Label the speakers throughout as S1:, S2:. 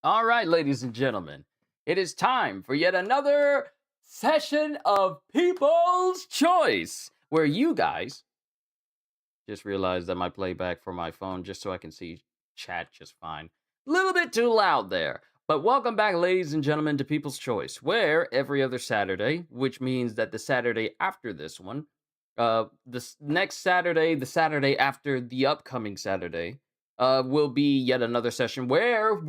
S1: All right, ladies and gentlemen, it is time for yet another session of People's Choice, where you guys just realized that my playback for my phone, just so I can see chat just fine. A little bit too loud there. But welcome back, ladies and gentlemen, to People's Choice, where every other Saturday, which means that the Saturday after this one, this next Saturday, the Saturday after the upcoming Saturday, will be yet another session where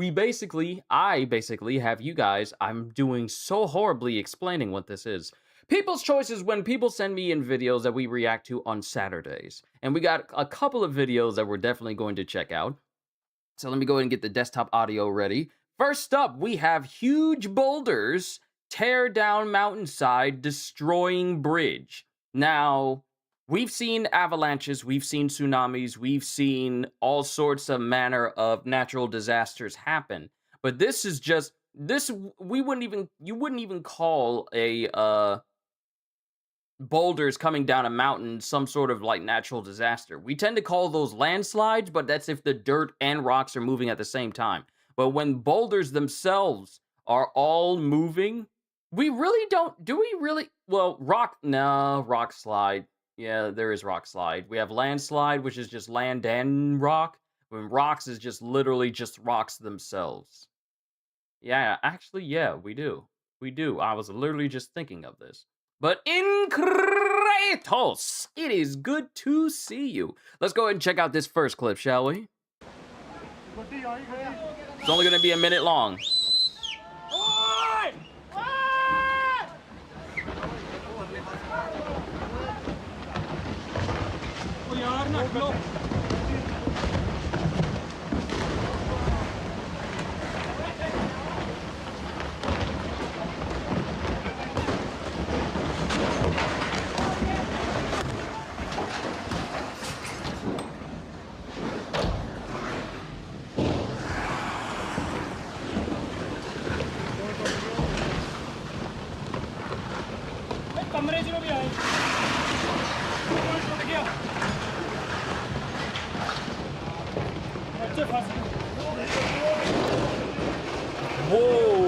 S1: I basically have you guys. I'm doing so horribly explaining what this is. People's Choice is when people send me in videos that we react to on Saturdays. And we got a couple of videos that we're definitely going to check out. So let me go ahead and get the desktop audio ready. First up, we have huge boulders tear down mountainside, destroying bridge. Now, we've seen avalanches, we've seen tsunamis, we've seen all sorts of manner of natural disasters happen. But this is just you wouldn't even call a boulders coming down a mountain some sort of like natural disaster. We tend to call those landslides, but that's if the dirt and rocks are moving at the same time. But when boulders themselves are all moving, we really don't do we really well rock slide. Yeah, there is rock slide. We have landslide, which is just land and rock. When rocks is just literally just rocks themselves. Yeah, actually, yeah, we do. We do. I was literally just thinking of this. But in Kratos, it is good to see you. Let's go ahead and check out this first clip, shall we? It's only going to be a minute long. Whoa!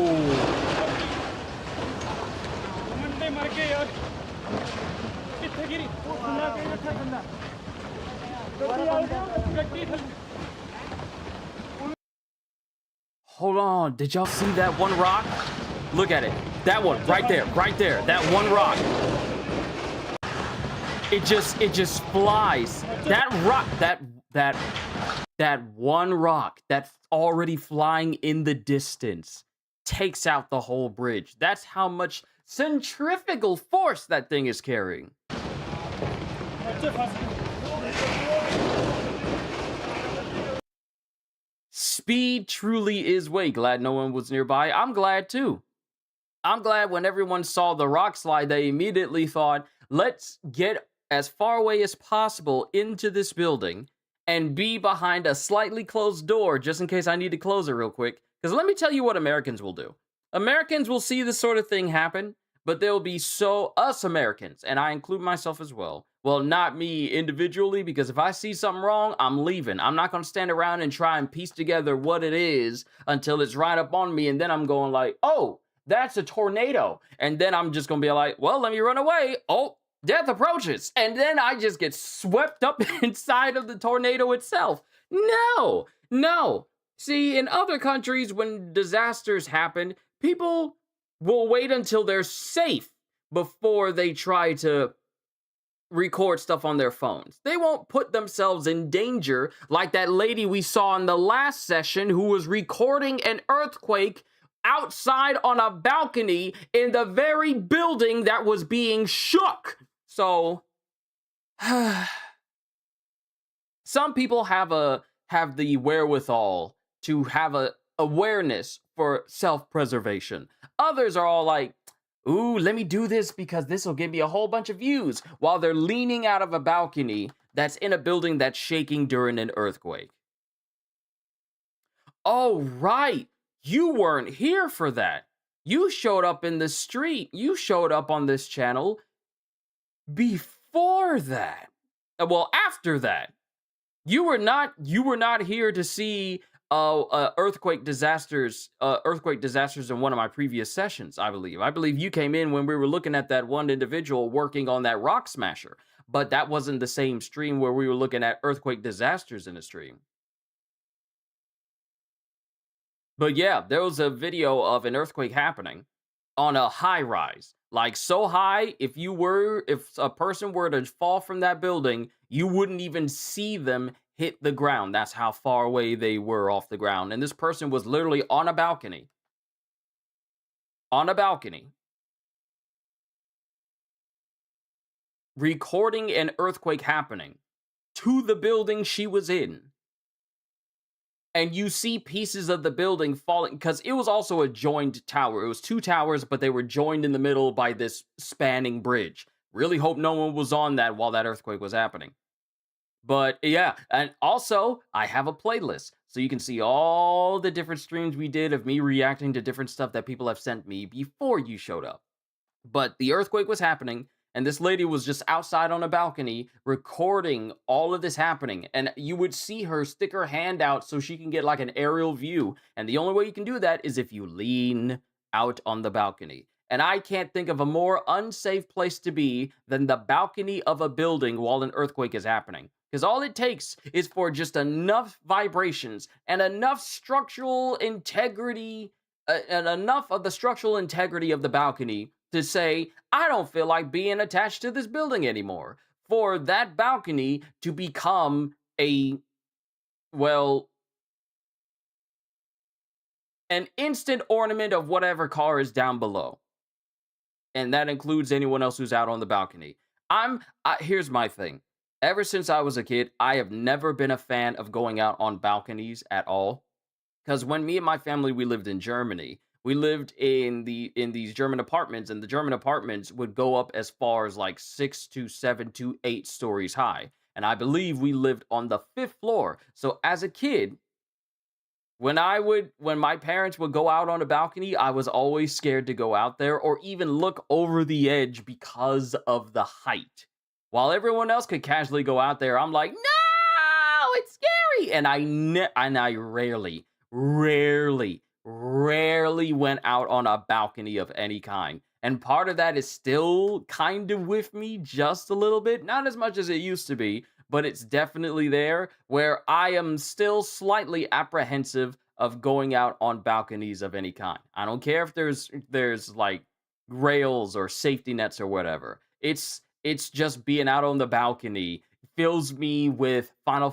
S1: Hold on, did y'all see that one rock? Look at it. That one, right there, that one rock. It just flies. That rock, that one rock that's already flying in the distance takes out the whole bridge. That's how much centrifugal force that thing is carrying. Speed truly is weight. Glad no one was nearby. I'm glad too. I'm glad when everyone saw the rock slide, they immediately thought, let's get as far away as possible into this building and be behind a slightly closed door just in case I need to close it real quick. Because let me tell you what Americans will do. Americans will see this sort of thing happen, but they'll be us Americans, and I include myself as well. Well, not me individually, because if I see something wrong, I'm leaving. I'm not going to stand around and try and piece together what it is until it's right up on me, and then I'm going like, oh, that's a tornado. And then I'm just going to be like, well, let me run away. Oh, death approaches. And then I just get swept up inside of the tornado itself. No, no. See, in other countries, when disasters happen, people will wait until they're safe before they try to record stuff on their phones. They won't put themselves in danger like that lady we saw in the last session who was recording an earthquake outside on a balcony in the very building that was being shook. So some people have the wherewithal to have a awareness for self-preservation. Others are all like, ooh, let me do this because this will give me a whole bunch of views, while they're leaning out of a balcony that's in a building that's shaking during an earthquake. Oh, right. You weren't here for that. You showed up in the street. You showed up on this channel before that. Well, after that. You were not here to see earthquake disasters in one of my previous sessions, I believe you came in when we were looking at that one individual working on that rock smasher, but that wasn't the same stream where we were looking at earthquake disasters in a stream. But yeah, there was a video of an earthquake happening on a high rise, like so high, if a person were to fall from that building, you wouldn't even see them hit the ground. That's how far away they were off the ground. And this person was literally on a balcony, recording an earthquake happening to the building she was in. And you see pieces of the building falling, because it was also a joined tower. It was two towers, but they were joined in the middle by this spanning bridge. Really hope no one was on that while that earthquake was happening. But yeah, and also I have a playlist, so you can see all the different streams we did of me reacting to different stuff that people have sent me before you showed up. But the earthquake was happening, and this lady was just outside on a balcony recording all of this happening. And you would see her stick her hand out so she can get like an aerial view. And the only way you can do that is if you lean out on the balcony. And I can't think of a more unsafe place to be than the balcony of a building while an earthquake is happening. Because all it takes is for just enough vibrations and enough structural integrity, and enough of the structural integrity of the balcony to say, I don't feel like being attached to this building anymore, for that balcony to become an instant ornament of whatever car is down below. And that includes anyone else who's out on the balcony. Here's my thing. Ever since I was a kid, I have never been a fan of going out on balconies at all. Because when me and my family, we lived in Germany, we lived in these German apartments, and the German apartments would go up as far as like 6 to 7 to 8 stories high. And I believe we lived on the 5th floor. So as a kid, when my parents would go out on a balcony, I was always scared to go out there or even look over the edge because of the height. While everyone else could casually go out there, I'm like, no, it's scary. And I rarely went out on a balcony of any kind. And part of that is still kind of with me just a little bit, not as much as it used to be, but it's definitely there, where I am still slightly apprehensive of going out on balconies of any kind. I don't care if there's like rails or safety nets or whatever. It's just being out on the balcony fills me with Final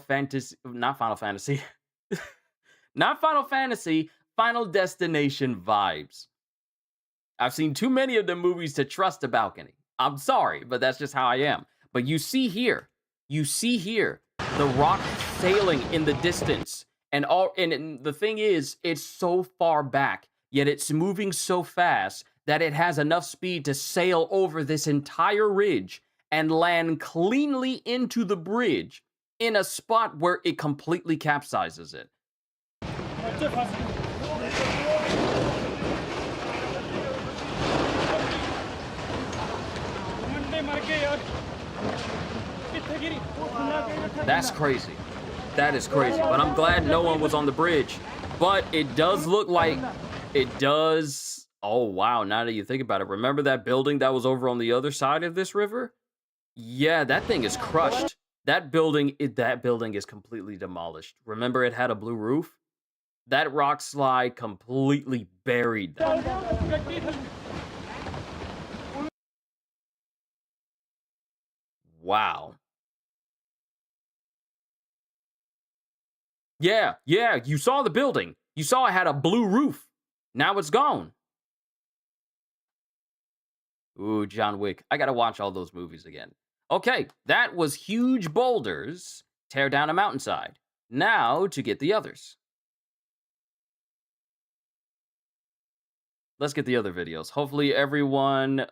S1: Destination vibes. I've seen too many of the movies to trust a balcony. I'm sorry, but that's just how I am. But you see here the rock sailing in the distance, and the thing is, it's so far back, yet it's moving so fast that it has enough speed to sail over this entire ridge and land cleanly into the bridge in a spot where it completely capsizes it. That's crazy. That is crazy. But I'm glad no one was on the bridge. But it does look like it does. Oh, wow. Now that you think about it, remember that building that was over on the other side of this river? Yeah, that thing is crushed. That building is completely demolished. Remember it had a blue roof? That rock slide completely buried that. Wow. Yeah, you saw the building. You saw it had a blue roof. Now it's gone. Ooh, John Wick. I gotta watch all those movies again. Okay, that was huge boulders tear down a mountainside. Now to get the others. Let's get the other videos. Hopefully everyone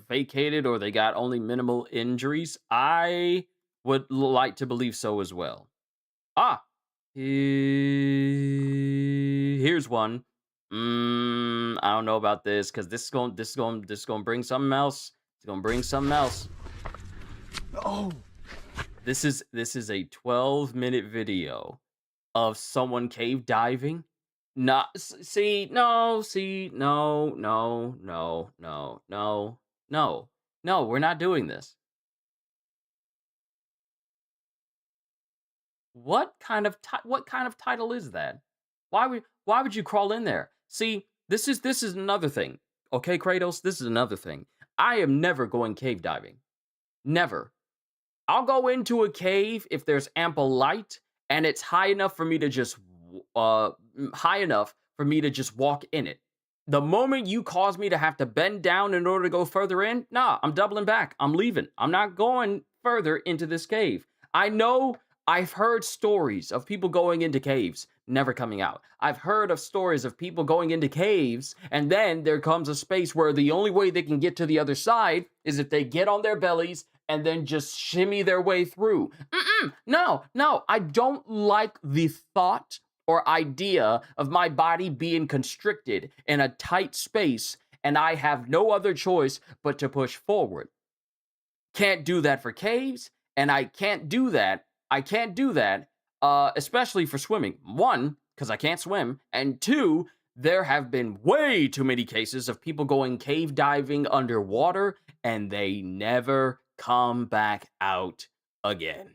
S1: vacated or they got only minimal injuries. I would like to believe so as well. Here's one. I don't know about this because this is going to bring something else. It's going to bring something else. Oh. This is a 12-minute video of someone cave diving. Not see, no, see, no, no, no, no, no, no, no, we're not doing this. What kind of title is that? Why would you crawl in there? See, this is another thing. Okay, Kratos, this is another thing. I am never going cave diving. Never. I'll go into a cave if there's ample light and it's high enough for me to just walk in it. The moment you cause me to have to bend down in order to go further in, nah, I'm doubling back. I'm leaving. I'm not going further into this cave. I know I've heard stories of people going into caves, never coming out. I've heard of stories of people going into caves, and then there comes a space where the only way they can get to the other side is if they get on their bellies and then just shimmy their way through. No, I don't like the thought or idea of my body being constricted in a tight space and I have no other choice but to push forward. Can't do that for caves, and I can't do that, especially for swimming. One, because I can't swim, and two, there have been way too many cases of people going cave diving underwater and they never come back out again.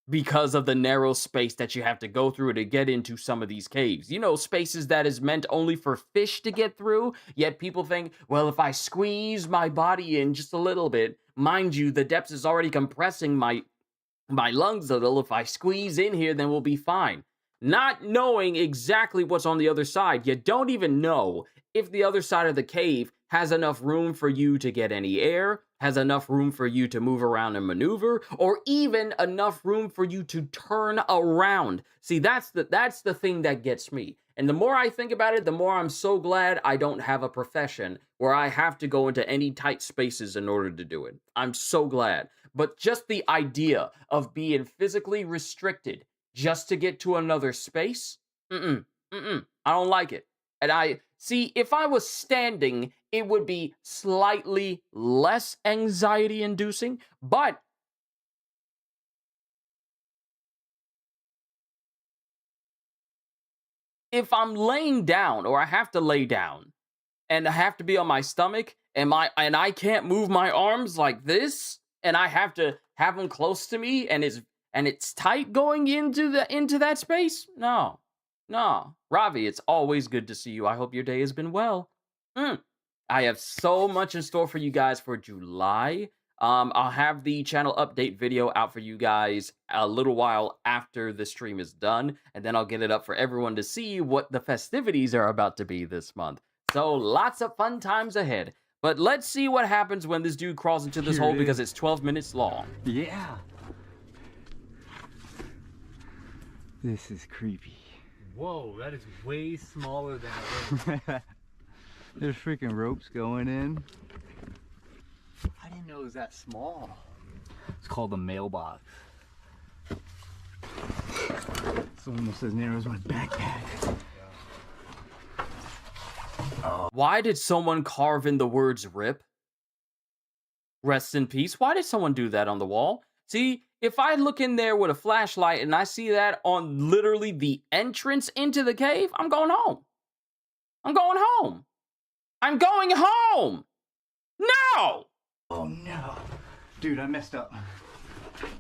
S1: Because of the narrow space that you have to go through to get into some of these caves. You know, spaces that is meant only for fish to get through, yet people think, well, if I squeeze my body in just a little bit, mind you, the depths is already compressing my lungs a little. If I squeeze in here, then we'll be fine. Not knowing exactly what's on the other side, you don't even know if the other side of the cave has enough room for you to get any air, has enough room for you to move around and maneuver, or even enough room for you to turn around. See, that's the thing that gets me. And the more I think about it, the more I'm so glad I don't have a profession where I have to go into any tight spaces in order to do it. I'm so glad. But just the idea of being physically restricted just to get to another space, I don't like it. And I see, if I was standing, it would be slightly less anxiety inducing, but if I'm laying down or I have to lay down and I have to be on my stomach and I can't move my arms like this and I have to have them close to me and it's tight going into that space, no. Ravi, it's always good to see you. I hope your day has been well. I have so much in store for you guys for July. I'll have the channel update video out for you guys a little while after the stream is done, and then I'll get it up for everyone to see what the festivities are about to be this month. So lots of fun times ahead. But let's see what happens when this dude crawls into this hole because it's 12 minutes long.
S2: Yeah. This is creepy.
S3: Whoa, that is way smaller than it was.
S2: There's freaking ropes going in. I didn't know it was that small. It's called a mailbox. It's almost as narrow as my backpack.
S1: Why did someone carve in the words RIP? Rest in peace. Why did someone do that on the wall? See, if I look in there with a flashlight and I see that on literally the entrance into the cave, I'm going home. I'm going home. I'm going home. No!
S2: Oh no. Dude, I messed up.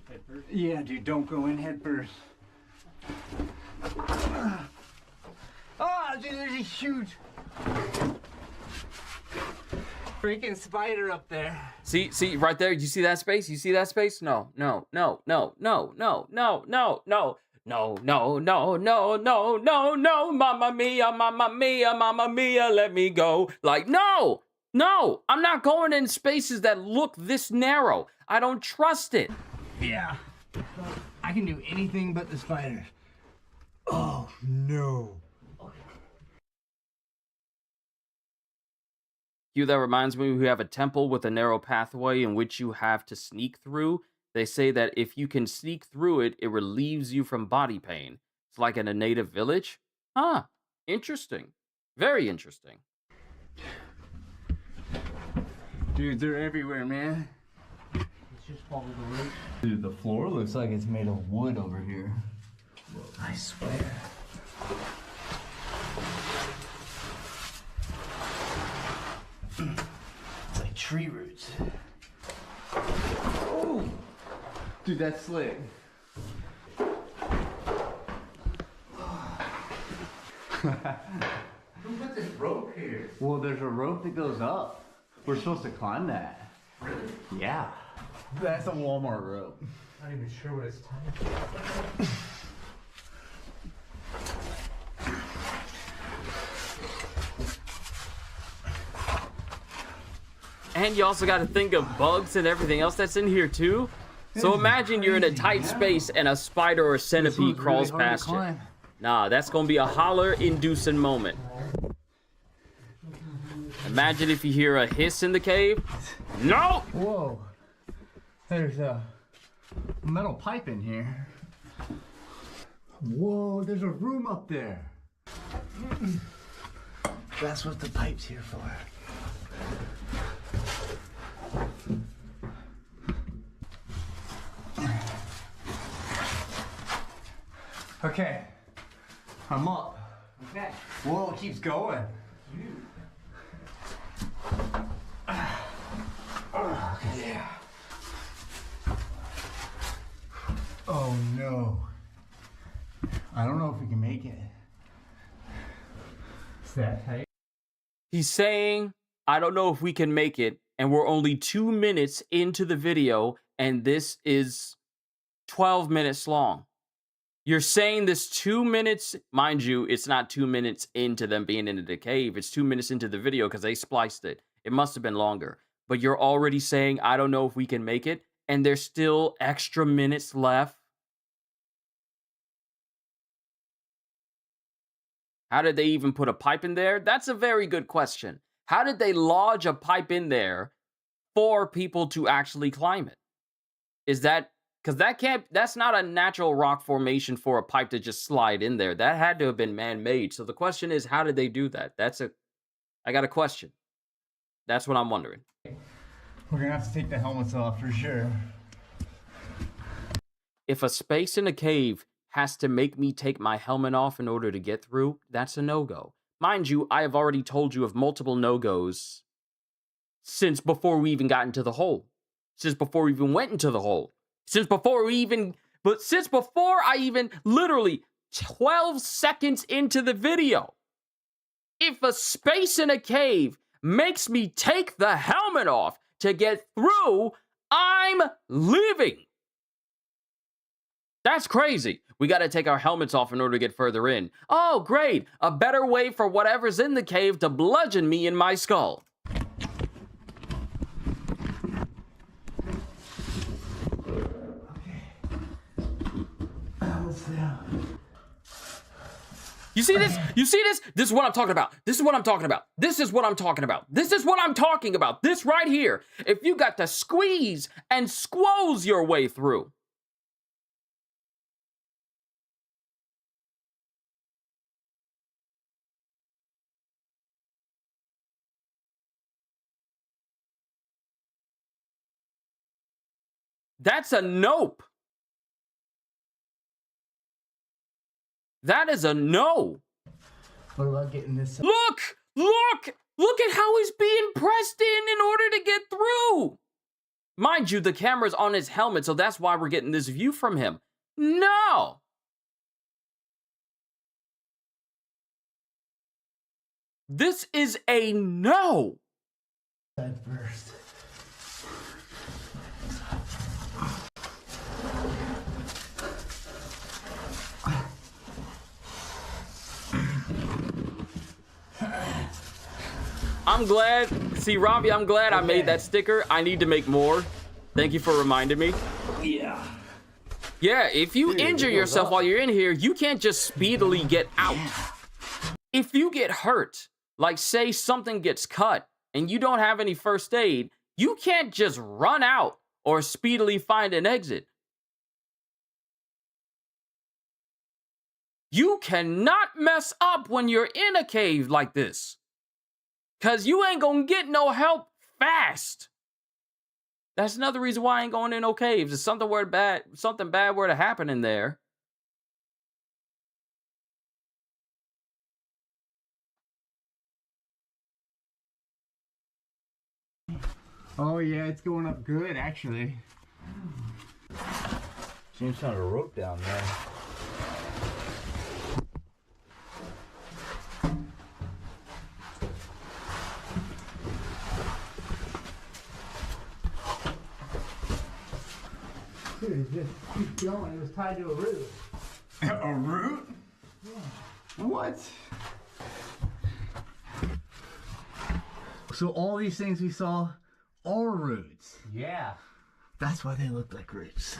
S2: Head first? Yeah, dude, don't go in head first. Oh, dude, there's a huge freaking spider up there.
S1: See, right there. You see that space? You see that space? No. No, Mamma mia, let me go. Like, no, I'm not going in spaces that look this narrow. I don't trust it.
S2: Yeah. I can do anything but the spiders. Oh, no.
S1: That reminds me, we have a temple with a narrow pathway in which you have to sneak through. They say that if you can sneak through it, it relieves you from body pain. It's like in a native village. Huh. Interesting. Very interesting.
S2: Dude, they're everywhere, man.
S3: Just follow the rope.
S2: Dude, the floor looks like it's made of wood over here.
S3: I swear.
S2: It's like tree roots. Oh, dude, that's slick. Who put this rope here? Well, there's a rope that goes up. We're supposed to climb that.
S3: Really?
S2: Yeah. That's a Walmart rope.
S3: Not even sure what it's tied.
S1: And you also got to think of bugs and everything else that's in here too. So imagine you're in a tight space and a spider or a centipede crawls past you. Nah, that's gonna be a holler-inducing moment. Imagine if you hear a hiss in the cave. No!
S2: Whoa. There's a metal pipe in here. Whoa, there's a room up there. That's what the pipe's here for. Okay, I'm up.
S3: Okay.
S2: Whoa, it keeps going. Yeah. Oh no. I don't know if we can make it.
S3: Is that tight?
S1: He's saying, I don't know if we can make it, and we're only 2 minutes into the video, and this is 12 minutes long. You're saying this 2 minutes, mind you, it's not 2 minutes into them being into the cave. It's 2 minutes into the video because they spliced it. It must have been longer. But you're already saying, I don't know if we can make it, and there's still extra minutes left. How did they even put a pipe in there? That's a very good question. How did they lodge a pipe in there for people to actually climb it? Is that... Because that's not a natural rock formation for a pipe to just slide in there. That had to have been man-made. So the question is, how did they do that? I got a question. That's what I'm wondering.
S2: We're gonna have to take the helmets off for sure.
S1: If a space in a cave has to make me take my helmet off in order to get through, that's a no-go. Mind you, I have already told you of multiple no-goes since before we even got into the hole. Since before we even went into the hole. Since before I even literally 12 seconds into the video. If a space in a cave makes me take the helmet off to get through, I'm leaving. That's crazy. We got to take our helmets off in order to get further in. Oh, great. A better way for whatever's in the cave to bludgeon me in my skull. You see this? You see this? This is what I'm talking about. This is what I'm talking about. This is what I'm talking about. This is what I'm talking about. This right here. If you got to squeeze and squoze your way through. That's a nope. That is a no.
S2: What about getting this?
S1: Look at how he's being pressed in order to get through. Mind you, the camera's on his helmet, so that's why we're getting this view from him. No. This is a no.
S2: First.
S1: I'm glad. See, Robbie, I'm glad I made that sticker. I need to make more. Thank you for reminding me.
S2: Yeah.
S1: Yeah, if you injure yourself while you're in here, you can't just speedily get out. If you get hurt, like say something gets cut and you don't have any first aid, you can't just run out or speedily find an exit. You cannot mess up when you're in a cave like this. Cause you ain't gonna get no help fast. That's another reason why I ain't going in no caves. If something bad were to happen in there.
S2: Oh yeah, it's going up good actually. Seems kind of a rope down there. Dude, it just keeps going. It was tied to a root. A root? Yeah. What? So all these things we saw are roots.
S3: Yeah.
S2: That's why they look like roots.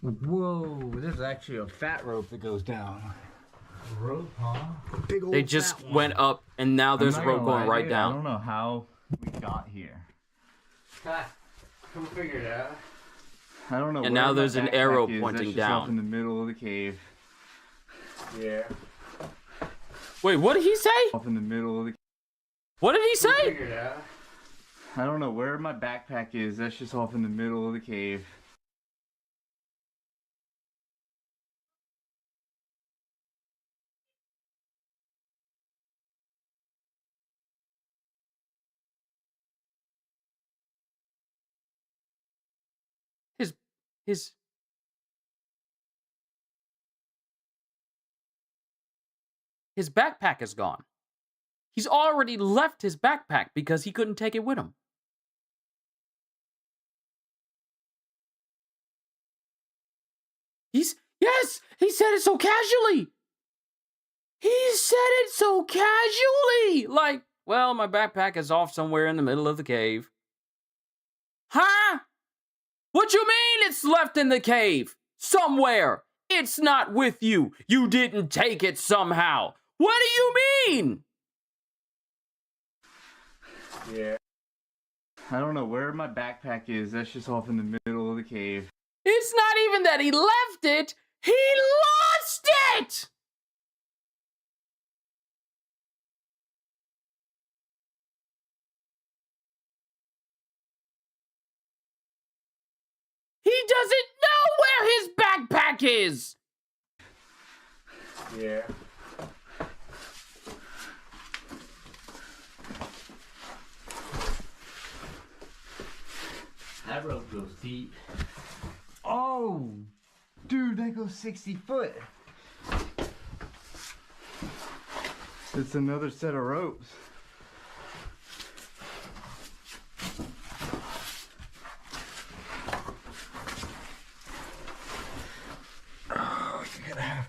S2: Whoa, there's actually a fat rope that goes down.
S3: Rope, huh?
S2: Big old
S1: They just
S2: fat one.
S1: went up, and now there's a
S2: I'm not
S1: rope
S2: gonna
S1: going
S2: lie,
S1: right
S2: dude,
S1: down.
S2: I don't know how we got here.
S3: Come figure it out.
S2: I don't know.
S1: And
S2: where
S1: now
S2: my
S1: there's an
S2: backpack
S1: arrow
S2: is.
S1: pointing
S2: That's just off
S1: down.
S2: in the middle of the cave.
S3: Yeah.
S1: Wait, what did he say?
S2: Off in the middle of the.
S1: What did he
S3: Come
S1: say?
S3: figure it out.
S2: I don't know where my backpack is. That's just off in the middle of the cave.
S1: His backpack is gone. He's already left his backpack because he couldn't take it with him. Yes, he said it so casually. He said it so casually. Like, well, my backpack is off somewhere in the middle of the cave. Huh? What you mean it's left in the cave? Somewhere. It's not with you. You didn't take it somehow. What do you mean?
S3: Yeah.
S2: I don't know where my backpack is. That's just off in the middle of the cave.
S1: It's not even that he left it. He lost it! He doesn't know where his backpack is!
S3: Yeah. That rope goes deep.
S2: Oh, dude, that goes 60 foot. It's another set of ropes. Oh, you gotta have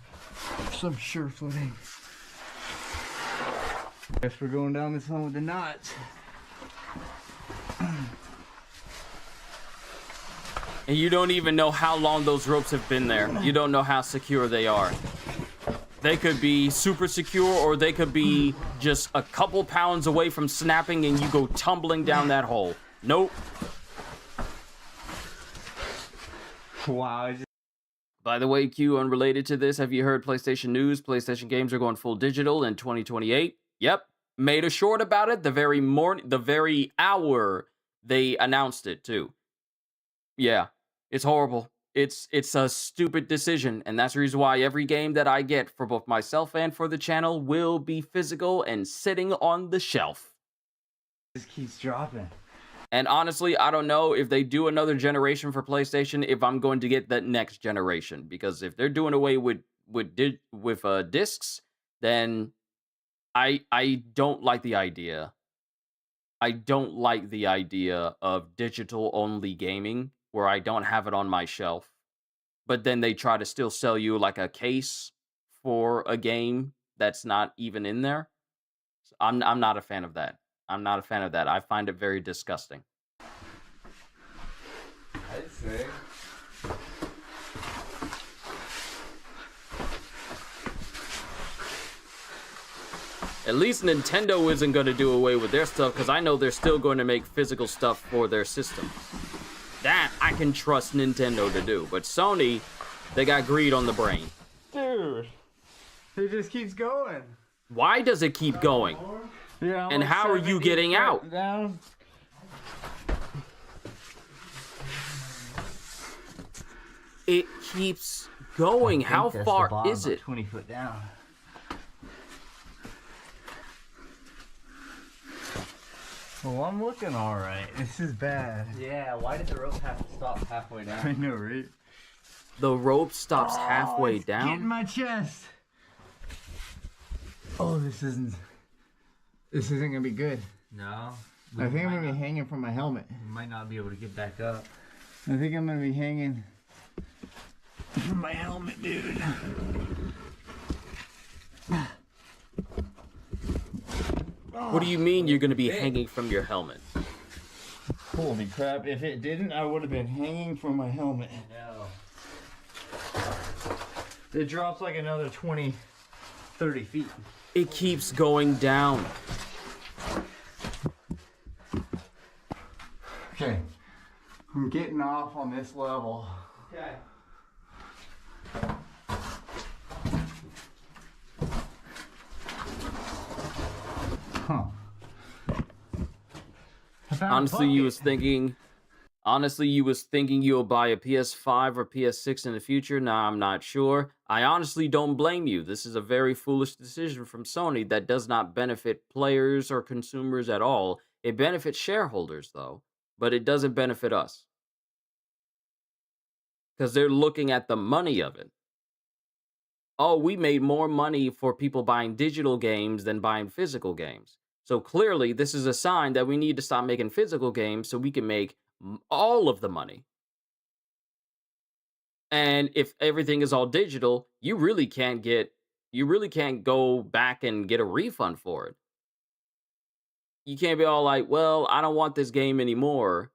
S2: some sure footing. Guess we're going down this one with the knots.
S1: And you don't even know how long those ropes have been there. You don't know how secure they are. They could be super secure, or they could be just a couple pounds away from snapping and you go tumbling down that hole. Nope.
S2: Wow.
S1: By the way, Q, unrelated to this, have you heard PlayStation news? PlayStation games are going full digital in 2028. Yep. Made a short about it the very hour they announced it too. Yeah, it's horrible. It's a stupid decision, and that's the reason why every game that I get for both myself and for the channel will be physical and sitting on the shelf.
S2: Just keeps dropping.
S1: And honestly, I don't know if they do another generation for PlayStation if I'm going to get that next generation, because if they're doing away with discs, then I don't like the idea. I don't like the idea of digital only gaming where I don't have it on my shelf, but then they try to still sell you like a case for a game that's not even in there. I'm not a fan of that. I'm not a fan of that. I find it very disgusting.
S3: I'd say.
S1: At least Nintendo isn't going to do away with their stuff, because I know they're still going to make physical stuff for their system. That I can trust Nintendo to do. But Sony, they got greed on the brain.
S2: Dude, it just keeps going.
S1: Why does it keep going?
S2: Yeah,
S1: And how are you getting out?
S2: Down.
S1: It keeps going. How far is it?
S2: 20 foot down. Well, I'm looking all right. This is bad.
S3: Yeah, why did the rope have to stop halfway
S2: I
S3: down?
S2: know, right?
S1: The rope stops halfway
S2: It's
S1: down.
S2: getting my chest. Oh, this isn't gonna be good.
S3: No.
S2: I think I'm gonna be hanging from my helmet.
S3: We might not be able to get back up.
S2: I think I'm gonna be hanging from my helmet, dude.
S1: What do you mean you're going to be hanging from your helmet?
S2: Holy crap, if it didn't, I would have been hanging from my helmet.
S3: No.
S2: It drops like another 20, 30 feet.
S1: It keeps going down.
S2: Okay, I'm getting off on this level.
S3: Okay.
S2: Huh.
S1: Honestly, you was thinking you'll buy a PS5 or PS6 in the future. Nah, I'm not sure. I honestly don't blame you. This is a very foolish decision from Sony that does not benefit players or consumers at all. It benefits shareholders though, but it doesn't benefit us. Because they're looking at the money of it. Oh, we made more money for people buying digital games than buying physical games. So clearly, this is a sign that we need to stop making physical games so we can make all of the money. And if everything is all digital, you really can't go back and get a refund for it. You can't be all like, well, I don't want this game anymore,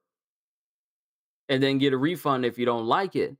S1: and then get a refund if you don't like it.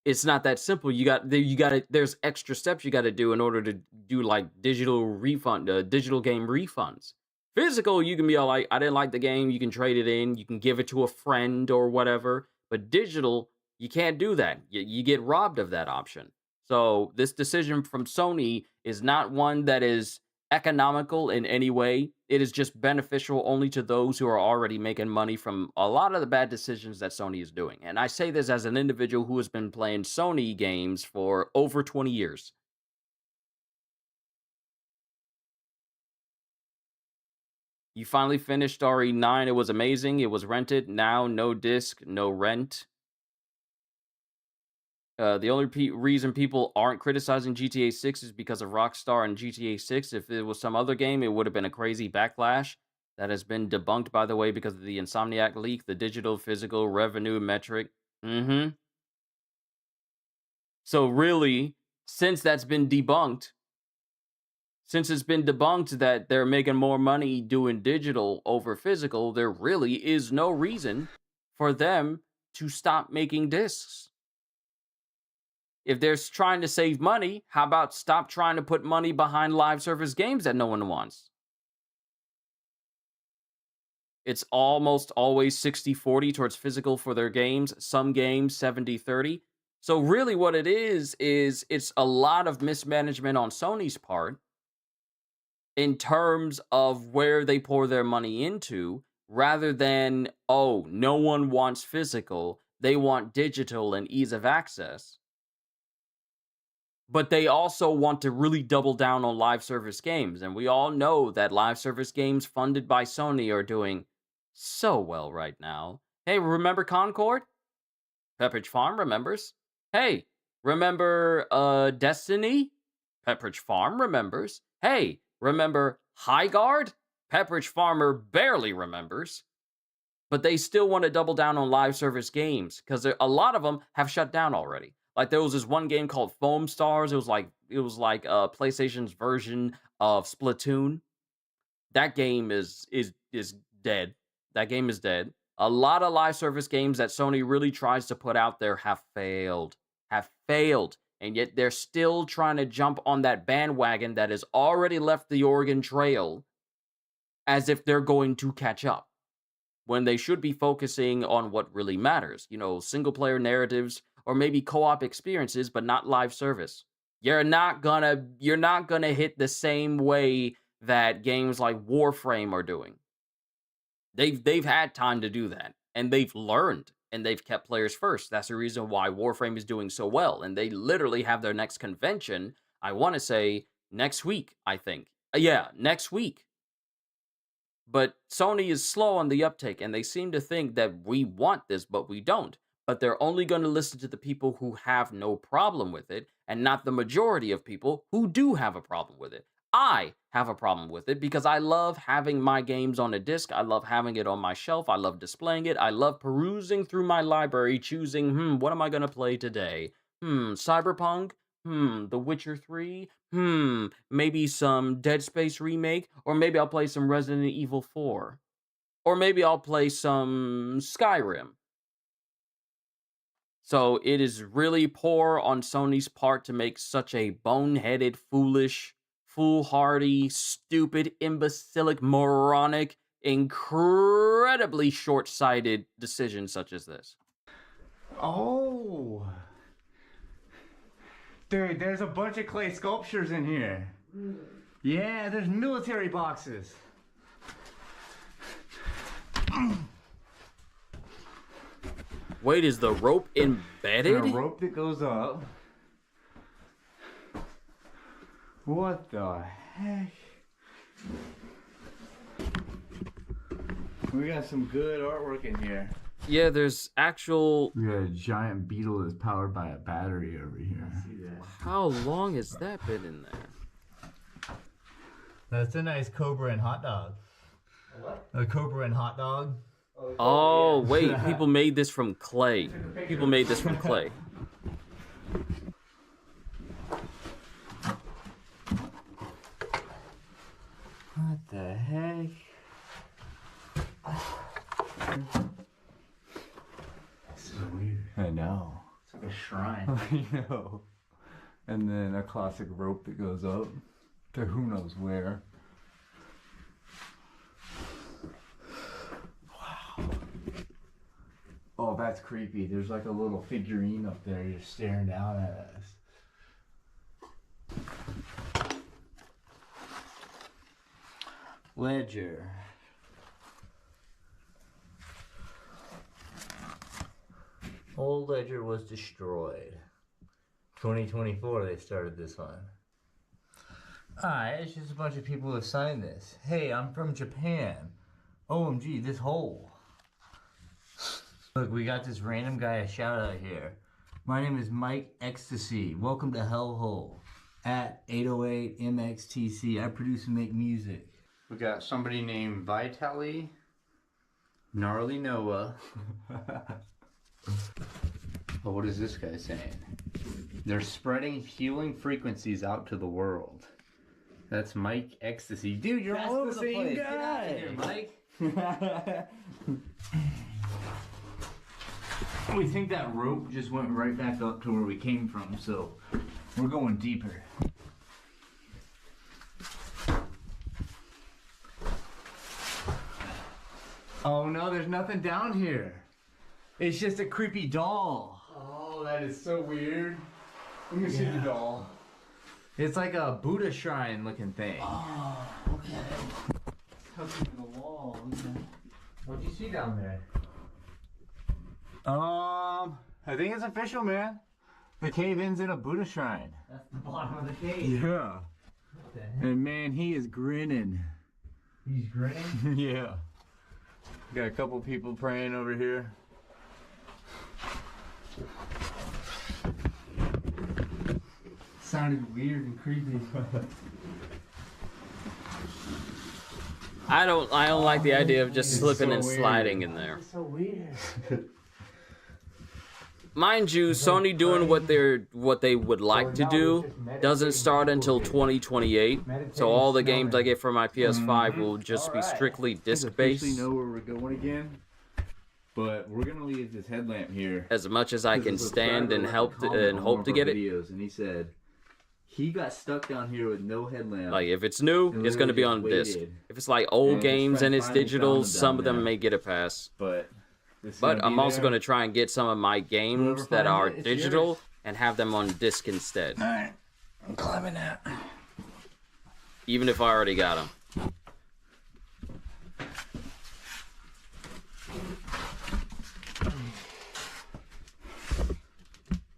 S1: It's not that simple. There's extra steps you got to do in order to do like digital game refunds. Physical, you can be all like, I didn't like the game. You can trade it in. You can give it to a friend or whatever. But digital, you can't do that. You get robbed of that option. So this decision from Sony is not one that is economical in any way. It is just beneficial only to those who are already making money from a lot of the bad decisions that Sony is doing. And I say this as an individual who has been playing Sony games for over 20 years. You finally finished RE9. It was amazing. It was rented. Now, no disc, no rent. The only reason people aren't criticizing GTA 6 is because of Rockstar and GTA 6. If it was some other game, it would have been a crazy backlash. That has been debunked, by the way, because of the Insomniac leak, the digital physical revenue metric. So really, since it's been debunked that they're making more money doing digital over physical, there really is no reason for them to stop making discs. If they're trying to save money, how about stop trying to put money behind live service games that no one wants? It's almost always 60-40 towards physical for their games. Some games 70-30. So really what it is it's a lot of mismanagement on Sony's part in terms of where they pour their money into, rather than, oh, no one wants physical, they want digital and ease of access. But they also want to really double down on live service games. And we all know that live service games funded by Sony are doing so well right now. Hey, remember Concord? Pepperidge Farm remembers. Hey, remember Destiny? Pepperidge Farm remembers. Hey, remember Highguard? Pepperidge Farmer barely remembers. But they still want to double down on live service games because a lot of them have shut down already. Like there was this one game called Foam Stars. It was like PlayStation's version of Splatoon. That game is dead. That game is dead. A lot of live service games that Sony really tries to put out there have failed. And yet they're still trying to jump on that bandwagon that has already left the Oregon Trail as if they're going to catch up, when they should be focusing on what really matters. You know, single player narratives, or maybe co-op experiences, but not live service. You're not gonna hit the same way that games like Warframe are doing. They've had time to do that, and they've learned. and they've kept players first. That's the reason why Warframe is doing so well. And they literally have their next convention, I want to say next week, I think. Yeah, next week. But Sony is slow on the uptake, and they seem to think that we want this, but we don't. But they're only going to listen to the people who have no problem with it, and not the majority of people who do have a problem with it. I have a problem with it because I love having my games on a disc. I love having it on my shelf. I love displaying it. I love perusing through my library, choosing, what am I going to play today? Cyberpunk? The Witcher 3? Maybe some Dead Space remake? Or maybe I'll play some Resident Evil 4. Or maybe I'll play some Skyrim. So it is really poor on Sony's part to make such a boneheaded, foolish, foolhardy, stupid, imbecilic, moronic, incredibly short-sighted decision such as this.
S2: Oh! Dude, there's a bunch of clay sculptures in here. Yeah, there's military boxes.
S1: Wait, is the rope embedded?
S2: A rope that goes up. What the heck? We got some good artwork in here.
S1: Yeah, there's actual...
S2: We got a giant beetle that's powered by a battery over here.
S1: How long has that been in there?
S2: That's a nice Cobra and hot dog. What? A Cobra and hot dog.
S1: Oh, wait, people made this from clay. People made this from clay.
S2: What the heck? This is weird. I know. It's like a shrine. I know. And then a classic rope that goes up to who knows where. Wow. Oh, that's creepy. There's like a little figurine up there just staring down at us. Ledger. Old Ledger was destroyed. 2024 they started this one. Alright, it's just a bunch of people who signed this. Hey, I'm from Japan. OMG, this hole. Look, we got this random guy a shout out here. My name is Mike Ecstasy. Welcome to Hellhole. At 808MXTC. I produce and make music. We got somebody named Vitali. Gnarly Noah. Oh, what is this guy saying? They're spreading healing frequencies out to the world. That's Mike Ecstasy. Dude, you're all the same guy! Get out of here, Mike! We think that rope just went right back up to where we came from, so we're going deeper. Oh no, there's nothing down here. It's just a creepy doll. Oh, that is so weird. Let me see the doll. It's like a Buddha shrine looking thing. Oh, okay. Touching the wall. Okay. What'd you see down there? I think it's official, man. The cave ends in a Buddha shrine. That's the bottom of the cave. Yeah. And man, he is grinning. He's grinning? Yeah. Got a couple people praying over here. Sounded weird and creepy.
S1: I don't like the idea of just slipping and sliding in there.
S2: It's so weird.
S1: Mind you, Sony doing what they would like to do doesn't start until 2028. So all the games I get for my PS5 will just be strictly disc-based.
S2: I know where we're going again, but we're gonna leave this headlamp here
S1: as much as I can stand and hope to get it.
S2: And he said he got stuck down here with no headlamp.
S1: Like if it's new, it's gonna be on disc. If it's like old games and it's digital, some of them may get a pass. But I'm also going to try and get some of my games that are digital and have them on disc instead.
S2: Alright, I'm climbing that.
S1: Even if I already got them.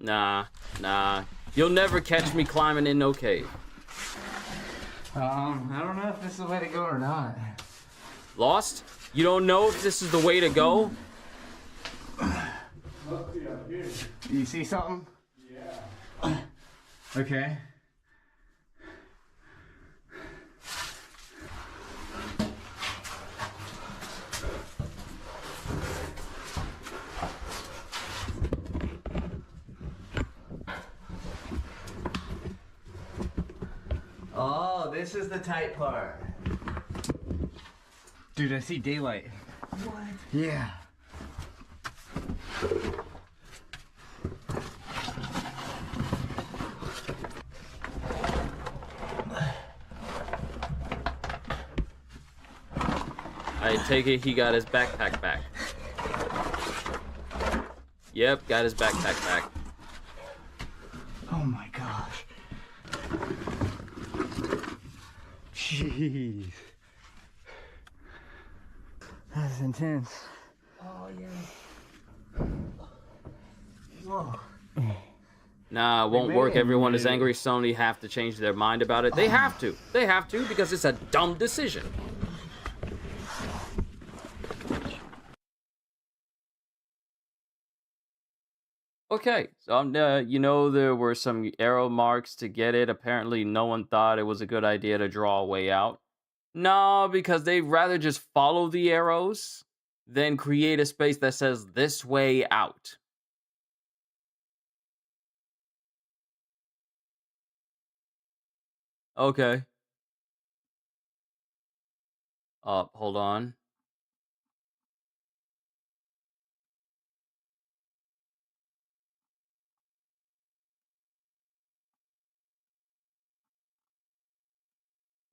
S1: Nah. You'll never catch me climbing in no cave.
S2: I don't know if this is the way to go or not.
S1: Lost? You don't know if this is the way to go?
S2: Do you see something? Yeah. Okay. Oh, this is the tight part. Dude, I see daylight. What? Yeah.
S1: I take it he got his backpack back. Yep, got his backpack back.
S2: Oh my gosh. Jeez. That's intense. Oh, yeah. Whoa.
S1: Nah, it won't work. Everyone is angry, suddenly have to change their mind about it. They have to. They have to because it's a dumb decision. Okay, so you know, there were some arrow marks to get it. Apparently, no one thought it was a good idea to draw a way out. No, because they'd rather just follow the arrows than create a space that says this way out. Okay. Hold on.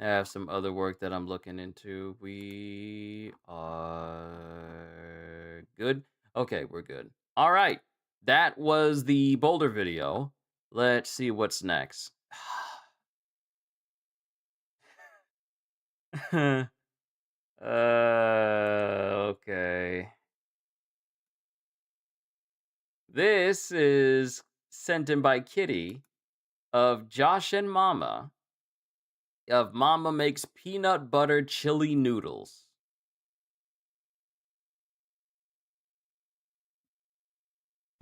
S1: I have some other work that I'm looking into. We are good. Okay, we're good. All right. That was the boulder video. Let's see what's next. Okay. This is sent in by Kitty of Josh and Mama of Mama Makes Peanut Butter Chili Noodles.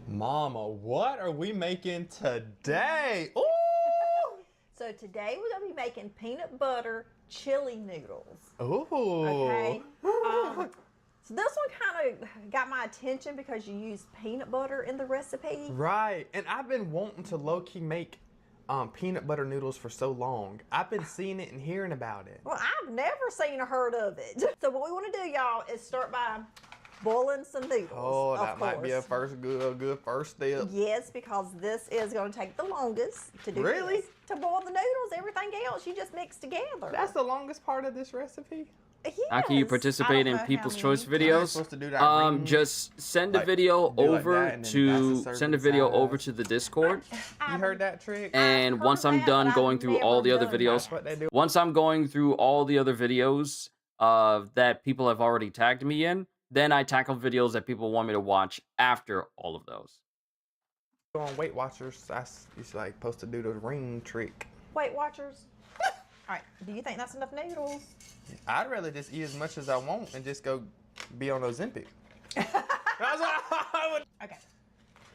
S4: Mama, what are we making today? Ooh!
S5: So today we're gonna be making peanut butter chili noodles.
S4: Ooh.
S5: Okay. So this one kind of got my attention because you use peanut butter in the recipe.
S4: Right, and I've been wanting to low-key make peanut butter noodles for so long. I've been seeing it and hearing about it.
S5: Well, I've never seen or heard of it. So what we want to do, y'all, is start by boiling some noodles.
S4: Oh, that
S5: of
S4: might be a
S5: course.
S4: good first step.
S5: Yes, because this is going to take the longest to do.
S4: Really?
S5: This. To boil the noodles, everything else you just mix together.
S4: That's the longest part of this recipe?
S5: Yes.
S1: How can you
S5: I
S1: participate
S5: don't
S1: in
S5: know
S1: People's
S5: how
S1: Choice
S5: many.
S4: Am I
S1: videos?
S4: supposed to do that ring?
S1: Just send a
S4: Like,
S1: video
S4: do like
S1: over
S4: that and then
S1: to
S4: that's the
S1: send a
S4: serving
S1: video
S4: size?
S1: over to the Discord.
S4: You heard that trick?
S1: And
S5: heard
S1: once
S5: of
S1: I'm
S5: that,
S1: done
S5: but
S1: going
S5: I've
S1: through all
S5: never
S1: the other
S5: done that.
S1: videos,
S4: That's what they do.
S1: once I'm going through all the other videos that people have already tagged me in, then I tackle videos that people want me to watch after all of those.
S4: On Weight Watchers, that's you should like supposed to do the ring trick.
S5: Weight Watchers. All right. Do you think that's enough noodles?
S4: I'd rather just eat as much as I want and just go be on Ozempic. That's what I would.
S5: Okay.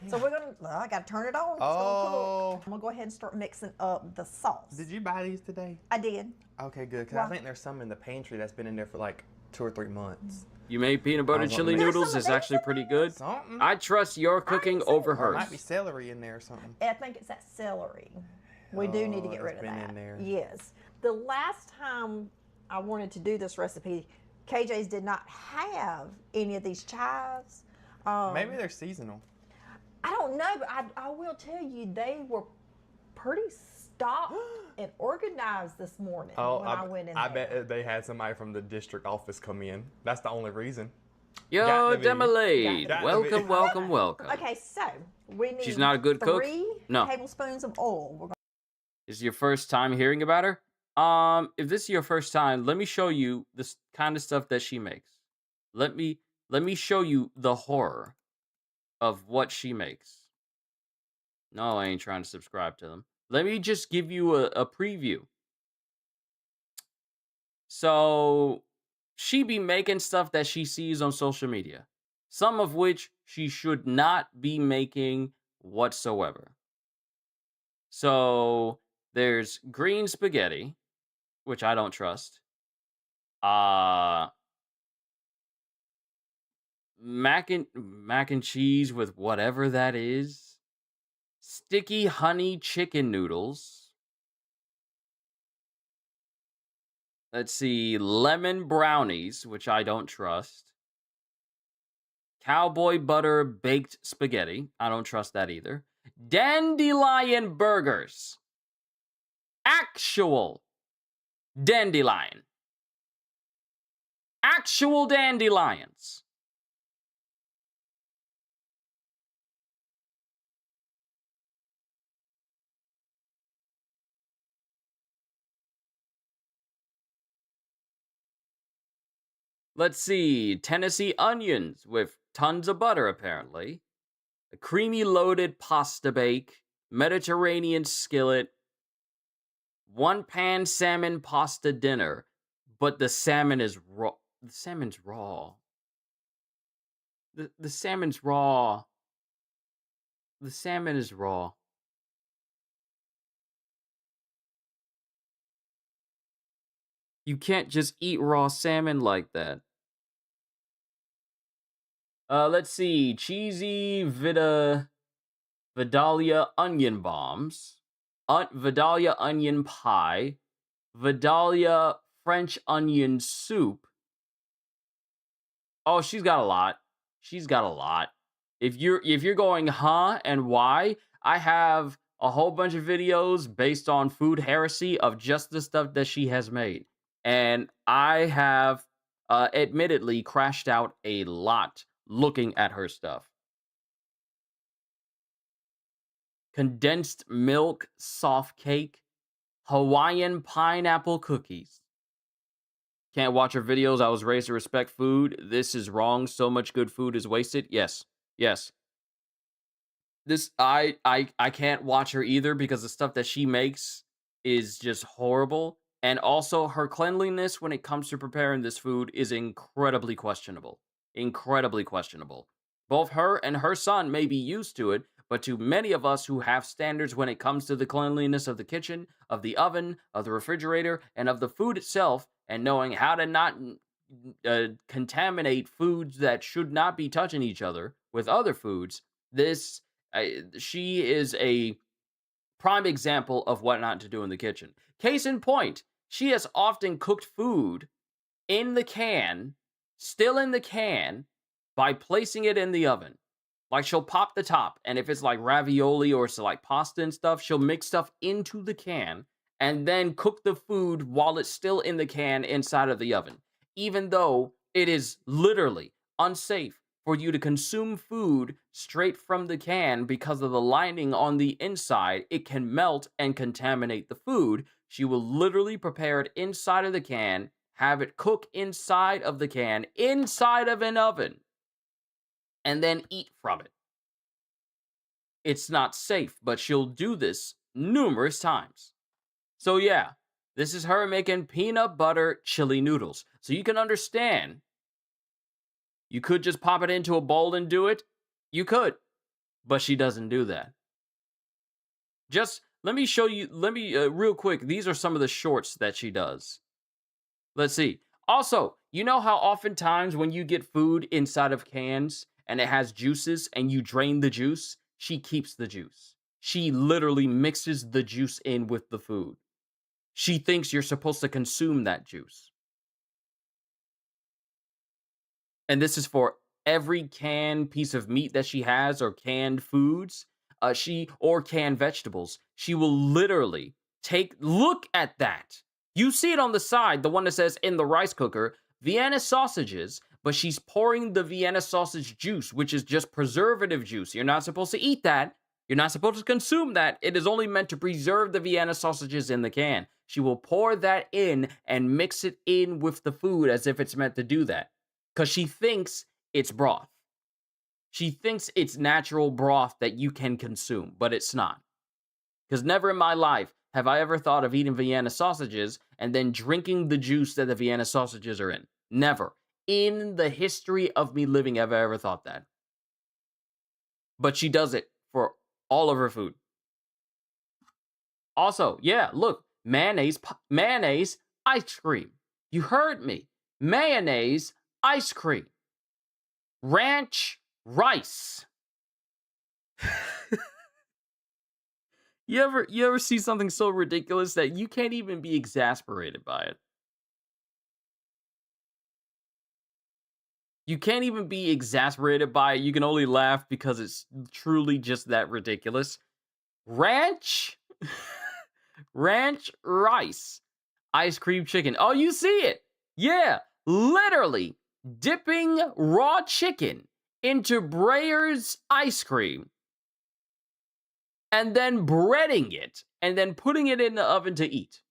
S5: So we're gonna. Well, I gotta turn it on. It's gonna cook.
S4: Oh.
S5: I'm gonna go ahead and start mixing up the sauce.
S4: Did you buy these today?
S5: I did.
S4: Okay, good. Cause
S5: Why?
S4: I think there's some in the pantry that's been in there for like 2 or 3 months.
S1: You made peanut butter
S4: I was
S1: chili
S4: wondering.
S1: noodles
S5: There's
S1: is
S5: some
S1: actually pretty good.
S4: Something.
S1: I trust your cooking
S5: didn't say
S1: over
S5: that.
S4: Or it
S1: hers.
S4: might be celery in there or something.
S5: I think it's that celery. We do need to
S4: Oh,
S5: get rid of
S4: it's been
S5: that.
S4: in there.
S5: Yes. The last time I wanted to do this recipe, KJ's did not have any of these chives.
S4: Maybe they're seasonal.
S5: I don't know, but I will tell you they were pretty stocked and organized this morning when I went in
S4: I
S5: there.
S4: bet they had somebody from the district office come in. That's the only reason.
S1: Yo,
S4: Got to be.
S1: Demalade.
S4: Got to
S1: Welcome,
S4: be.
S1: welcome, welcome.
S5: Okay, so we need
S1: She's not a good cook?
S5: 3
S1: No.
S5: tablespoons of oil. We're
S1: Is it your first time hearing about her? If this is your first time, let me show you this kind of stuff that she makes. Let me show you the horror of what she makes. No, I ain't trying to subscribe to them. Let me just give you a preview. So, she be making stuff that she sees on social media, some of which she should not be making whatsoever. So, there's green spaghetti, which I don't trust. Mac and cheese with whatever that is. Sticky honey chicken noodles. Let's see, lemon brownies, which I don't trust. Cowboy butter baked spaghetti. I don't trust that either. Dandelion burgers. Actual dandelion. Actual dandelions. Let's see, Tennessee onions with tons of butter, apparently. A creamy loaded pasta bake. Mediterranean skillet. One pan salmon pasta dinner. But the salmon is raw. The salmon's raw. The salmon's raw. The salmon is raw. You can't just eat raw salmon like that. Let's see. Cheesy Vidalia onion bombs. Vidalia onion pie. Vidalia French onion soup. Oh, she's got a lot. She's got a lot. If you're going, huh, and why, I have a whole bunch of videos based on food heresy of just the stuff that she has made. And I have admittedly crashed out a lot looking at her stuff. Condensed milk soft cake. Hawaiian pineapple cookies. Can't watch her videos. I was raised to respect food. This is wrong. So much good food is wasted. Yes. Yes. This I can't watch her either because the stuff that she makes is just horrible. And also her cleanliness when it comes to preparing this food is incredibly questionable. Incredibly questionable. Both her and her son may be used to it, but to many of us who have standards when it comes to the cleanliness of the kitchen, of the oven, of the refrigerator, and of the food itself, and knowing how to not contaminate foods that should not be touching each other with other foods, she is a prime example of what not to do in the kitchen. Case in point, she has often cooked food in the can, still in the can, by placing it in the oven. Like, she'll pop the top, and if it's like ravioli or it's like pasta and stuff, she'll mix stuff into the can and then cook the food while it's still in the can inside of the oven. Even though it is literally unsafe for you to consume food straight from the can because of the lining on the inside, it can melt and contaminate the food. She will literally prepare it inside of the can, have it cook inside of the can, inside of an oven, and then eat from it. It's not safe, but she'll do this numerous times. So yeah, this is her making peanut butter chili noodles. So you can understand, you could just pop it into a bowl and do it. You could, but she doesn't do that. Just let me show you, real quick, these are some of the shorts that she does. Let's see. Also, you know how oftentimes when you get food inside of cans and it has juices and you drain the juice, she keeps the juice. She literally mixes the juice in with the food. She thinks you're supposed to consume that juice. And this is for every canned piece of meat that she has, or canned foods, or canned vegetables. She will literally look at that. You see it on the side, the one that says in the rice cooker, Vienna sausages, but she's pouring the Vienna sausage juice, which is just preservative juice. You're not supposed to eat that. You're not supposed to consume that. It is only meant to preserve the Vienna sausages in the can. She will pour that in and mix it in with the food as if it's meant to do that, because she thinks it's broth. She thinks it's natural broth that you can consume, but it's not. Because never in my life have I ever thought of eating Vienna sausages and then drinking the juice that the Vienna sausages are in. Never. In the history of me living have I ever thought that. But she does it for all of her food. Also, yeah, look, mayonnaise, ice cream. You heard me. Mayonnaise, ice cream. Ranch, rice. You ever see something so ridiculous that you can't even be exasperated by it? You can't even be exasperated by it. You can only laugh because it's truly just that ridiculous. Ranch, ranch, rice, ice cream chicken. Oh, you see it. Yeah, literally dipping raw chicken into Breyer's ice cream and then breading it and then putting it in the oven to eat.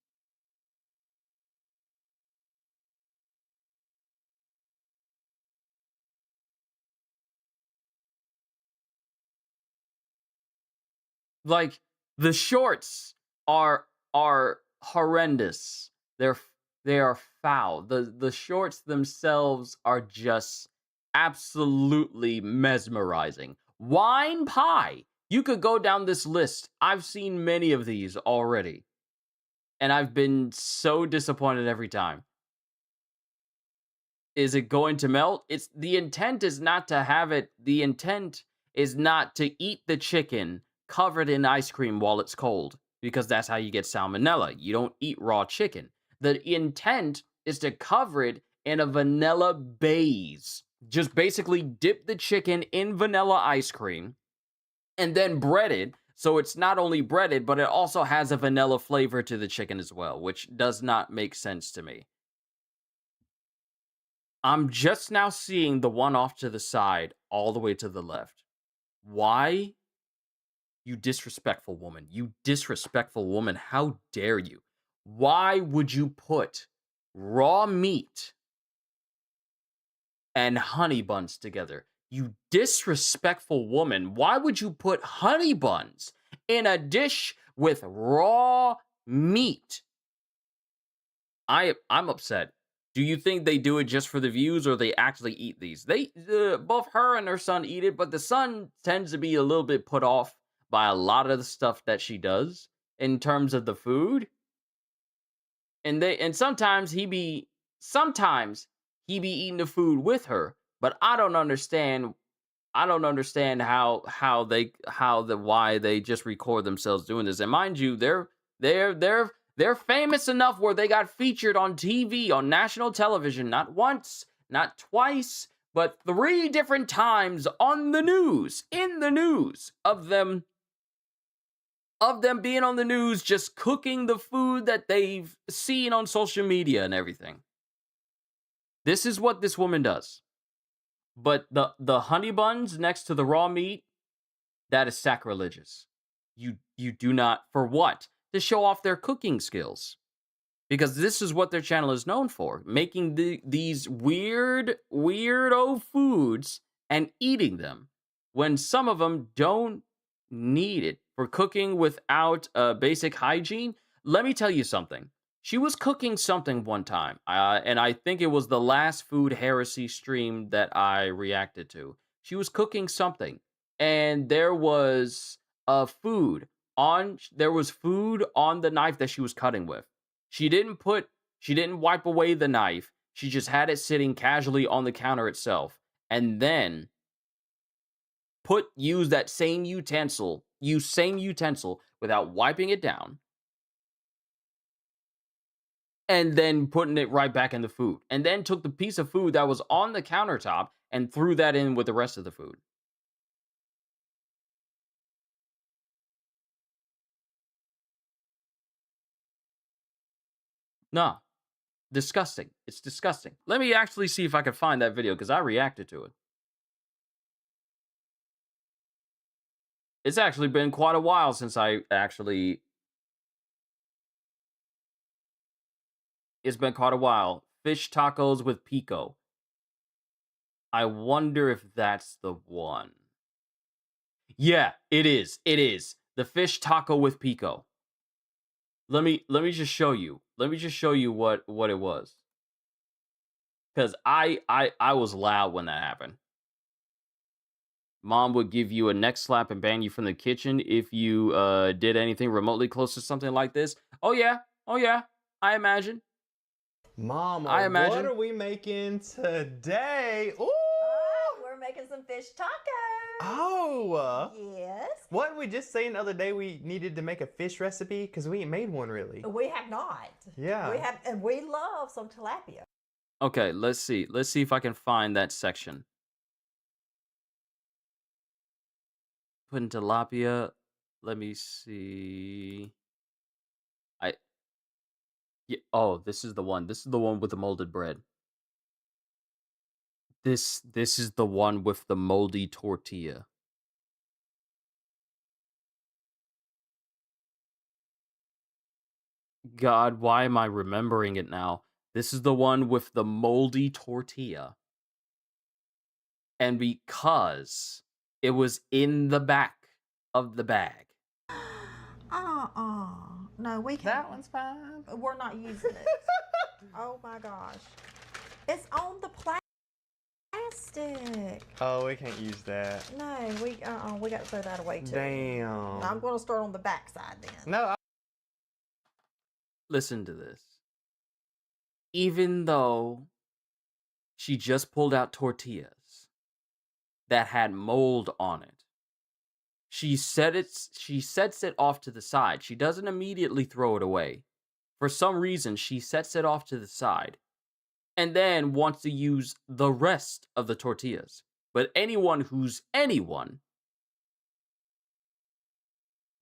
S1: Like, the shorts are horrendous. They are foul. The shorts themselves are just absolutely mesmerizing. Wine pie. You could go down this list. I've seen many of these already. And I've been so disappointed every time. Is it going to melt? The intent is not to have it. The intent is not to eat the chicken covered in ice cream while it's cold, because that's how you get salmonella. You don't eat raw chicken. The intent is to cover it in a vanilla base. Just basically dip the chicken in vanilla ice cream and then bread it, so it's not only breaded, but it also has a vanilla flavor to the chicken as well, which does not make sense to me. I'm just now seeing the one off to the side all the way to the left. Why? You disrespectful woman. You disrespectful woman. How dare you? Why would you put raw meat and honey buns together? You disrespectful woman. Why would you put honey buns in a dish with raw meat? I'm upset. Do you think they do it just for the views, or they actually eat these? Both her and her son eat it, but the son tends to be a little bit put off by a lot of the stuff that she does in terms of the food. And sometimes he be eating the food with her, but I don't understand why they just record themselves doing this. And mind you, they're famous enough where they got featured on TV, on national television, not once, not twice, but 3 different times on the news, in the news, of them being on the news, just cooking the food that they've seen on social media and everything. This is what this woman does. But the honey buns next to the raw meat, that is sacrilegious. You do not, for what? To show off their cooking skills. Because this is what their channel is known for. Making these weirdo foods and eating them. When some of them don't need it. For cooking without basic hygiene. Let me tell you something. She was cooking something one time. And I think it was the last Food Heresy stream that I reacted to. She was cooking something. And there was food on the knife that she was cutting with. She didn't wipe away the knife. She just had it sitting casually on the counter itself. And then use that same utensil without wiping it down. And then putting it right back in the food. And then took the piece of food that was on the countertop and threw that in with the rest of the food. No. Disgusting. It's disgusting. Let me actually see if I can find that video, because I reacted to it. It's actually been quite a while since It's been quite a while. Fish tacos with pico. I wonder if that's the one. Yeah, it is. It is. The fish taco with pico. Let me just show you. Let me just show you what it was. Cuz I was loud when that happened. Mom would give you a neck slap and ban you from the kitchen if you did anything remotely close to something like this. Oh yeah. Oh yeah. I imagine.
S4: Mama,
S1: I imagine.
S4: what are we making today? Ooh!
S5: Oh, we're making some fish tacos.
S4: Oh!
S5: Yes.
S4: What did we just saying the other day we needed to make a fish recipe? Because we ain't made one really.
S5: We have not.
S4: Yeah.
S5: We have, and we love some tilapia.
S1: Okay, let's see. Let's see if I can find that section. Put in tilapia. Let me see. Yeah, oh, this is the one. This is the one with the molded bread. This is the one with the moldy tortilla. God, why am I remembering it now? This is the one with the moldy tortilla. And because it was in the back of the bag.
S5: No, we can't.
S4: That one's fine.
S5: We're not using it. Oh my gosh. It's on the plastic.
S4: Oh, we can't use that.
S5: No, we got to throw that away too.
S4: Damn.
S5: I'm going to start on the back side then.
S4: No,
S1: Listen to this. Even though she just pulled out tortillas that had mold on it, she sets it off to the side. She doesn't immediately throw it away. For some reason, she sets it off to the side and then wants to use the rest of the tortillas. But anyone who's anyone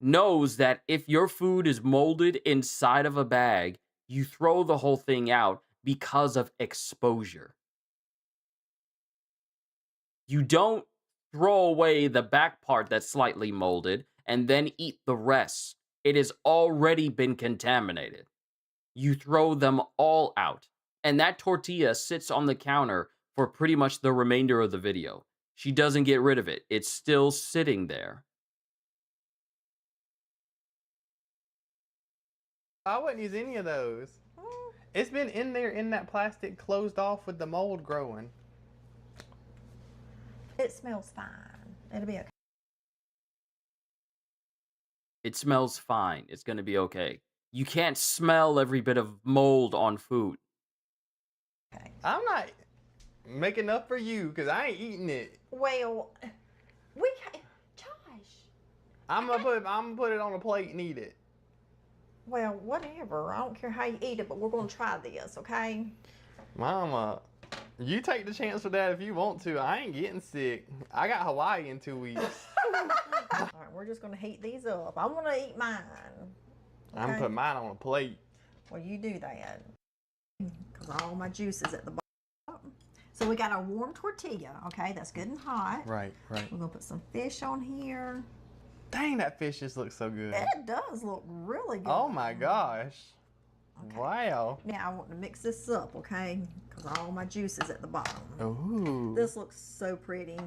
S1: knows that if your food is molded inside of a bag, you throw the whole thing out because of exposure. You don't throw away the back part that's slightly molded and then eat the rest. It has already been contaminated. You throw them all out. And that tortilla sits on the counter for pretty much the remainder of the video. She doesn't get rid of it. It's still sitting there.
S4: I wouldn't use any of those. It's been in there in that plastic closed off with the mold growing.
S5: It smells fine. It'll be okay.
S1: It smells fine. It's going to be okay. You can't smell every bit of mold on food.
S5: Okay.
S4: I'm not making up for you because I ain't eating it.
S5: Well, Josh.
S4: I'm gonna put it on a plate and eat it.
S5: Well, whatever. I don't care how you eat it, but we're going to try this, okay?
S4: Mama, you take the chance for that if you want to. I ain't getting sick. I got Hawaii in 2 weeks.
S5: All right, we're just going to heat these up. I want to eat mine.
S4: I'm gonna put mine on a plate.
S5: Well, you do that. Because all my juice is at the bottom. So we got our warm tortilla, okay? That's good and hot.
S4: Right.
S5: We're going to put some fish on here.
S4: Dang, that fish just looks so good.
S5: It does look really good.
S4: Oh my gosh.
S5: Okay.
S4: Wow.
S5: Now I want to mix this up, okay? Because all my juice is at the bottom.
S4: Ooh.
S5: This looks so pretty.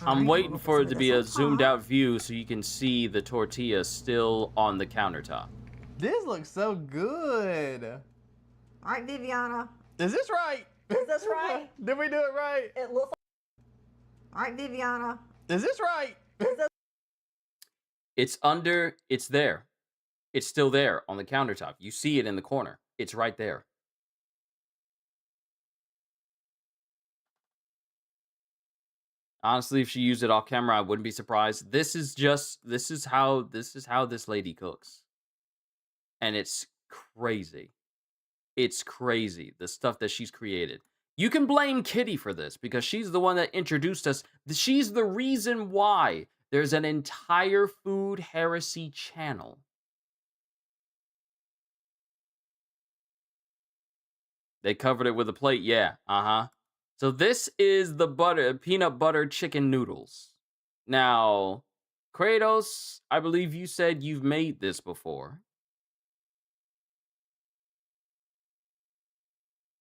S1: I'm waiting for it to be a zoomed
S5: out.
S1: out view so you can see the tortilla still on the countertop.
S4: This looks so good.
S5: All right, Viviana.
S4: Is this right?
S5: Is this right?
S4: Did we do it right?
S5: It looks like... All right, Viviana.
S4: Is this right?
S1: It's there. It's still there on the countertop. You see it in the corner. It's right there. Honestly, if she used it off camera, I wouldn't be surprised. This is how this lady cooks. And it's crazy. It's crazy, the stuff that she's created. You can blame Kitty for this because she's the one that introduced us. She's the reason why there's an entire food heresy channel. They covered it with a plate, yeah, So this is the peanut butter chicken noodles. Now, Kratos, I believe you said you've made this before.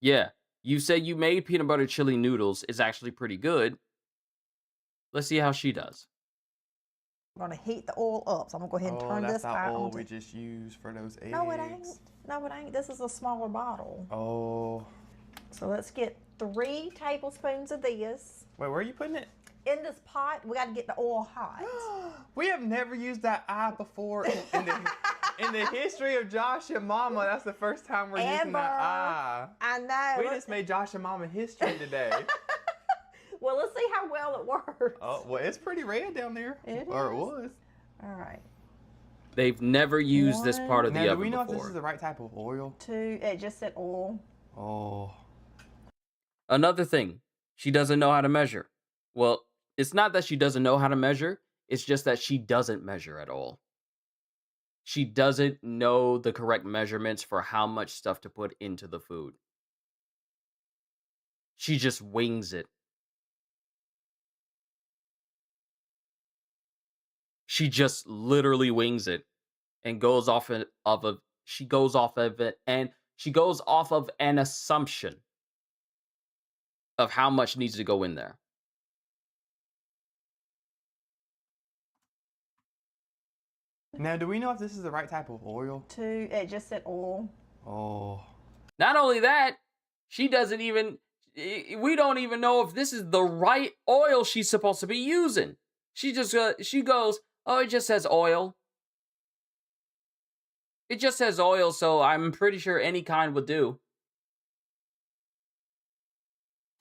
S1: Yeah, You said you made peanut butter chili noodles. It's actually pretty good. Let's see how she does.
S5: I'm gonna heat the oil up, so I'm gonna go ahead and turn this
S4: that's
S5: back
S4: the oil
S5: on.
S4: we just used for those eggs.
S5: No, it ain't. No, it ain't. This is a smaller bottle.
S4: Oh.
S5: So let's get 3 tablespoons of this.
S4: Wait, where are you putting it?
S5: In this pot, we got to get the oil hot.
S4: We have never used that eye before in the history of Josh and Mama. That's the first time we're using that eye.
S5: I know.
S4: We just made Josh and Mama history today.
S5: Well, let's see how well it works.
S4: Oh, well, it's pretty red down there.
S5: It
S4: or
S5: is.
S4: it was.
S5: All right.
S1: They've never used this part of the
S4: Now,
S1: oven
S4: do we know if
S1: before.
S4: this is the right type of oil?
S5: 2. It just said oil.
S4: Oh.
S1: Another thing, she doesn't know how to measure. Well, it's not that she doesn't know how to measure. It's just that she doesn't measure at all. She doesn't know the correct measurements for how much stuff to put into the food. She just wings it. She just literally wings it and goes off of an assumption of how much needs to go in there.
S4: Now, do we know if this is the right type of oil?
S5: 2. It just said oil.
S4: Oh.
S1: Not only that, we don't even know if this is the right oil she's supposed to be using. She goes, oh, it just says oil. It just says oil, so I'm pretty sure any kind would do.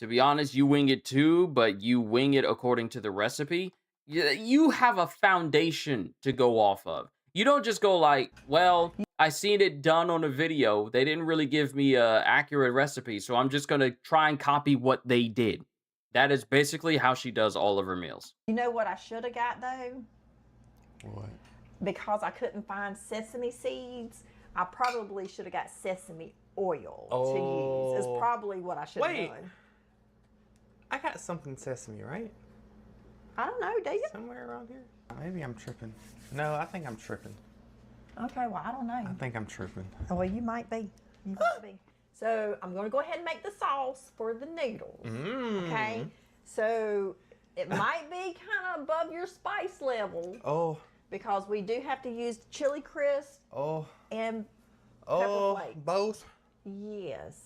S1: To be honest, you wing it too, but you wing it according to the recipe. You have a foundation to go off of. You don't just go like, well, I seen it done on a video. They didn't really give me a accurate recipe, so I'm just going to try and copy what they did. That is basically how she does all of her meals.
S5: You know what I should have got, though?
S4: What?
S5: Because I couldn't find sesame seeds, I probably should have got sesame oil to use. It's probably what I should have
S4: Wait.
S5: done.
S4: I got something sesame, right?
S5: I don't know, do you?
S4: Somewhere around here. Maybe I'm tripping. No, I think I'm tripping.
S5: Okay, well, I don't know.
S4: I think I'm tripping.
S5: Well, you might be. You might be. So I'm going to go ahead and make the sauce for the noodles. Okay? So it might be kind of above your spice level
S4: Oh.
S5: because we do have to use chili crisp
S4: Oh.
S5: and
S4: Oh.
S5: flakes.
S4: Both.
S5: yes.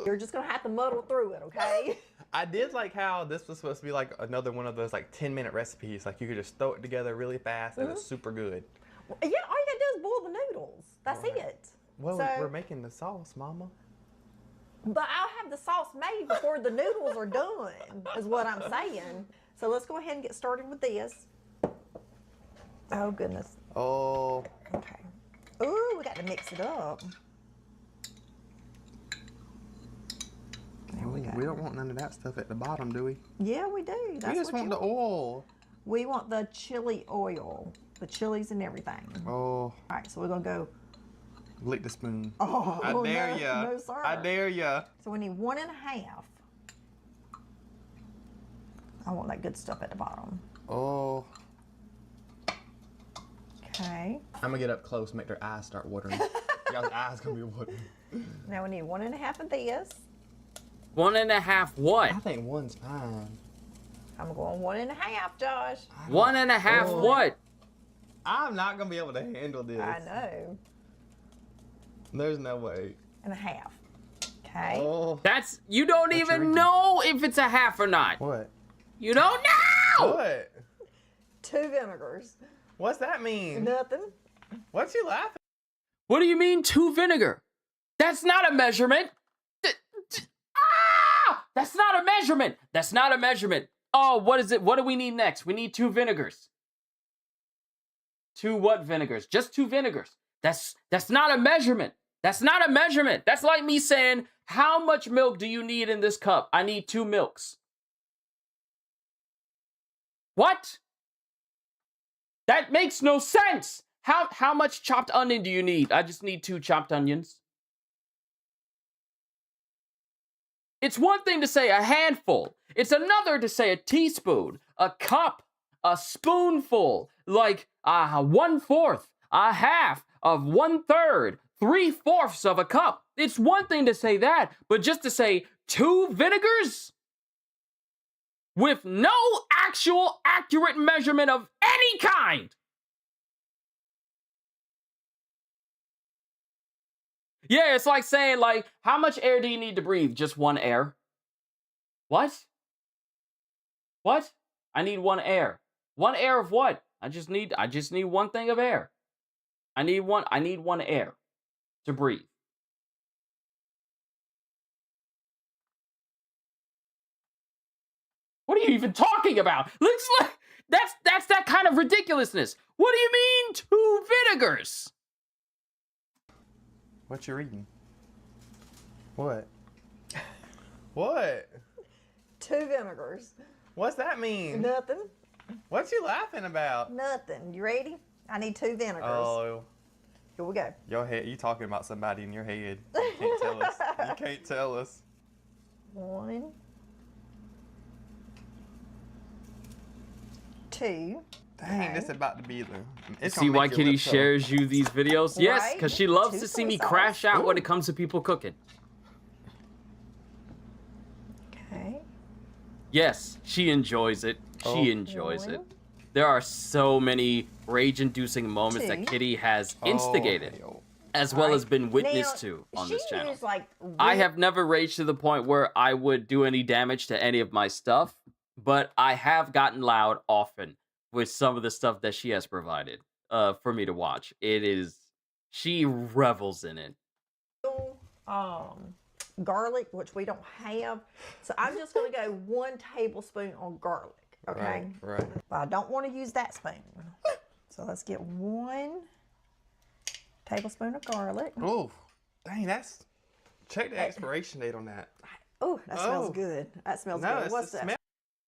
S5: You're just going to have to muddle through it, okay?
S4: I did like how this was supposed to be like another one of those like 10-minute recipes. Like you could just throw it together really fast and it's super good.
S5: Yeah, all you got to do is boil the noodles. That's it.
S4: Well,
S5: So-
S4: we're making the sauce, Mama.
S5: But I'll have the sauce made before the noodles are done, is what I'm saying. So let's go ahead and get started with this. Oh, goodness.
S4: Oh.
S5: Okay. Ooh, we got to mix it up. There we go.
S4: We don't want none of that stuff at the bottom, do we?
S5: Yeah, we do. That's
S4: We just
S5: what
S4: want
S5: you
S4: the oil.
S5: We want the chili oil, the chilies and everything.
S4: Oh.
S5: All right, so we're going to go.
S4: Lick the spoon.
S5: Oh,
S4: I dare
S5: no,
S4: ya.
S5: no, sir.
S4: I dare ya.
S5: So we need 1 1/2. I want that good stuff at the bottom.
S4: Oh.
S5: Okay.
S4: I'm gonna get up close and make their eyes start watering. Y'all's eyes gonna be watering.
S5: Now we need 1 1/2 of this.
S1: 1 1/2 what?
S4: I think one's fine.
S5: I'm going 1 1/2, Josh.
S1: 1 1/2
S4: Oh.
S1: what?
S4: I'm not gonna be able to handle this.
S5: I know.
S4: There's no way.
S5: 1/2. Okay.
S4: Oh.
S1: You don't
S4: What's
S1: even
S4: your-
S1: know if it's a half or not.
S4: What?
S1: You don't know!
S4: What?
S5: 2 vinegars.
S4: What's that mean?
S5: Nothing.
S4: What's you laughing?
S1: What do you mean 2 vinegar? That's not a measurement. That's not a measurement. That's not a measurement. Oh, what is it? What do we need next? We need 2 vinegars. 2 what vinegars? Just 2 vinegars. That's not a measurement. That's not a measurement. That's like me saying, how much milk do you need in this cup? I need 2 milks. What? That makes no sense. How much chopped onion do you need? I just need 2 chopped onions. It's one thing to say a handful. It's another to say a teaspoon, a cup, a spoonful, like 1/4, a half of 1/3, 3/4 of a cup. It's one thing to say that, but just to say 2 vinegars with no actual accurate measurement of any kind. Yeah, it's like saying, like, how much air do you need to breathe? Just 1 air. What? What? I need 1 air. 1 air of what? I just need 1 thing of air. I need 1 air to breathe. What are you even talking about? That's that kind of ridiculousness. What do you mean 2 vinegars?
S4: What you reading? What? What?
S5: 2 vinegars.
S4: What's that mean?
S5: Nothing.
S4: What you laughing about?
S5: Nothing. You ready? I need 2 vinegars.
S4: Oh,
S5: Here we go.
S4: your head. You talking about somebody in your head? You can't tell us. You can't tell us.
S5: 1, 2.
S4: Dang, this is about to be the. It's
S1: See
S4: gonna
S1: why
S4: make your
S1: Kitty
S4: lips go.
S1: shares you these videos? Yes,
S5: Right?
S1: because she loves
S5: 2
S1: to see me
S5: soy sauce.
S1: crash out when it comes to people cooking.
S5: Okay.
S1: Yes, she enjoys it.
S4: Oh.
S1: She enjoys it.
S5: 1,
S1: There are so many rage-inducing moments that
S5: 2.
S1: Kitty has
S4: Oh,
S1: instigated,
S4: hell.
S1: as well as
S5: Right.
S1: been witness
S5: Now,
S1: to on
S5: she
S1: this channel.
S5: used, like,
S1: I have never raged to the point where I would do any damage to any of my stuff, but I have gotten loud often with some of the stuff that she has provided for me to watch. She revels in it.
S5: Garlic, which we don't have. So I'm just going to go 1 tablespoon on garlic. Okay.
S4: Right.
S5: But I don't want to use that spoon. So let's get 1 tablespoon of garlic.
S4: Oh, dang, that's. Check the expiration date on that.
S5: Oh, that smells
S4: Oh.
S5: good. That smells
S4: No,
S5: good.
S4: it's
S5: What's
S4: the
S5: that?
S4: smell.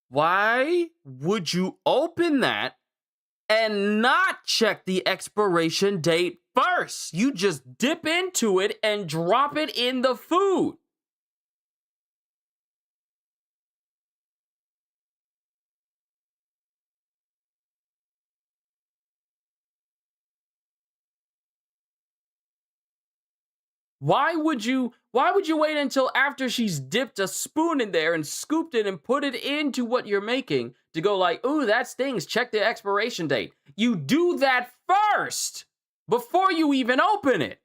S1: Why would you open that and not check the expiration date first? You just dip into it and drop it in the food. Why would you wait until after she's dipped a spoon in there and scooped it and put it into what you're making to go like, ooh, that stings, check the expiration date? You do that first before you even open it.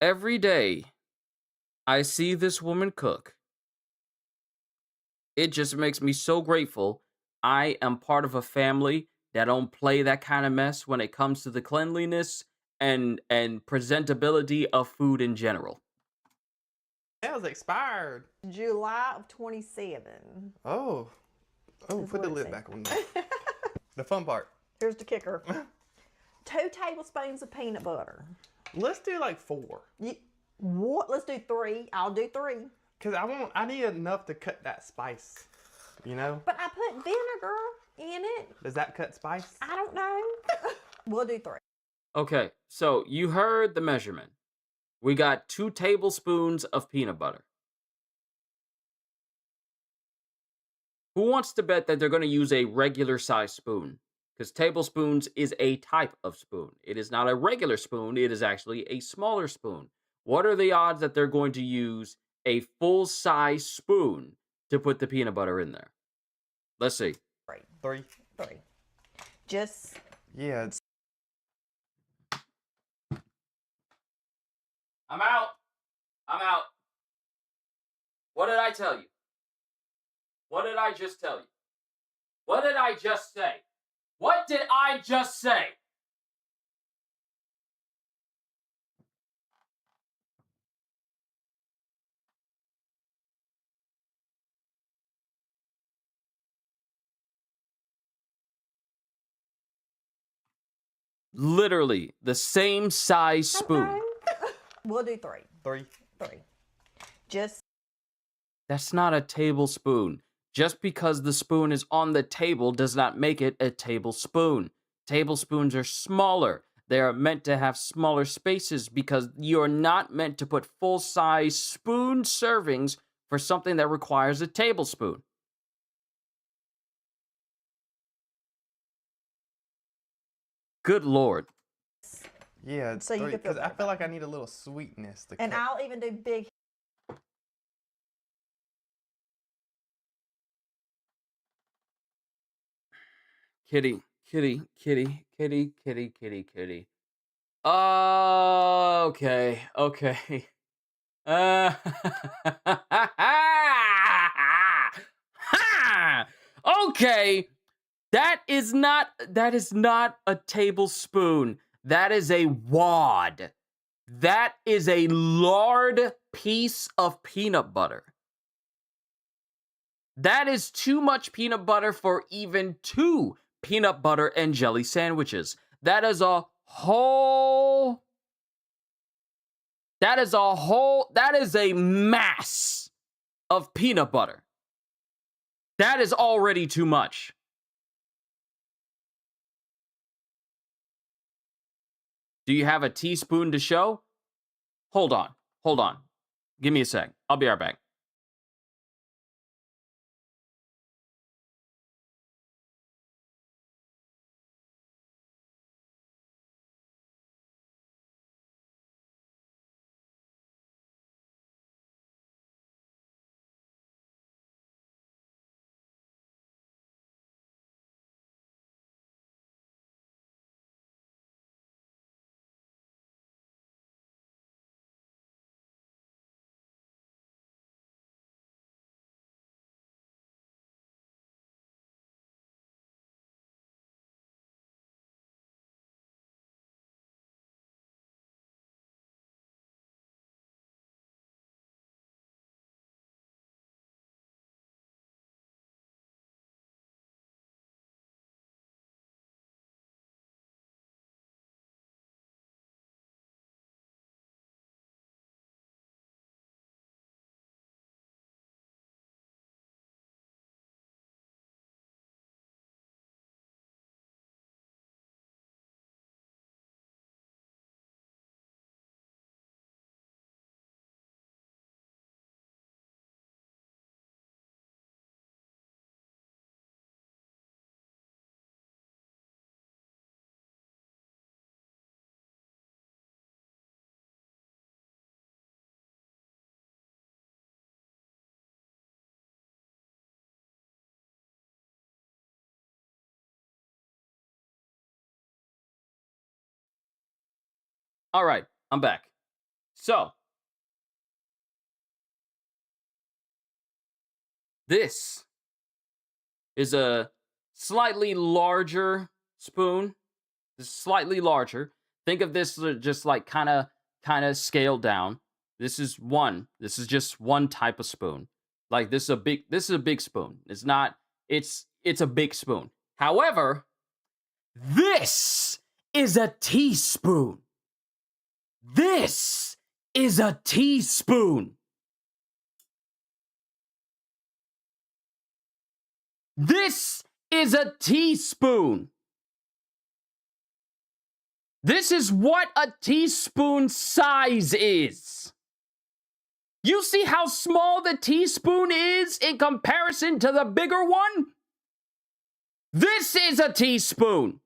S1: Every day I see this woman cook, it just makes me so grateful I am part of a family that don't play that kind of mess when it comes to the cleanliness and presentability of food in general.
S4: That was expired.
S5: July of 27.
S4: Oh,
S5: That's
S4: put the
S5: what it
S4: lid
S5: said.
S4: back on there. The fun part.
S5: Here's the kicker. 2 tablespoons of peanut butter.
S4: Let's do like 4.
S5: What? Let's do 3. I'll do 3.
S4: Cause I need enough to cut that spice. You know?
S5: But I put vinegar in it.
S4: Does that cut spice?
S5: I don't know. We'll do 3.
S1: Okay, so you heard the measurement. We got 2 tablespoons of peanut butter. Who wants to bet that they're going to use a regular size spoon? Because tablespoons is a type of spoon. It is not a regular spoon. It is actually a smaller spoon. What are the odds that they're going to use a full-size spoon to put the peanut butter in there? Let's see.
S4: 3.
S5: 3. Just
S4: Yeah.
S1: I'm out. What did I tell you? What did I just tell you? What did I just say? What did I just say? Literally the same size spoon.
S5: okay. We'll do 3.
S4: 3.
S5: 3. Just
S1: That's not a tablespoon. Just because the spoon is on the table does not make it a tablespoon. Tablespoons are smaller. They are meant to have smaller spaces because you're not meant to put full-size spoon servings for something that requires a tablespoon. Good Lord.
S4: Yeah,
S5: So you can feel
S4: because I
S5: better
S4: feel
S5: about
S4: like
S5: it.
S4: I need a little sweetness. To
S5: And
S4: cut.
S5: I'll even do big.
S1: Kitty, kitty, kitty, kitty, kitty, kitty, kitty. Okay, okay. Uh, okay. That is not a tablespoon. That is a wad. That is a lard piece of peanut butter. That is too much peanut butter for even 2 peanut butter and jelly sandwiches. That is a whole that is a mass of peanut butter. That is already too much. Do you have a teaspoon to show? Hold on. Give me a sec. I'll be right back. All right, I'm back. So, this is a slightly larger spoon. This is slightly larger. Think of this just like kind of scaled down. This is one. This is just one type of spoon. Like this is a big spoon. It's not it's a big spoon. However, this is a teaspoon. This is a teaspoon. This is a teaspoon. This is what a teaspoon size is. You see how small the teaspoon is in comparison to the bigger one? This is a teaspoon.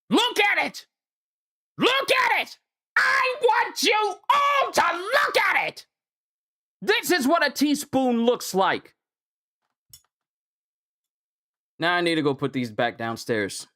S1: Look at it. Look at it. I want you all to look at it. This is what a teaspoon looks like. Now I need to go put these back downstairs.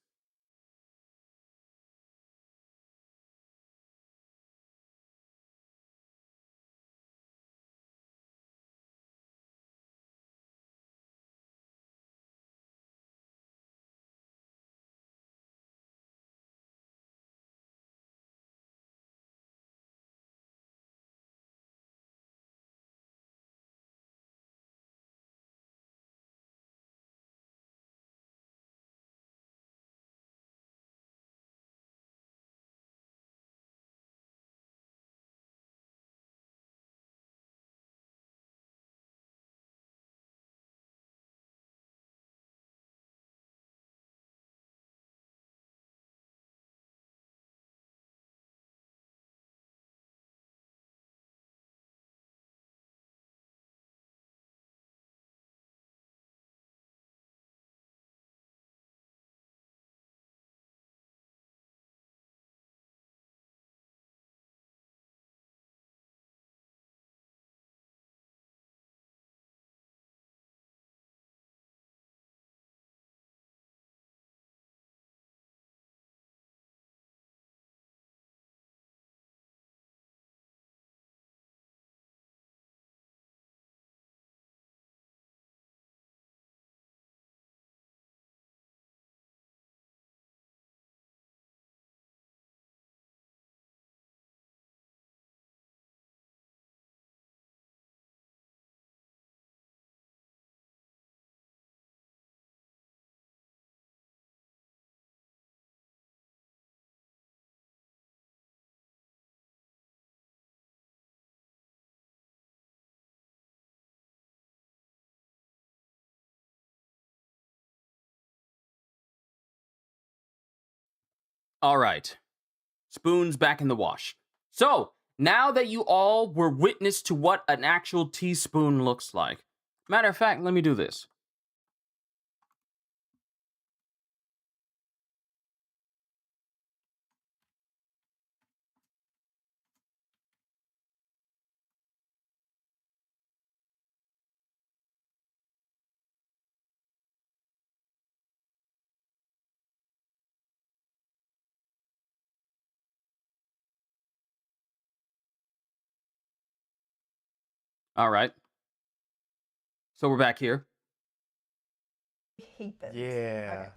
S1: All right. Spoons back in the wash. So, now that you all were witness to what an actual teaspoon looks like. Matter of fact, let me do this. All right. So we're back here.
S5: Heathens.
S4: Yeah.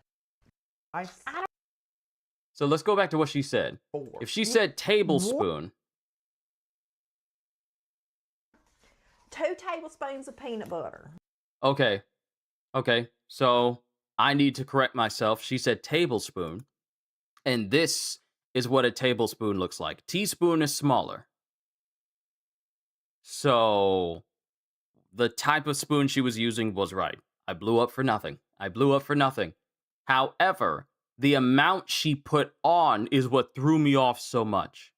S5: Okay.
S4: I
S1: So let's go back to what she said.
S4: four.
S1: If she said tablespoon,
S5: 2 tablespoons of peanut butter.
S1: okay. Okay. So I need to correct myself. She said tablespoon. And this is what a tablespoon looks like. Teaspoon is smaller. So the type of spoon she was using was right. I blew up for nothing. I blew up for nothing. However, the amount she put on is what threw me off so much.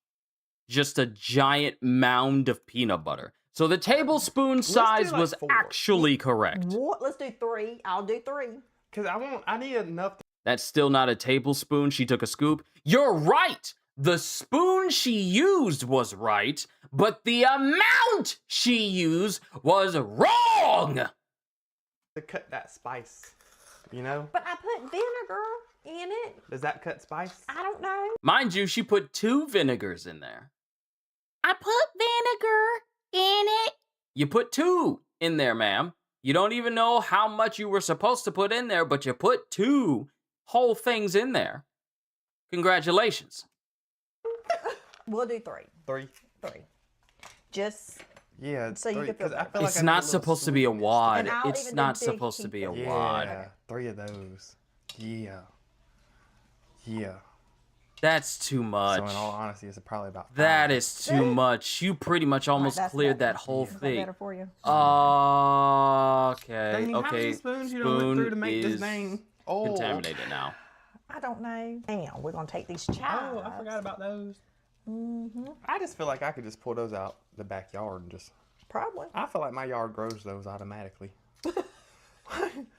S1: Just a giant mound of peanut butter. So the tablespoon size
S4: like
S1: was
S4: 4.
S1: actually correct.
S5: What? Let's do 3. I'll do 3.
S4: Because I need enough.
S1: That's still not a tablespoon. She took a scoop. You're right. The spoon she used was right, but the amount she used was wrong.
S4: To cut that spice, you know?
S5: But I put vinegar in it.
S4: Does that cut spice?
S5: I don't know.
S1: Mind you, she put 2 vinegars in there. I put vinegar in it. You put 2 in there, ma'am. You don't even know how much you were supposed to put in there, but you put 2 whole things in there. Congratulations.
S5: We'll do 3.
S4: 3.
S5: 3. Just
S4: Yeah,
S5: So you
S4: 3.
S5: could feel
S4: 'cause I
S5: better.
S4: feel like
S1: It's
S4: I need a
S1: not
S4: little
S1: supposed to be a
S4: sweetness.
S1: wad.
S5: And I'll
S1: It's
S5: even do
S1: not
S5: big
S1: supposed to be a
S5: heapers.
S1: wad.
S4: Yeah, 3 of those. Yeah. Yeah.
S1: That's too much.
S4: So in all honesty, it's probably about 5.
S1: That is too much. You pretty much almost
S5: that's
S1: cleared
S5: better.
S1: that whole
S5: Is that
S1: thing.
S5: better for you?
S1: Okay.
S4: Dang, how
S1: Okay.
S4: many spoons you done went through to make this
S1: is
S4: thing? Oh,
S1: contaminated now.
S5: I don't know. Now we're gonna take these chives.
S4: Oh, I forgot about those.
S5: Mm-hmm.
S4: I just feel like I could just pull those out the backyard and just.
S5: Probably.
S4: I feel like my yard grows those automatically.
S5: Are these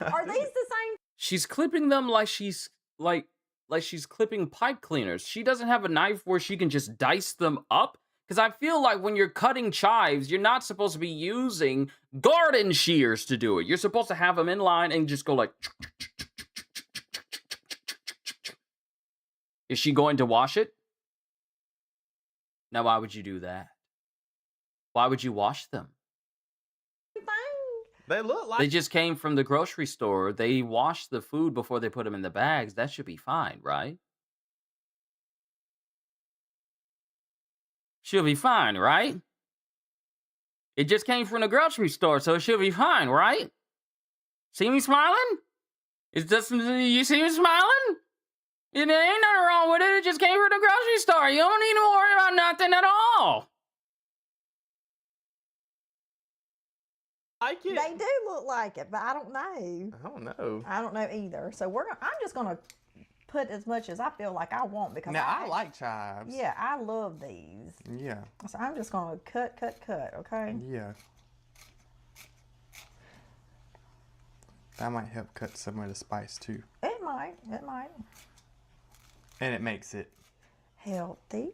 S5: the same?
S1: She's clipping them like she's clipping pipe cleaners. She doesn't have a knife where she can just dice them up. Because I feel like when you're cutting chives, you're not supposed to be using garden shears to do it. You're supposed to have them in line and just go like. Is she going to wash it? Now, why would you do that? Why would you wash them?
S5: thing?
S4: They look like.
S1: They just came from the grocery store. They washed the food before they put them in the bags. That should be fine, right? She'll be fine, right? It just came from the grocery store, so it should be fine, right? See me smiling? You see me smiling? There ain't nothing wrong with it. It just came from the grocery store. You don't need to worry about nothing at all.
S4: I get.
S5: They do look like it, but I don't know.
S4: I don't know.
S5: I don't know either. So I'm just gonna put as much as I feel like I want because
S4: Now I like chives.
S5: Yeah, I love these.
S4: Yeah.
S5: So I'm just gonna cut. Okay.
S4: Yeah. That might help cut some of the spice too,
S5: It might.
S4: and it makes it.
S5: Healthy.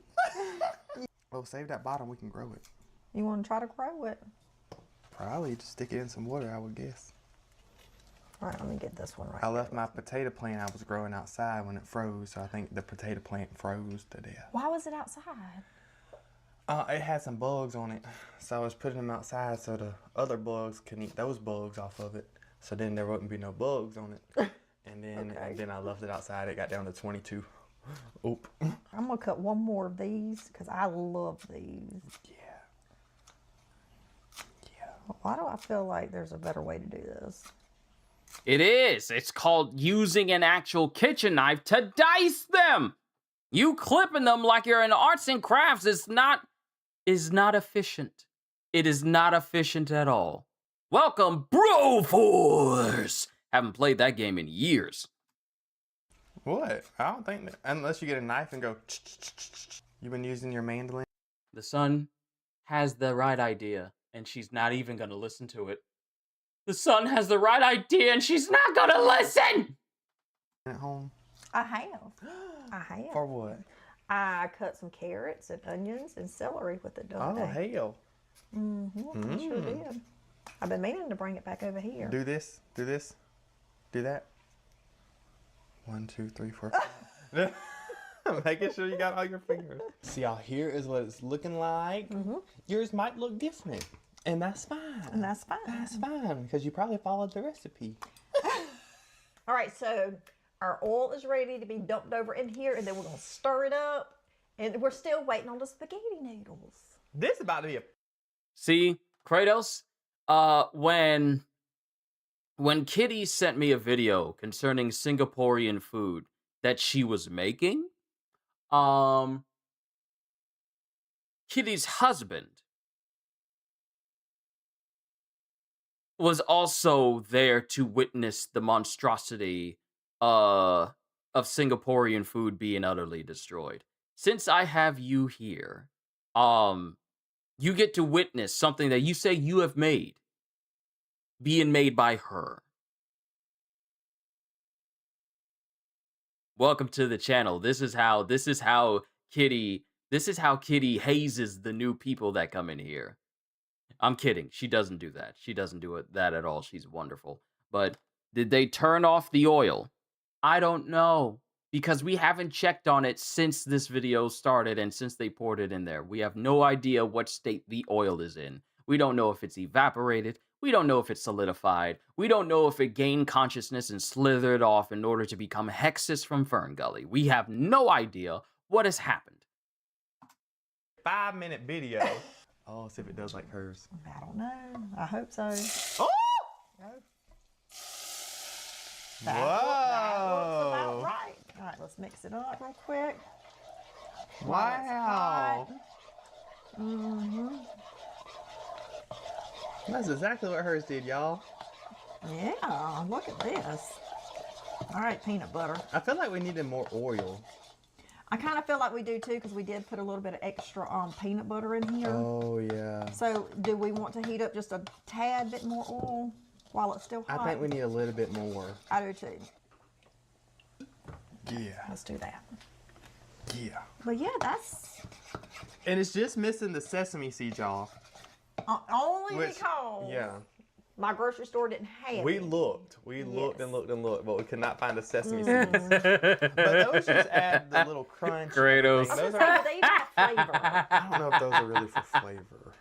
S4: Well, save that bottom. We can grow it.
S5: You want to try to grow it?
S4: Probably just stick it in some water. I would guess.
S5: All right, let me get this one right.
S4: I left my potato plant I was growing outside when it froze, so I think the potato plant froze to death.
S5: Why was it outside?
S4: It had some bugs on it, so I was putting them outside so the other bugs can eat those bugs off of it. So then there wouldn't be no bugs on it. And then I left it outside. It got down to 22. Oop.
S5: I'm gonna cut one more of these because I love these.
S4: Yeah.
S5: Why do I feel like there's a better way to do this?
S1: It is. It's called using an actual kitchen knife to dice them. You clipping them like you're in arts and crafts is not efficient. It is not efficient at all. Welcome, Broforce! Haven't played that game in years.
S4: What? I don't think that, unless you get a knife and go. You've been using your mandolin.
S1: The son has the right idea, and she's not even gonna listen to it. The son has the right idea, and she's not gonna listen!
S4: At home.
S5: I have. I have.
S4: For what?
S5: I cut some carrots and onions and celery with it the other
S4: Oh
S5: day.
S4: hell!
S5: I sure did. I've been meaning to bring it back over here.
S4: Do this. Do this. Do that. 1, 2, 3, 4. 5. Making sure you got all your fingers. See, y'all, here is what it's looking like. Yours might look different, and that's fine.
S5: And that's fine.
S4: That's fine because you probably followed the recipe.
S5: All right, so our oil is ready to be dumped over in here, and then we're gonna stir it up. And we're still waiting on the spaghetti noodles.
S4: This is about to be a.
S1: See, Kratos, when Kitty sent me a video concerning Singaporean food that she was making, Kitty's husband was also there to witness the monstrosity of Singaporean food being utterly destroyed. Since I have you here, you get to witness something that you say you have made being made by her. Welcome to the channel. This is how Kitty hazes the new people that come in here. I'm kidding. She doesn't do that. She doesn't do that at all. She's wonderful. But did they turn off the oil? I don't know, because we haven't checked on it since this video started and since they poured it in there. We have no idea what state the oil is in. We don't know if it's evaporated. We don't know if it's solidified. We don't know if it gained consciousness and slithered off in order to become Hexus from Fern Gully. We have no idea what has happened.
S4: 5-minute video. Oh, see if it does like hers.
S5: I don't know. I hope so.
S4: Oh!
S5: That looks about right. All right, let's mix it up real quick.
S4: Wow. That's exactly what hers did, y'all.
S5: Yeah, look at this. All right, peanut butter.
S4: I feel like we needed more oil.
S5: I kind of feel like we do too, because we did put a little bit of extra peanut butter in here.
S4: Oh, yeah.
S5: So do we want to heat up just a tad bit more oil while it's still hot?
S4: I think we need a little bit more.
S5: I do too.
S4: Yeah.
S5: Let's do that.
S4: Yeah.
S5: But yeah, that's
S4: And it's just missing the sesame seeds, y'all.
S5: only
S4: Which-
S5: because
S4: Yeah.
S5: my grocery store didn't have
S4: We
S5: it.
S4: looked. We looked and
S5: Yes.
S4: looked and looked, but we could not find the sesame seeds. But those just add the little crunch.
S1: Kratos.
S5: I was
S4: Those
S5: gonna
S4: are,
S5: say, they even have flavor.
S4: I don't know if those are really for flavor.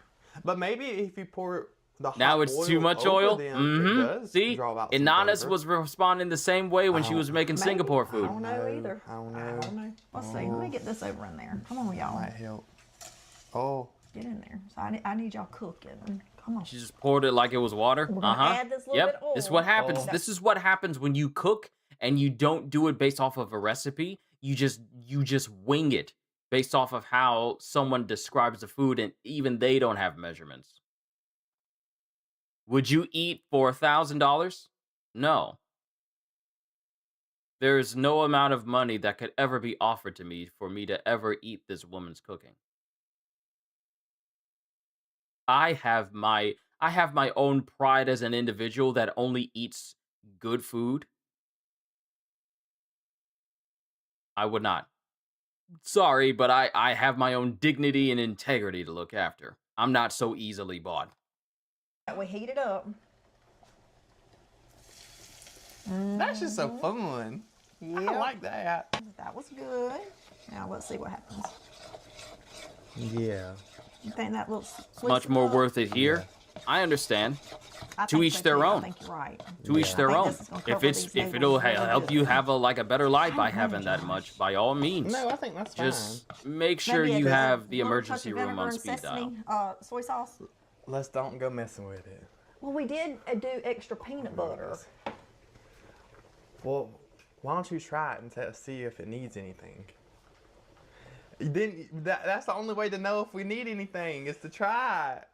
S4: But maybe if you pour the hot
S1: Now it's too much
S4: over
S1: oil.
S4: them, it does
S1: See,
S4: draw out some
S1: Inanis
S4: flavor.
S1: was responding the same way when she was making
S5: Maybe.
S1: Singapore
S5: I
S1: food.
S5: don't know either.
S4: I don't know.
S5: Let's see. Let me get this over in there. Come on, y'all.
S4: Might help. Oh,
S5: Get in there. So I need y'all cooking. Come on.
S1: She just poured it like it was water.
S5: We're gonna add this little bit of
S1: This is
S5: oil.
S1: what happens.
S4: Oh.
S1: This is what happens when you cook and you don't do it based off of a recipe. You just wing it based off of how someone describes the food, and even they don't have measurements. Would you eat for $1,000? No. There's no amount of money that could ever be offered to me for me to ever eat this woman's cooking. I have my own pride as an individual that only eats good food. I would not. Sorry, but I have my own dignity and integrity to look after. I'm not so easily bought.
S5: We heat it up.
S4: that's just so fun. I
S5: Yeah,
S4: like that.
S5: that was good. Now let's see what happens.
S4: Yeah.
S5: You think that looks
S1: Much more worth it here. I understand. To each their own.
S5: I think you're right.
S1: To each their
S5: I think
S1: own.
S5: this is gonna
S1: If
S5: cover
S1: it's
S5: these
S1: if
S5: noodles
S1: it'll
S5: really
S1: help
S5: good.
S1: you have a better life by having that much, by all means.
S4: No, I think that's fine.
S1: Just make sure
S5: Maybe a
S1: you
S5: little-
S1: have the
S5: little
S1: emergency
S5: touch of
S1: room
S5: vinegar
S1: on
S5: and
S1: speed dial.
S5: sesame, soy sauce.
S4: Let's don't go messing with it.
S5: Well, we did do extra peanut butter.
S4: Well, why don't you try it and see if it needs anything? Then that's the only way to know if we need anything is to try it.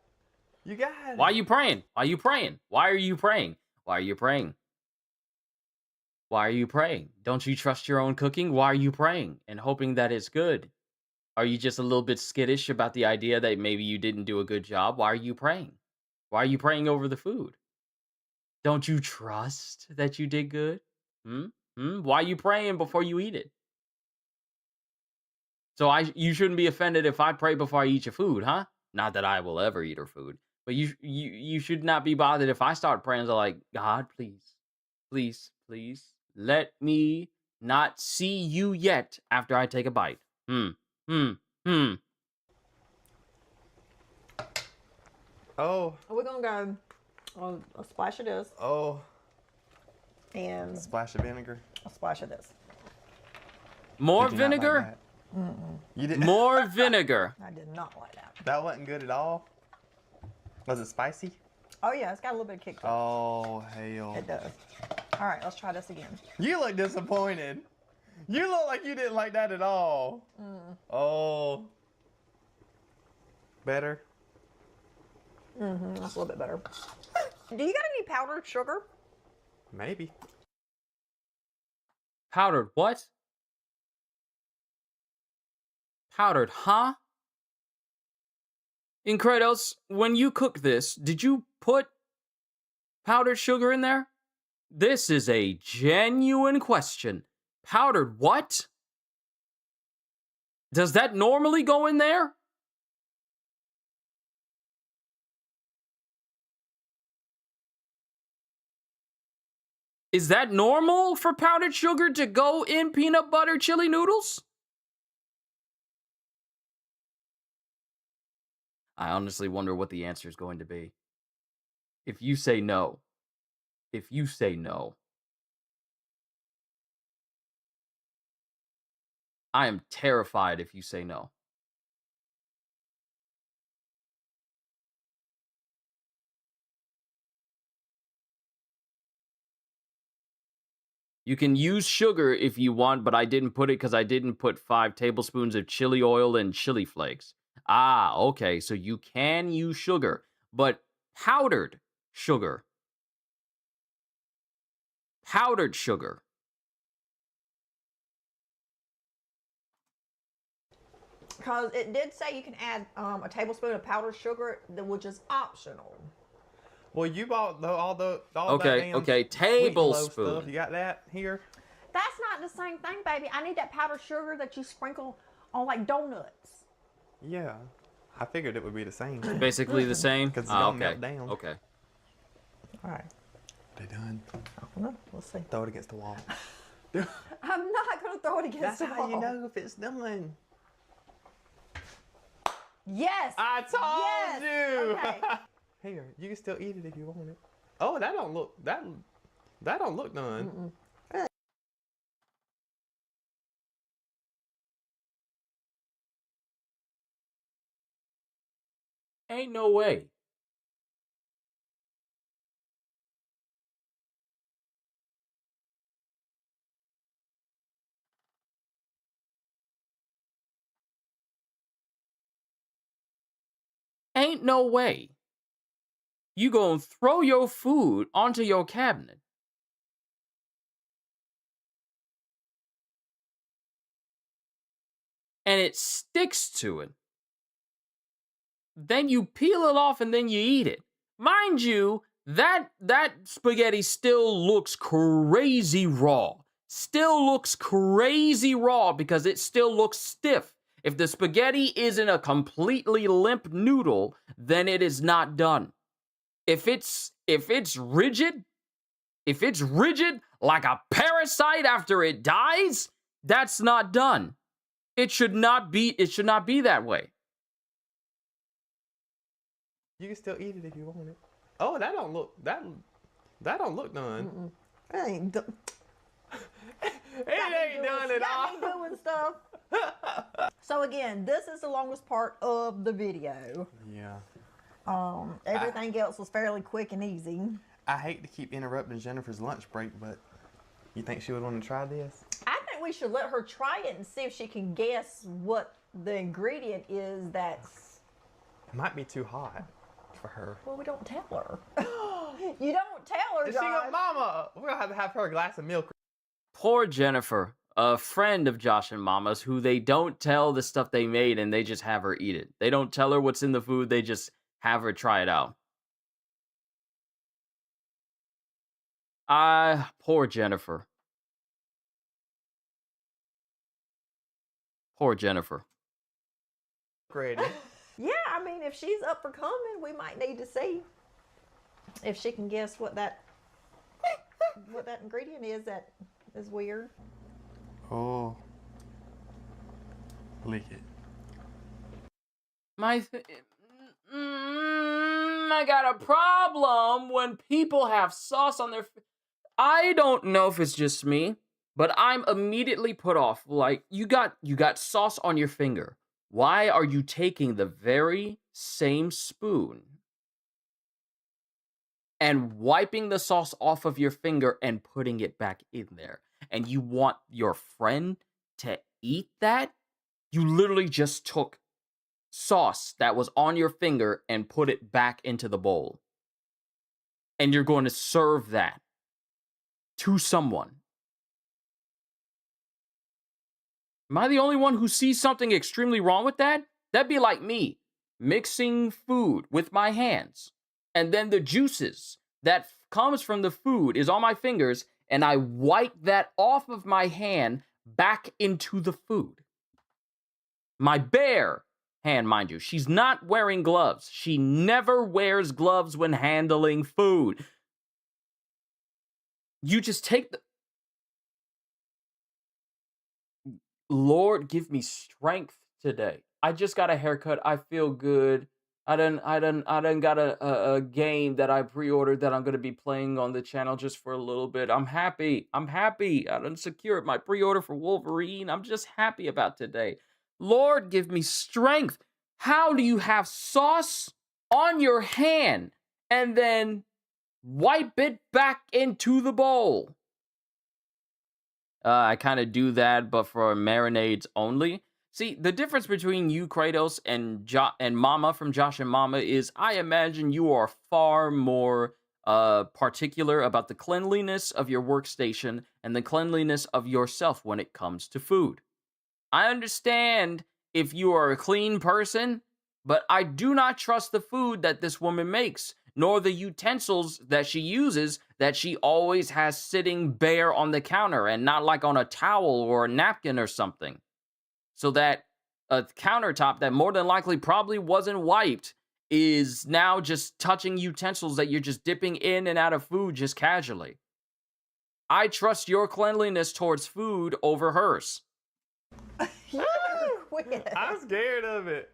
S4: You got it.
S1: Why are you praying? Why are you praying? Why are you praying? Why are you praying? Why are you praying? Don't you trust your own cooking? Why are you praying and hoping that it's good? Are you just a little bit skittish about the idea that maybe you didn't do a good job? Why are you praying? Why are you praying over the food? Don't you trust that you did good? Why are you praying before you eat it? So you shouldn't be offended if I pray before I eat your food, huh? Not that I will ever eat her food, but you should not be bothered if I start praying like, God, please, please, please, let me not see you yet after I take a bite.
S4: Oh,
S5: We're gonna go a splash of this
S4: oh,
S5: and
S4: splash of vinegar.
S5: a splash of this.
S1: More
S4: Did you not like
S1: vinegar?
S4: that? You did.
S1: More vinegar.
S5: I did not like that.
S4: That wasn't good at all. Was it spicy?
S5: Oh yeah, it's got a little bit of kick to it.
S4: Oh hell!
S5: It does. All right, let's try this again.
S4: You look disappointed. You look like you didn't like that at all. Oh. Better?
S5: That's a little bit better. Do you got any powdered sugar?
S4: Maybe.
S1: Powdered what? Powdered, huh? Incredos, when you cook this, did you put powdered sugar in there? This is a genuine question. Powdered what? Does that normally go in there? Is that normal for powdered sugar to go in peanut butter chili noodles? I honestly wonder what the answer is going to be. If you say no, I am terrified if you say no. You can use sugar if you want, but I didn't put it because I didn't put 5 tablespoons of chili oil and chili flakes. Ah, okay, so you can use sugar, but powdered sugar. Powdered sugar.
S5: Because it did say you can add a tablespoon of powdered sugar, which is optional.
S4: Well, you bought all that
S1: Okay,
S4: damn
S1: okay,
S4: Sweet Hello
S1: tablespoon.
S4: stuff. You got that here?
S5: That's not the same thing, baby. I need that powdered sugar that you sprinkle on like donuts.
S4: Yeah. I figured it would be the same.
S1: Basically the same?
S4: 'Cause it's
S1: Ah,
S4: gonna
S1: okay.
S4: melt down.
S1: Okay.
S5: All right.
S4: They done.
S5: I don't know. We'll see.
S4: Throw it against the wall.
S5: I'm not going to throw it against
S4: That's
S5: the
S4: how
S5: wall.
S4: you know if it's done.
S5: Yes.
S4: I told
S5: Yes.
S4: you.
S5: Okay.
S4: Here, you can still eat it if you want it. Oh, that don't look done.
S1: Ain't no way. Ain't no way. You gonna throw your food onto your cabinet. And it sticks to it. Then you peel it off and then you eat it. Mind you, that spaghetti still looks crazy raw. Still looks crazy raw because it still looks stiff. If the spaghetti isn't a completely limp noodle, then it is not done. If it's rigid like a parasite after it dies, that's not done. It should not be that way.
S4: You can still eat it if you want it. Oh, that don't look done.
S5: It ain't done.
S4: It ain't done at all.
S5: Got me doing stuff. So again, this is the longest part of the video.
S4: Yeah.
S5: Everything else was fairly quick and easy.
S4: I hate to keep interrupting Jennifer's lunch break, but you think she would want to try this?
S5: I think we should let her try it and see if she can guess what the ingredient is that's...
S4: It might be too hot for her.
S5: Well, we don't tell her. You don't tell her,
S4: Is she
S5: Josh.
S4: go, Mama, we're going to have her a glass of milk.
S1: poor Jennifer, a friend of Josh and Mama's, who they don't tell the stuff they made and they just have her eat it. They don't tell her what's in the food, they just have her try it out. Poor Jennifer. Poor Jennifer.
S4: Ready.
S5: Yeah, I mean, if she's up for coming, we might need to see if she can guess what that ingredient is that is weird.
S4: Oh. Lick it.
S1: I got a problem when people have sauce on their. I don't know if it's just me, but I'm immediately put off. Like, you got sauce on your finger. Why are you taking the very same spoon and wiping the sauce off of your finger and putting it back in there? And you want your friend to eat that? You literally just took sauce that was on your finger and put it back into the bowl. And you're going to serve that to someone. Am I the only one who sees something extremely wrong with that? That'd be like me mixing food with my hands, and then the juices that comes from the food is on my fingers, and I wipe that off of my hand back into the food. My bare hand, mind you. She's not wearing gloves. She never wears gloves when handling food. You just take the... Lord, give me strength today. I just got a haircut. I feel good. I done got a game that I pre-ordered that I'm going to be playing on the channel just for a little bit. I'm happy. I done secured my pre-order for Wolverine. I'm just happy about today. Lord, give me strength. How do you have sauce on your hand and then wipe it back into the bowl? I kind of do that, but for marinades only. See, the difference between you, Kratos, and Mama from Josh and Mama is I imagine you are far more particular about the cleanliness of your workstation and the cleanliness of yourself when it comes to food. I understand if you are a clean person, but I do not trust the food that this woman makes, nor the utensils that she uses that she always has sitting bare on the counter and not like on a towel or a napkin or something. So that a countertop that more than likely probably wasn't wiped is now just touching utensils that you're just dipping in and out of food just casually. I trust your cleanliness towards food over hers.
S4: I'm scared of it.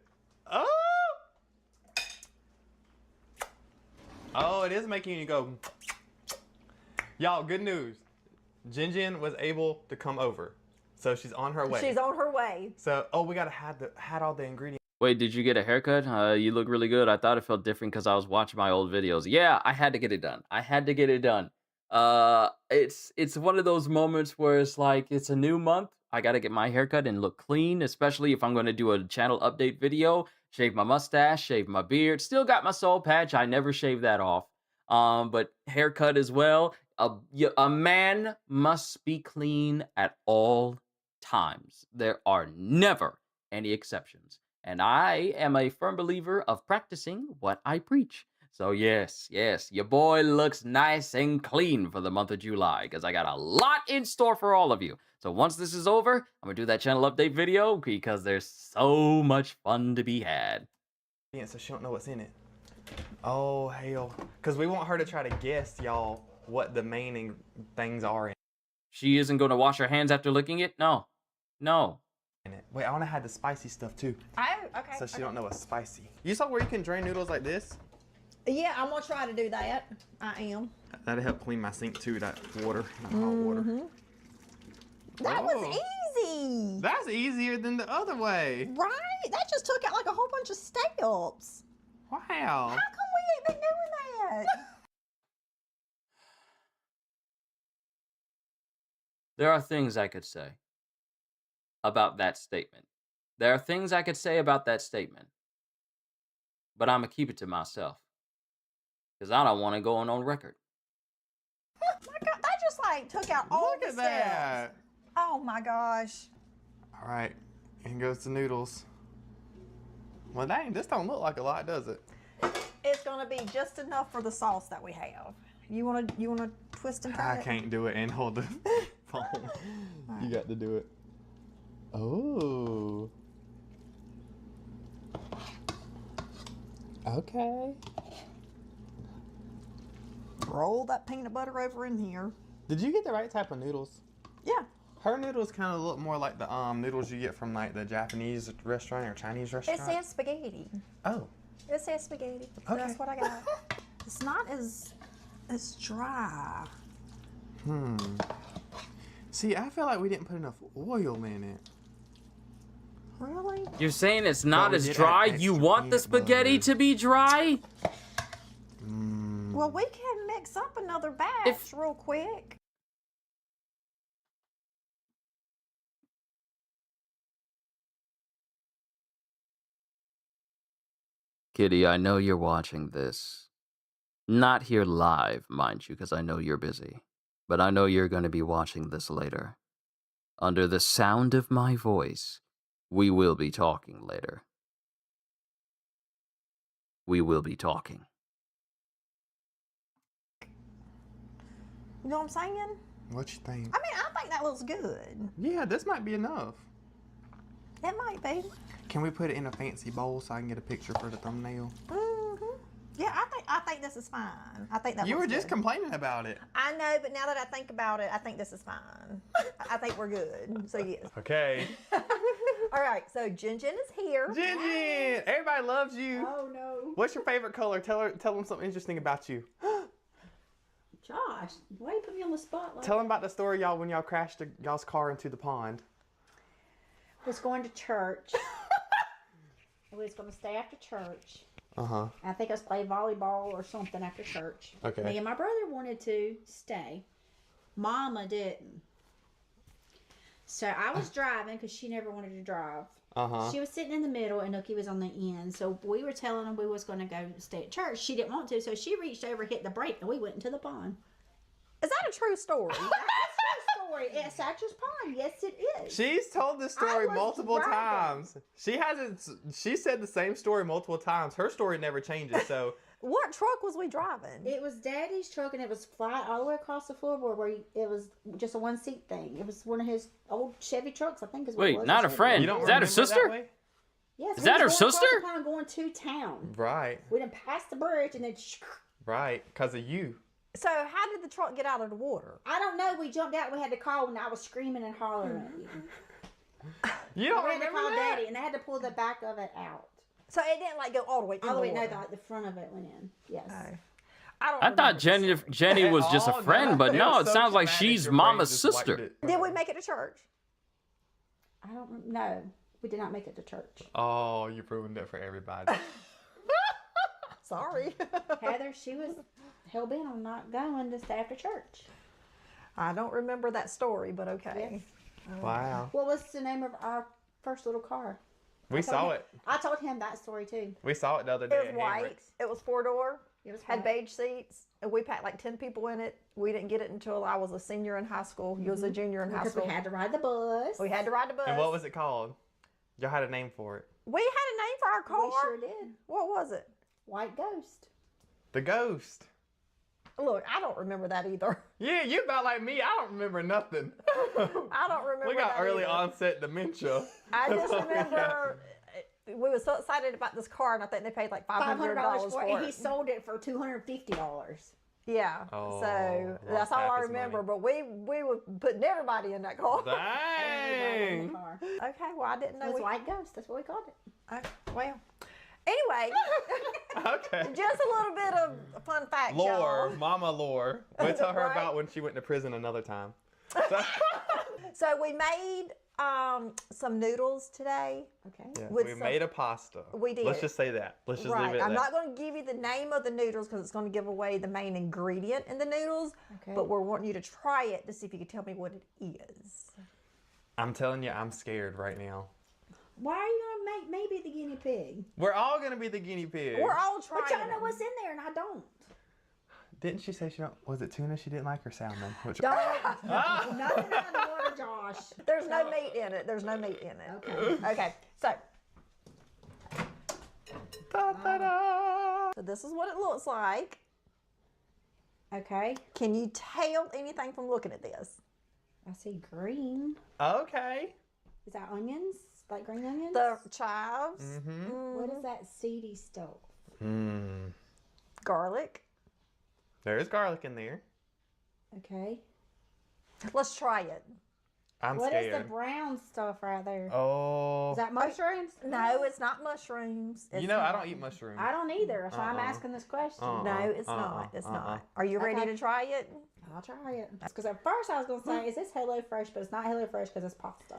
S4: Oh, it is making you go. Y'all, good news. Jin was able to come over. So she's on her way.
S5: She's on her way.
S4: So, we gotta had all the ingredients.
S1: Wait, did you get a haircut? You look really good. I thought it felt different because I was watching my old videos. Yeah, I had to get it done. It's one of those moments where it's like, it's a new month. I gotta get my haircut and look clean, especially if I'm gonna do a channel update video. Shave my mustache, shave my beard. Still got my soul patch. I never shave that off. But haircut as well. A man must be clean at all times. There are never any exceptions. And I am a firm believer of practicing what I preach. So yes, your boy looks nice and clean for the month of July because I got a lot in store for all of you. So once this is over, I'm going to do that channel update video because there's so much fun to be had.
S4: Yeah, so she don't know what's in it. Oh, hell. Because we want her to try to guess, y'all, what the main things are in
S1: She isn't going to wash her hands after licking it? No.
S4: it. Wait, I want to have the spicy stuff too.
S5: Okay.
S4: So she don't know what's spicy. You saw where you can drain noodles like this?
S5: Yeah, I'm gonna try to do that. I am.
S4: That'll help clean my sink too, that water, hot water.
S5: That was easy.
S4: That's easier than the other way.
S5: Right? That just took out like a whole bunch of steps.
S4: Wow.
S5: How come we ain't been doing that?
S1: There are things I could say about that statement. But I'm going to keep it to myself. Because I don't want to go on record.
S5: My God, that just like like took out all
S4: Look
S5: the
S4: at
S5: steps.
S4: that.
S5: Oh my gosh.
S4: All right, in goes the noodles. Well, dang, this don't look like a lot, does it?
S5: It's gonna be just enough for the sauce that we have. You wanna twist and turn
S4: I
S5: it?
S4: can't do it and hold the phone. You got to do it. Oh. Okay.
S5: Roll that peanut butter over in here.
S4: Did you get the right type of noodles?
S5: Yeah.
S4: Her noodles kind of look more like the noodles you get from like the Japanese restaurant or Chinese
S5: It
S4: restaurant.
S5: says spaghetti.
S4: Oh.
S5: It says spaghetti.
S4: Okay.
S5: That's what I got. It's not as dry.
S4: See, I feel like we didn't put enough oil in it.
S5: Really?
S1: You're saying it's not
S4: we
S1: as
S4: did
S1: dry?
S4: add
S1: You
S4: extra
S1: want the
S4: peanut
S1: spaghetti
S4: butter.
S1: to be dry?
S5: Well, we can mix up another batch
S1: If-
S5: real quick.
S1: Kitty, I know you're watching this. Not here live, mind you, because I know you're busy. But I know you're going to be watching this later. Under the sound of my voice, we will be talking later. We will be talking.
S5: You know what I'm saying?
S4: What you think?
S5: I mean, I think that looks good.
S4: Yeah, this might be enough.
S5: It might be.
S4: Can we put it in a fancy bowl so I can get a picture for the thumbnail?
S5: Yeah, I think this is fine. I think that
S4: You
S5: looks
S4: were just
S5: good.
S4: complaining about it.
S5: I know, but now that I think about it, I think this is fine. I think we're good. So yes.
S4: Okay.
S5: All right. So Jin Jin is here.
S4: Jin Jin, everybody loves you.
S5: Oh no.
S4: What's your favorite color? Tell them something interesting about you.
S6: Josh, why you put me on the spot like
S4: Tell them about the story y'all when y'all crashed y'all's car into the pond.
S6: was going to church. We was going to stay after church.
S4: Uh-huh.
S6: I think I was playing volleyball or something after church.
S4: Okay.
S6: Me and my brother wanted to stay. Mama didn't. So I was driving because she never wanted to drive.
S4: Uh-huh.
S6: She was sitting in the middle and Nookie was on the end. So we were telling them we was going to go stay at church. She didn't want to, so she reached over, hit the brake, and we went into the pond.
S5: Is that a true story?
S6: That's her story. It's Satcher's Pond. Yes, it is.
S4: She's told this story
S6: was
S4: multiple
S6: driving.
S4: times. She said the same story multiple times. Her story never changes, so
S5: What truck was we driving?
S6: It was Daddy's truck, and it was flat all the way across the floorboard where it was just a one-seat thing. It was one of his old Chevy trucks, I think. Is what it
S1: Wait,
S6: was,
S1: not a
S6: Chevy.
S1: friend.
S4: you don't
S1: Is that her
S4: remember
S1: sister?
S4: way?
S6: Yes,
S1: Is
S6: we
S1: that her
S6: was going across
S1: sister?
S6: the pond going to town.
S4: Right,
S6: We done passed the bridge, and then
S4: right, because of you.
S5: So how did the truck get out of the water?
S6: I don't know. We jumped out. We had to call, and I was screaming and hollering at you.
S4: You don't
S6: We had to
S4: remember
S6: call
S4: that?
S6: Daddy, and they had to pull the back of it out.
S5: So it didn't like go all the way in
S6: All the way,
S5: the
S6: no,
S5: water.
S6: the front of it went in. Yes.
S5: Oh. I don't.
S1: I
S5: remember
S1: thought
S5: this.
S1: Jenny was just a
S4: Oh,
S1: friend, but
S4: it
S1: no,
S4: was
S1: it
S4: so
S1: sounds like
S4: traumatic,
S1: she's
S4: your brain
S1: Mama's
S4: just wiped
S1: sister.
S4: it.
S5: Did we make it to church?
S6: I don't know. We did not make it to church.
S4: Oh, you ruined it for everybody.
S5: Sorry.
S6: Heather, she was hell bent on not going to stay after church.
S5: I don't remember that story, but okay.
S4: Wow.
S6: What was the name of our first little car?
S4: We saw it.
S6: I told him that story too.
S4: We saw it the other
S5: It
S4: day
S5: was
S4: at
S5: white.
S4: Hendrix.
S5: It was 4-door.
S6: It was
S5: Had
S6: white.
S5: beige seats, and we packed like 10 people in it. We didn't get it until I was a senior in high school. You was a junior in high
S6: Because
S5: school.
S6: we had to ride the bus.
S5: We had to ride the bus.
S4: And what was it called? Y'all had a name for it.
S5: We had a name for our car.
S6: We sure did.
S5: What was it?
S6: White Ghost.
S4: The Ghost.
S5: Look, I don't remember that either.
S4: Yeah, you about like me. I don't remember nothing.
S5: I don't remember.
S4: We got
S5: that
S4: early
S5: either.
S4: onset dementia.
S5: I just remember we were so excited about this car, and I think they paid like $500
S6: $500
S5: for
S6: for it,
S5: it.
S6: and he sold it for $250.
S5: Yeah.
S4: Oh,
S5: So
S4: lost
S5: that's all
S4: half
S5: I
S4: his
S5: remember.
S4: money.
S5: But we were putting everybody in that car.
S4: Dang.
S5: Okay. Well, I didn't
S6: It
S5: know.
S6: was White Ghost. That's what we called it.
S5: Well. Anyway,
S4: Okay.
S5: just a little bit of a fun fact,
S4: Lore,
S5: y'all.
S4: Mama Lore. We'll tell her
S5: Right.
S4: about when she went to prison another time. So,
S5: So we made some noodles today.
S6: Okay.
S4: yeah,
S5: With
S4: we
S5: some-
S4: made a pasta.
S5: We did.
S4: Let's just say that. Let's just
S5: Right.
S4: leave it at
S5: I'm
S4: that.
S5: not going to give you the name of the noodles because it's going to give away the main ingredient in the noodles.
S6: Okay.
S5: But we're wanting you to try it to see if you can tell me what it is.
S4: I'm telling you, I'm scared right now.
S6: Why are you going to make me be the guinea pig?
S4: We're all gonna be the guinea pig.
S5: We're all trying.
S6: But y'all know
S5: it.
S6: what's in there, and I don't.
S4: Didn't she say she don't? Was it tuna she didn't like or salmon? Which?
S6: Don't. Nothing out of the water, Josh.
S5: There's no meat in it. There's no meat in it.
S6: Okay.
S5: Okay, so
S4: Da-da-da.
S5: this is what it looks like.
S6: Okay.
S5: Can you tell anything from looking at this?
S6: I see green.
S4: Okay.
S6: Is that onions? Like green onions?
S5: The chives,
S6: What is that seedy stuff?
S5: garlic.
S4: There is garlic in there.
S6: Okay.
S5: Let's try it.
S4: I'm
S6: What is
S4: scared.
S6: the brown stuff right there?
S4: Oh.
S6: Is that mushrooms?
S5: No, it's not mushrooms. It's
S4: You know, I
S5: not.
S4: don't eat mushrooms.
S6: I don't either, so I'm asking this question.
S5: No, it's not. It's not. Are you ready
S6: Okay.
S5: to try it?
S6: I'll try it. Because at first I was going to say, is this HelloFresh? But it's not HelloFresh because it's pasta.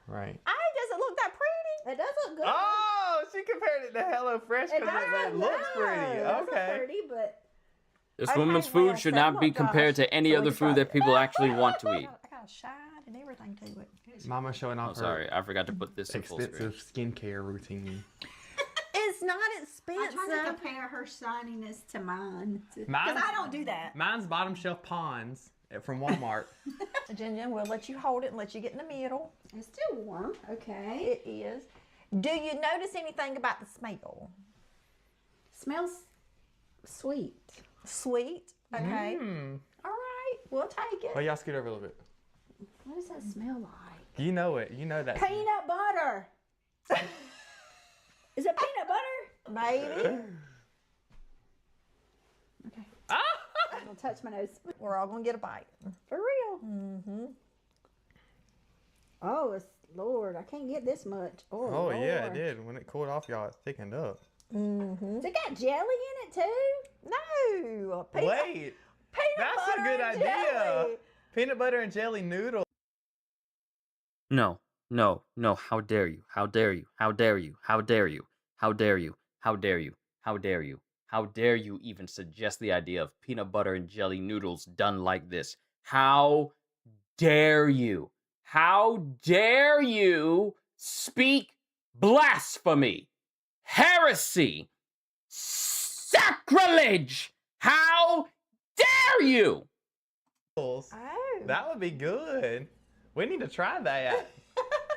S4: Right.
S5: Does it look that pretty?
S6: It does look good.
S4: Oh, she compared it to HelloFresh because it looks pretty.
S6: It does look
S4: Okay.
S6: pretty, but
S1: This
S5: Okay,
S1: woman's
S5: well,
S1: food should
S5: so
S1: not be
S5: look,
S1: compared
S5: Josh,
S1: to any
S5: so
S1: other
S5: we
S1: food
S5: tried
S1: that
S5: it.
S1: people actually want to eat.
S5: I got a shine and everything to it.
S4: Mama's showing
S1: Oh,
S4: off her
S1: sorry, I forgot to put this in full screen.
S4: expensive skincare routine.
S5: It's not
S6: I'm trying to
S5: expensive.
S6: compare her shininess to mine. Because
S4: Mine's-
S6: I don't do that.
S4: Mine's bottom shelf Pond's from Walmart.
S5: Jen, we'll let you hold it and let you get in the middle.
S6: It's still warm. Okay.
S5: It is. Do you notice anything about the smell?
S6: Smells sweet.
S5: Sweet. Okay.
S4: Hmm.
S5: All right. We'll take it.
S4: Well, y'all scoot over a little bit.
S6: What does that smell like?
S4: You know it. You know that.
S6: Peanut butter. Is it peanut butter?
S5: Maybe.
S6: Okay.
S4: Ah!
S6: I'm going to touch my nose.
S5: We're all going to get a bite.
S6: For real. Oh, it's, Lord, I can't get this much. Oh,
S4: Oh yeah, it
S6: Lord.
S4: did. When it cooled off, y'all, it thickened up.
S6: Has it got jelly in it too?
S5: No.
S4: Wait,
S5: peanut
S4: that's a
S5: butter
S4: good
S5: and
S4: idea.
S5: jelly.
S4: Peanut butter and jelly noodles.
S1: No, no, no, how dare you? How dare you? How dare you? How dare you? How dare you? How dare you? How dare you? How dare you even suggest the idea of peanut butter and jelly noodles done like this? How dare you? How dare you speak blasphemy, heresy, sacrilege? How dare you?
S5: Oh.
S4: That would be good. We need to try that.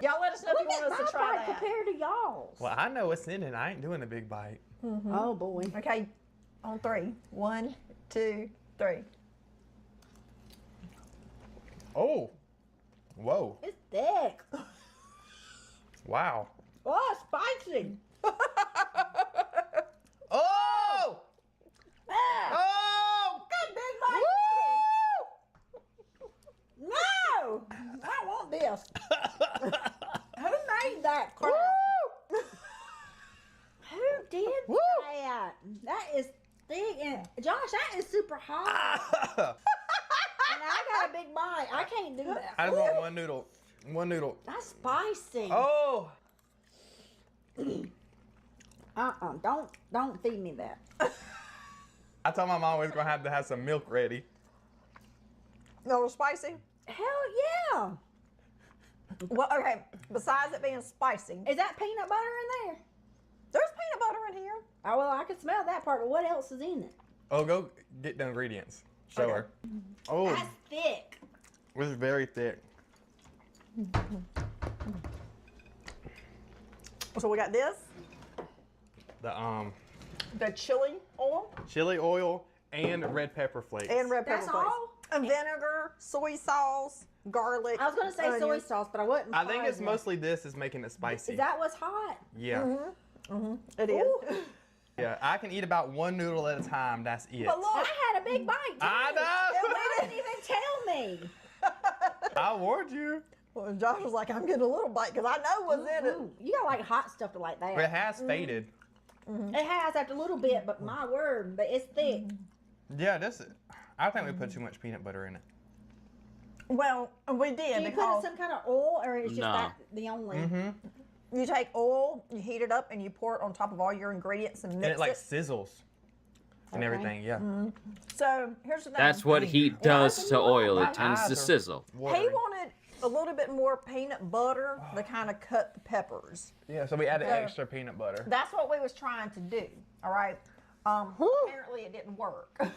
S5: Y'all let us know if you
S6: Look
S5: want
S6: at
S5: us to
S6: my
S5: try
S6: bite
S5: that.
S6: compared to y'all's.
S4: Well, I know what's in it. I ain't doing a big bite.
S6: Oh, boy.
S5: Okay. On three. 1, 2, 3.
S4: Oh, whoa,
S6: It's thick.
S4: wow.
S6: Oh, spicy.
S4: Oh,
S6: Ah,
S4: oh,
S6: good big bite. No, I don't want this. Who made that crap? Who did
S4: Woo.
S6: that? That is thick. And Josh, that is super hot. And I got a big bite. I can't do that.
S4: I just want one noodle. One noodle.
S6: That's spicy.
S4: Oh,
S6: Don't feed me that.
S4: I told my mom we was gonna have to have some milk ready.
S5: No, spicy?
S6: Hell yeah.
S5: Well, okay. Besides it being spicy,
S6: Is that peanut butter in there?
S5: there's peanut butter in here.
S6: Oh, well, I can smell that part, but what else is in it?
S4: Oh, go get the ingredients. Show
S5: Okay.
S4: her. Oh,
S6: That's thick.
S4: it's very thick.
S5: So we got this,
S4: The
S5: the chili oil,
S4: chili oil and red pepper flakes.
S5: and red pepper
S6: That's
S5: flakes.
S6: all?
S5: And vinegar, soy sauce, garlic.
S6: I was going to say soy
S5: onions.
S6: sauce, but I wasn't.
S4: I think it's
S6: positive.
S4: mostly this is making it spicy.
S6: Is that what's hot?
S4: Yeah.
S5: It is.
S6: Ooh.
S4: Yeah, I can eat about one noodle at a time. That's it.
S5: But look,
S6: I had a big bite. Too.
S4: I know.
S6: You didn't even tell me.
S4: I warned you.
S5: well, Josh was like, I'm getting a little bite because I know what's in it.
S6: Ooh, you got like hot stuff to like that.
S4: It has faded.
S6: It has after a little bit, but my word, but it's thick.
S4: Yeah, I think we put too much peanut butter in it.
S5: Well, we did
S6: Do you put in
S5: because
S6: some kind of oil, or is just
S1: No.
S6: that the only?
S5: you take oil, you heat it up, and you pour it on top of all your ingredients and
S4: And
S5: mix
S4: it like
S5: it.
S4: sizzles and
S6: Okay.
S4: everything. Yeah.
S5: So here's the thing.
S1: That's what heat does to oil.
S4: My
S1: It tends
S4: eyes
S1: to
S4: are
S1: sizzle.
S5: He
S4: Watery.
S5: wanted a little bit more peanut butter to kind of cut the peppers.
S4: Yeah, so we added
S5: So-
S4: extra peanut butter.
S5: That's what we was trying to do. All right. Apparently it didn't work. So,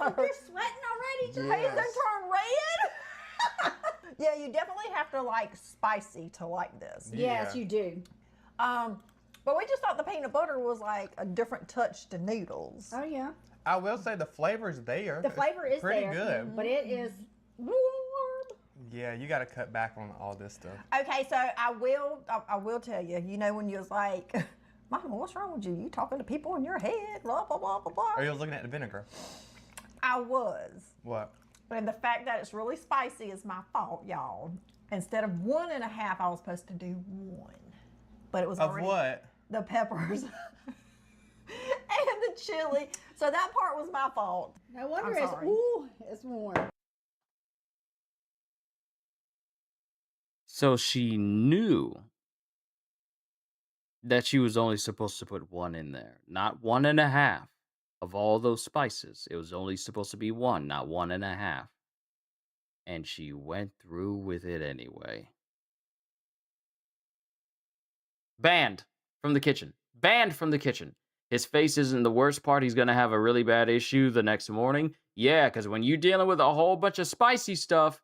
S6: You're sweating already, Josh.
S5: face done turned red. Yeah, you definitely have to like spicy to like this.
S6: Yes,
S4: Yeah.
S6: you do.
S5: But we just thought the peanut butter was like a different touch to noodles.
S6: Oh yeah,
S4: I will say the flavor's there.
S6: the flavor is
S4: pretty
S6: there,
S4: good.
S6: but it is warm.
S4: Yeah, you got to cut back on all this stuff.
S5: Okay, so I will tell you. You know when you was like, Mama, what's wrong with you? You talking to people in your head? Blah blah blah blah blah.
S4: Or you was looking at the vinegar.
S5: I was.
S4: What?
S5: And the fact that it's really spicy is my fault, y'all. Instead of 1.5, I was supposed to do 1. But it was
S4: Of
S5: already
S4: what?
S5: the peppers and the chili. So that part was my fault.
S6: No wonder
S5: I'm
S6: it's
S5: sorry.
S6: it's warm.
S1: So she knew that she was only supposed to put 1 in there, not 1.5 of all those spices. It was only supposed to be 1, not 1.5. And she went through with it anyway. Banned from the kitchen. Banned from the kitchen. His face isn't the worst part. He's going to have a really bad issue the next morning. Yeah, because when you're dealing with a whole bunch of spicy stuff,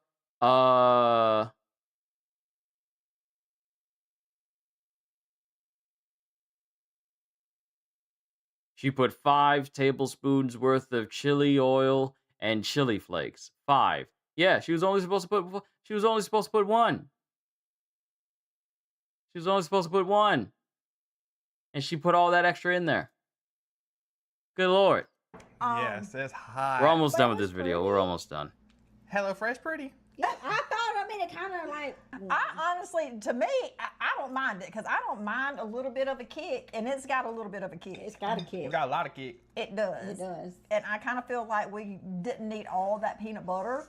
S1: she put 5 tablespoons worth of chili oil and chili flakes. 5. Yeah, she was only supposed to put 1. She was only supposed to put 1. And she put all that extra in there. Good Lord.
S4: Yes, it's hot.
S1: We're almost
S5: but
S1: done
S5: it
S1: with this
S5: was
S1: video.
S5: pretty.
S1: We're almost done.
S4: Hello Fresh pretty.
S6: Yeah, it kind of like.
S5: I honestly, to me, I don't mind it because I don't mind a little bit of a kick, and it's got a little bit of a kick.
S6: It's got a
S4: We
S6: kick.
S4: got a lot of kick.
S5: It does.
S6: It does.
S5: And I kind of feel like we didn't need all that peanut butter,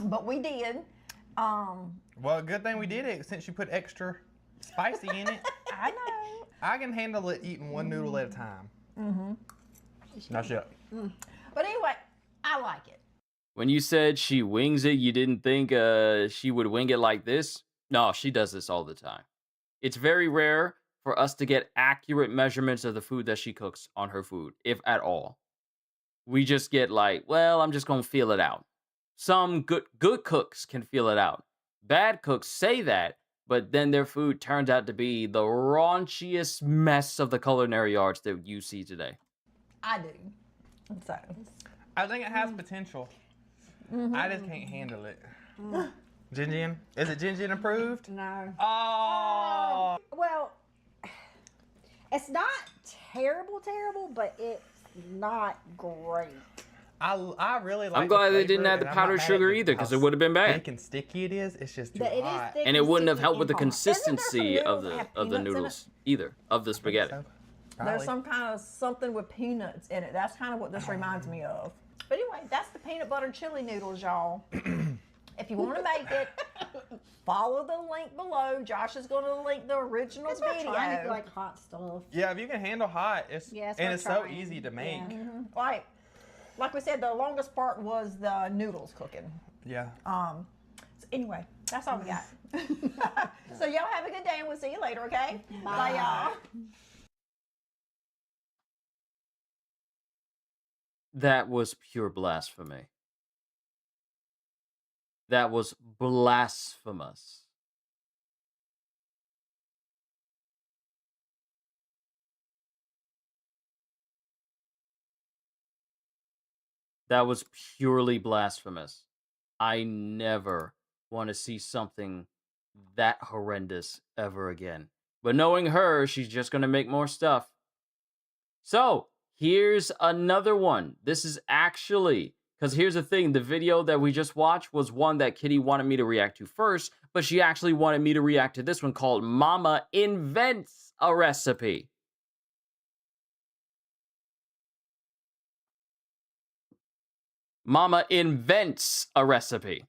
S5: but we did.
S4: Well, good thing we did it since you put extra spicy in it.
S5: I know.
S4: I can handle it eating 1 noodle at a time. Mm-hmm. No shit.
S5: But anyway, I like it.
S1: When you said she wings it, you didn't think she would wing it like this? No, she does this all the time. It's very rare for us to get accurate measurements of the food that she cooks on her food, if at all. We just get like, well, I'm just going to feel it out. Some good cooks can feel it out. Bad cooks say that, but then their food turns out to be the raunchiest mess of the culinary arts that you see today.
S5: I do. So,
S4: I think it has potential. I just can't handle it. Jin Jin? Is it Jin Jin approved?
S6: No.
S4: Oh!
S6: Well, it's not terrible, but it's not great.
S4: I really like
S1: I'm glad
S4: the
S1: they didn't
S4: flavor,
S1: add the
S4: and I'm not
S1: powdered
S4: mad
S1: sugar
S4: at
S1: either, because
S4: how
S1: it would have been bad.
S4: thick and sticky it is. It's just too
S6: But it is
S4: hot.
S6: thick
S1: And it wouldn't have
S6: sticky
S1: helped with the
S6: and hot.
S1: consistency
S5: Isn't there
S1: of
S5: some
S1: the
S5: noodles that
S1: of the
S5: have peanuts in
S1: noodles either, of the spaghetti.
S4: So,
S5: there's
S4: probably.
S5: some kind of something with peanuts in it. That's kind of what this reminds me of. But anyway, that's the peanut butter chili noodles, y'all. If you want to make it, follow the link below. Josh is going to link the original
S6: It's not
S5: video.
S6: trying to like hot stuff.
S4: Yeah, if you can handle hot,
S6: Yeah,
S4: and
S6: we're
S4: it's so
S6: trying.
S4: easy to make.
S6: Yeah.
S5: Like we said, the longest part was the noodles cooking.
S4: Yeah.
S5: So anyway, that's all we got. So y'all have a good day, and we'll see you later, okay? Bye y'all.
S1: That was pure blasphemy. That was blasphemous. That was purely blasphemous. I never want to see something that horrendous ever again. But knowing her, she's just going to make more stuff. So, here's another one. This is actually, because here's the thing, the video that we just watched was one that Kitty wanted me to react to first, but she actually wanted me to react to this one called Mama Invents a Recipe. Mama invents a recipe.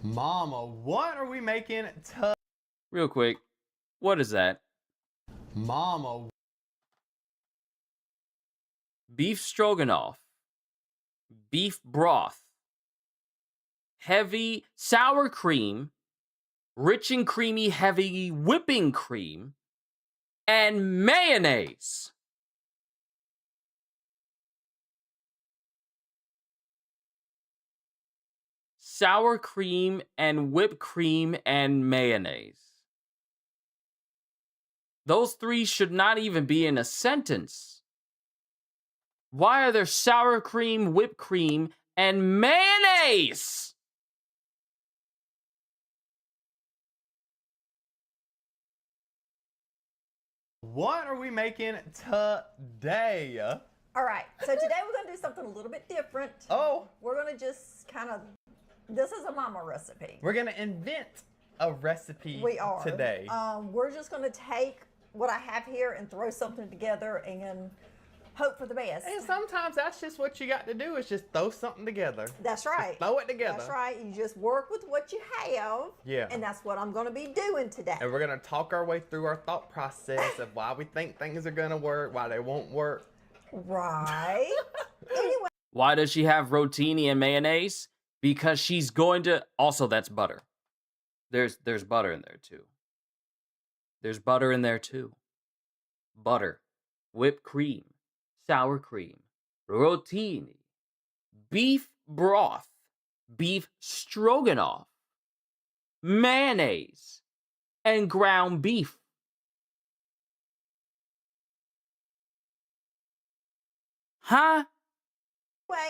S4: Mama, what are we making?
S1: Real quick, what is that?
S4: Mama.
S1: Beef stroganoff, beef broth, heavy sour cream, rich and creamy heavy whipping cream, and mayonnaise. Sour cream and whipped cream and mayonnaise. Those three should not even be in a sentence. Why are there sour cream, whipped cream, and mayonnaise?
S4: What are we making today?
S5: All right, so today we're going to do something a little bit different.
S4: Oh,
S5: We're going to just kind of, this is a mama recipe.
S4: we're gonna invent a recipe
S5: We are.
S4: today.
S5: We're just going to take what I have here and throw something together and hope for the best.
S4: And sometimes that's just what you got to do is just throw something together.
S5: That's right.
S4: Throw it together.
S5: That's right. You just work with what you have.
S4: Yeah.
S5: And that's what I'm going to be doing today.
S4: And we're gonna talk our way through our thought process of why we think things are gonna work, why they won't work.
S5: Right. Anyway.
S1: Why does she have rotini and mayonnaise? Because she's going to... Also, that's butter. There's butter in there, too. There's butter in there, too. Butter, whipped cream, sour cream, rotini, beef broth, beef stroganoff, mayonnaise, and ground beef. Huh?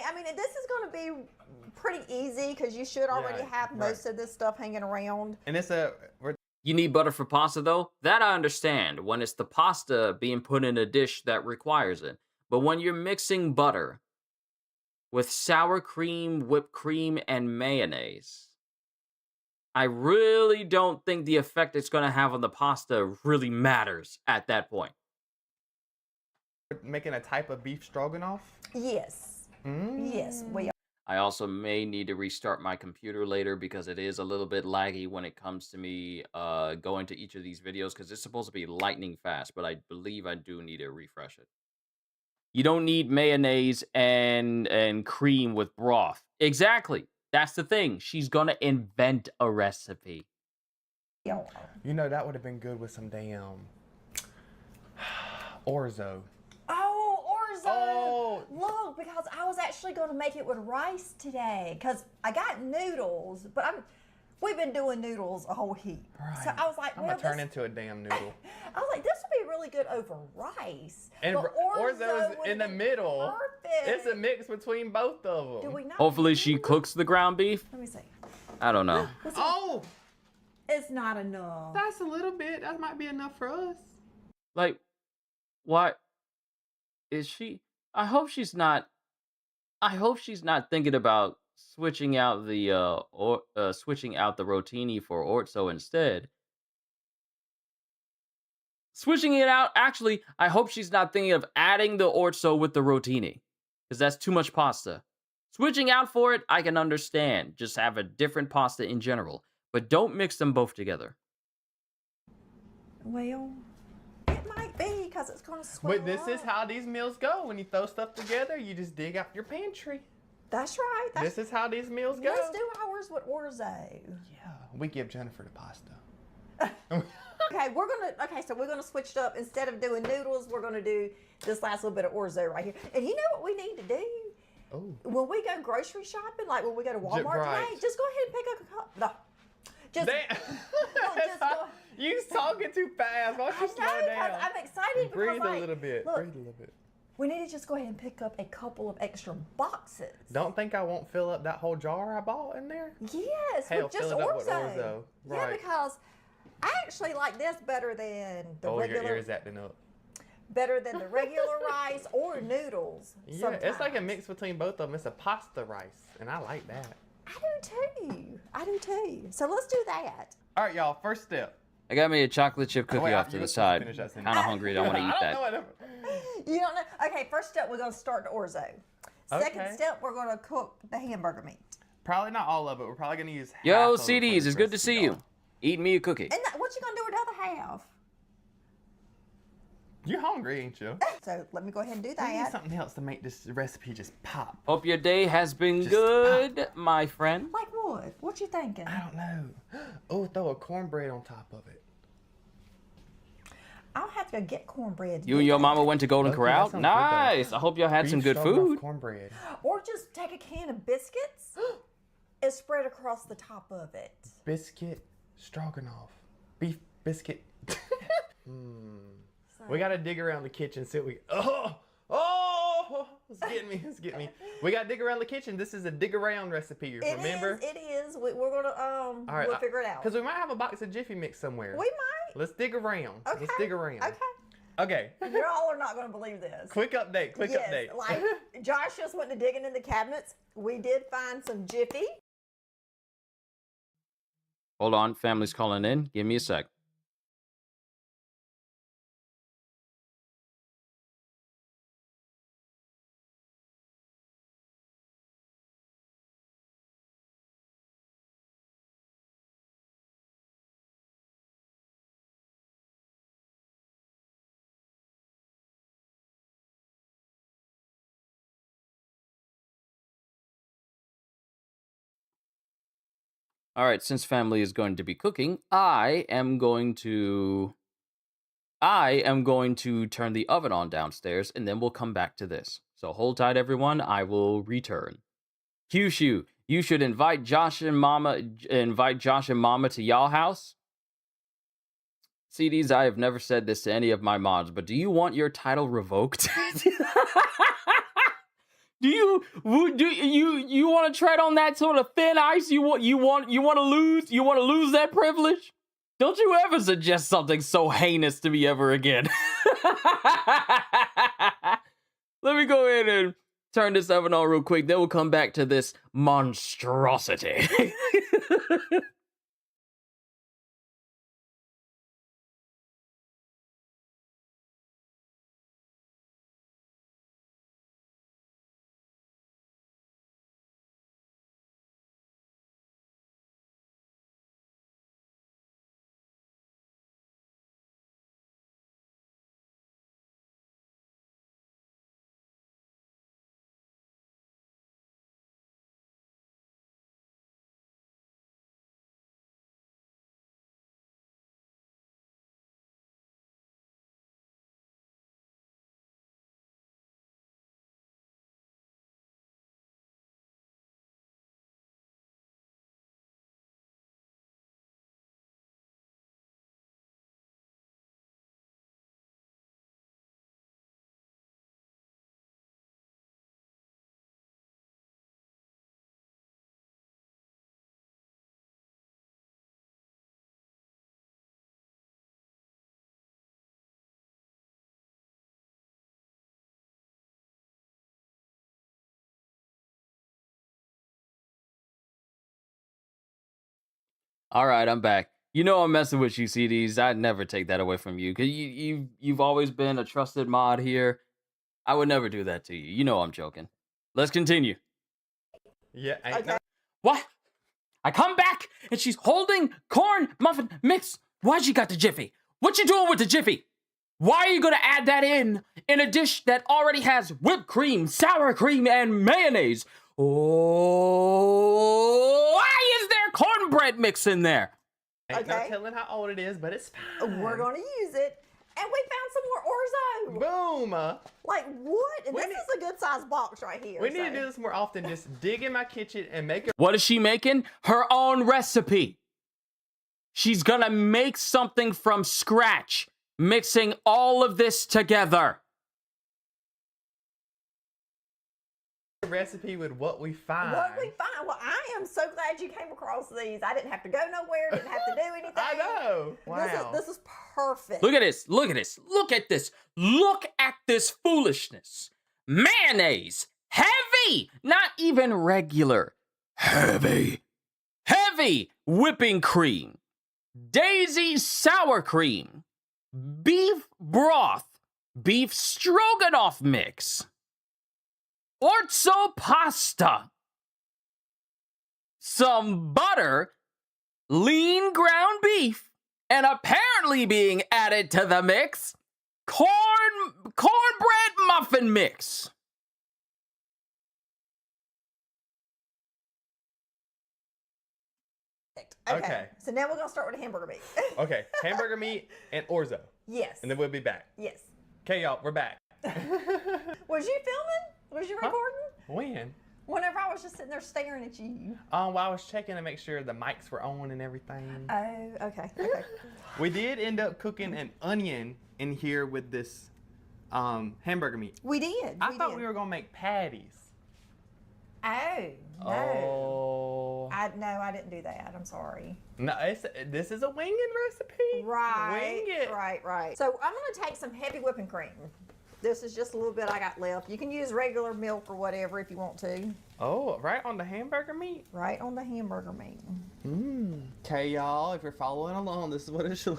S5: I mean, this is going to be pretty easy because you should already
S4: Yeah,
S5: have most of this stuff hanging around.
S4: And we're
S1: You need butter for pasta, though? That I understand, when it's the pasta being put in a dish that requires it. But when you're mixing butter with sour cream, whipped cream, and mayonnaise, I really don't think the effect it's going to have on the pasta really matters at that point.
S4: making a type of beef stroganoff.
S5: Yes. Yes, we are.
S1: I also may need to restart my computer later because it is a little bit laggy when it comes to me going to each of these videos because it's supposed to be lightning fast, but I believe I do need to refresh it. You don't need mayonnaise and cream with broth. Exactly. That's the thing. She's going to invent a recipe.
S4: You know, that would have been good with some damn orzo.
S5: Oh, orzo.
S4: Oh.
S5: Look, because I was actually going to make it with rice today because I got noodles, but we've been doing noodles a whole heap.
S4: Right.
S5: So I was like,
S4: I'm
S5: well,
S4: gonna turn into a damn noodle.
S5: I was like, this would be really good over rice.
S4: And
S5: But
S4: orzo is
S5: would
S4: in the
S5: have been
S4: middle.
S5: Perfect.
S4: It's a mix between both of
S5: Do
S4: them.
S5: we not?
S1: Hopefully she
S5: do-
S1: cooks the ground beef.
S5: Let me see.
S1: I don't know.
S4: Oh,
S5: It's not enough.
S4: that's a little bit. That might be enough for us.
S1: Like, what is she? I hope she's not thinking about switching out the rotini for orzo instead. Switching it out, actually, I hope she's not thinking of adding the orzo with the rotini, because that's too much pasta. Switching out for it, I can understand. Just have a different pasta in general, but don't mix them both together.
S5: Well, it might be because it's going to swell
S4: But this is
S5: up.
S4: how these meals go. When you throw stuff together, you just dig out your pantry.
S5: That's right.
S4: This is how these meals go.
S5: Let's do ours with orzo.
S4: Yeah, we give Jennifer the pasta.
S5: Okay, so we're gonna switch it up. Instead of doing noodles, we're gonna do this last little bit of orzo right here. And you know what we need to do?
S4: Oh.
S5: When we go grocery shopping, like when we go to Walmart
S4: right.
S5: today, just go ahead and pick up a cup. No, just just go.
S4: You talking too fast. Why don't
S5: I
S4: you
S5: know,
S4: slow
S5: 'cause
S4: down?
S5: I'm excited
S4: Breathe
S5: because
S4: a
S5: like,
S4: little bit.
S5: look,
S4: Breathe a little bit.
S5: we need to just go ahead and pick up a couple of extra boxes.
S4: Don't think I won't fill up that whole jar I bought in there.
S5: Yes,
S4: Hell,
S5: with just
S4: fill it up with
S5: orzo.
S4: orzo.
S5: Yeah,
S4: Right.
S5: because I actually like this better than the
S4: Oh, your
S5: regular.
S4: ears acting up.
S5: Better than the regular rice or noodles.
S4: Yeah, it's like a
S5: sometimes.
S4: mix between both of them. It's a pasta rice, and I like that.
S5: I do too. I do too. So let's do that.
S4: All right, y'all. First step.
S1: I got me a chocolate chip cookie
S4: wait,
S1: off
S4: you
S1: to the
S4: were supposed to
S1: side.
S4: finish that sentence.
S1: Kind of hungry. I want to eat
S4: I
S1: that.
S4: don't know what
S5: You don't know? Okay, first step, we're going to start the orzo. Second
S4: Okay.
S5: step, we're going to cook the hamburger meat.
S4: Probably not all of it. We're probably gonna use. half
S1: Yo,
S4: of it for
S1: CDs,
S4: this
S1: it's good to
S4: recipe,
S1: see you.
S4: y'all.
S1: Eat me a cookie.
S5: And that, what you going to do with the other half?
S4: You hungry, ain't you?
S5: So let me go ahead and do
S4: I need
S5: that.
S4: something else to make this recipe just pop.
S1: Hope your day has been
S4: Just
S1: good, my friend.
S5: Like what? good. What you thinking?
S4: I don't know. Oh, throw a cornbread on top of it.
S5: I'll have to go get cornbread. to
S1: You
S5: get
S1: and your
S5: that.
S1: mama went to Golden
S4: Okay,
S1: Corral?
S4: that sounds good, though.
S1: Nice. I hope y'all had some
S4: Beef
S1: good
S4: stroganoff
S1: food.
S4: cornbread.
S5: Or just take a can of biscuits and spread across the top of it.
S4: Biscuit stroganoff. Beef biscuit. We gotta dig around the kitchen, see what we. Oh, it's getting me. It's getting me. We gotta dig around the kitchen. This is a dig around recipe. Remember?
S5: It is. We're gonna
S4: All right,
S5: we'll figure it out.
S4: Because we might have a box of Jiffy Mix somewhere.
S5: We might.
S4: Let's dig around.
S5: Okay.
S4: Let's dig around.
S5: Okay.
S4: Okay.
S5: You all are not gonna believe this.
S4: Quick update. Quick
S5: Yes,
S4: update.
S5: like Josh just went to digging in the cabinets. We did find some Jiffy.
S1: Hold on, family's calling in. Give me a sec. All right, since family is going to be cooking, I am going to turn the oven on downstairs, and then we'll come back to this. So hold tight, everyone. I will return. Kyushu, you should invite Josh and Mama to y'all house. CDs, I have never said this to any of my mods, but do you want your title revoked? Do you want to tread on that sort of thin ice? You want to lose that privilege? Don't you ever suggest something so heinous to me ever again. Let me go ahead and turn this oven on real quick. Then we'll come back to this monstrosity. All right, I'm back. You know I'm messing with you, CDs. I'd never take that away from you, because you've always been a trusted mod here. I would never do that to you. You know I'm joking. Let's continue.
S4: Yeah.
S5: Okay.
S1: What? I come back, and she's holding corn muffin mix. Why'd you got the Jiffy? What you doing with the Jiffy? Why are you going to add that in a dish that already has whipped cream, sour cream, and mayonnaise? Oh, why is there cornbread mix in there?
S4: Ain't no
S5: Okay.
S4: telling how old it is, but it's fine.
S5: We're gonna use it, and we found some more orzo.
S4: Boom.
S5: Like what? And
S4: We
S5: this
S4: need-
S5: is a good sized box right here.
S4: We need to
S5: so-
S4: do this more often. Just dig in my kitchen and make it.
S1: What is she making? Her own recipe. She's gonna make something from scratch, mixing all of this together.
S4: Recipe with what we find.
S5: What we find. Well, I am so glad you came across these. I didn't have to go nowhere. Didn't have to do anything.
S4: I know. Wow.
S5: This is perfect.
S1: Look at this. Look at this. Look at this. Look at this foolishness. Mayonnaise. Heavy. Not even regular. Heavy. Heavy whipping cream. Daisy sour cream. Beef broth. Beef stroganoff mix. Orzo pasta. Some butter. Lean ground beef. And apparently being added to the mix, cornbread muffin mix.
S4: Okay.
S5: So now we're gonna start with the hamburger meat.
S4: Okay, hamburger meat and orzo,
S5: Yes.
S4: and then we'll be back.
S5: Yes.
S4: Okay, y'all, we're back.
S5: Was you filming? Was you recording?
S4: When?
S5: Whenever I was just sitting there staring at you.
S4: Well, I was checking to make sure the mics were on and everything.
S5: Oh, okay. Okay.
S4: We did end up cooking an onion in here with this hamburger meat.
S5: We did.
S4: I thought we were gonna make patties.
S5: Oh no.
S4: Oh.
S5: I didn't do that. I'm sorry.
S4: No, this is a winged recipe.
S5: Right.
S4: Wing it.
S5: Right. So I'm gonna take some heavy whipping cream. This is just a little bit I got left. You can use regular milk or whatever if you want to.
S4: Oh, right on the hamburger meat?
S5: Right on the hamburger meat.
S4: Okay, y'all, if you're following along, this is what it should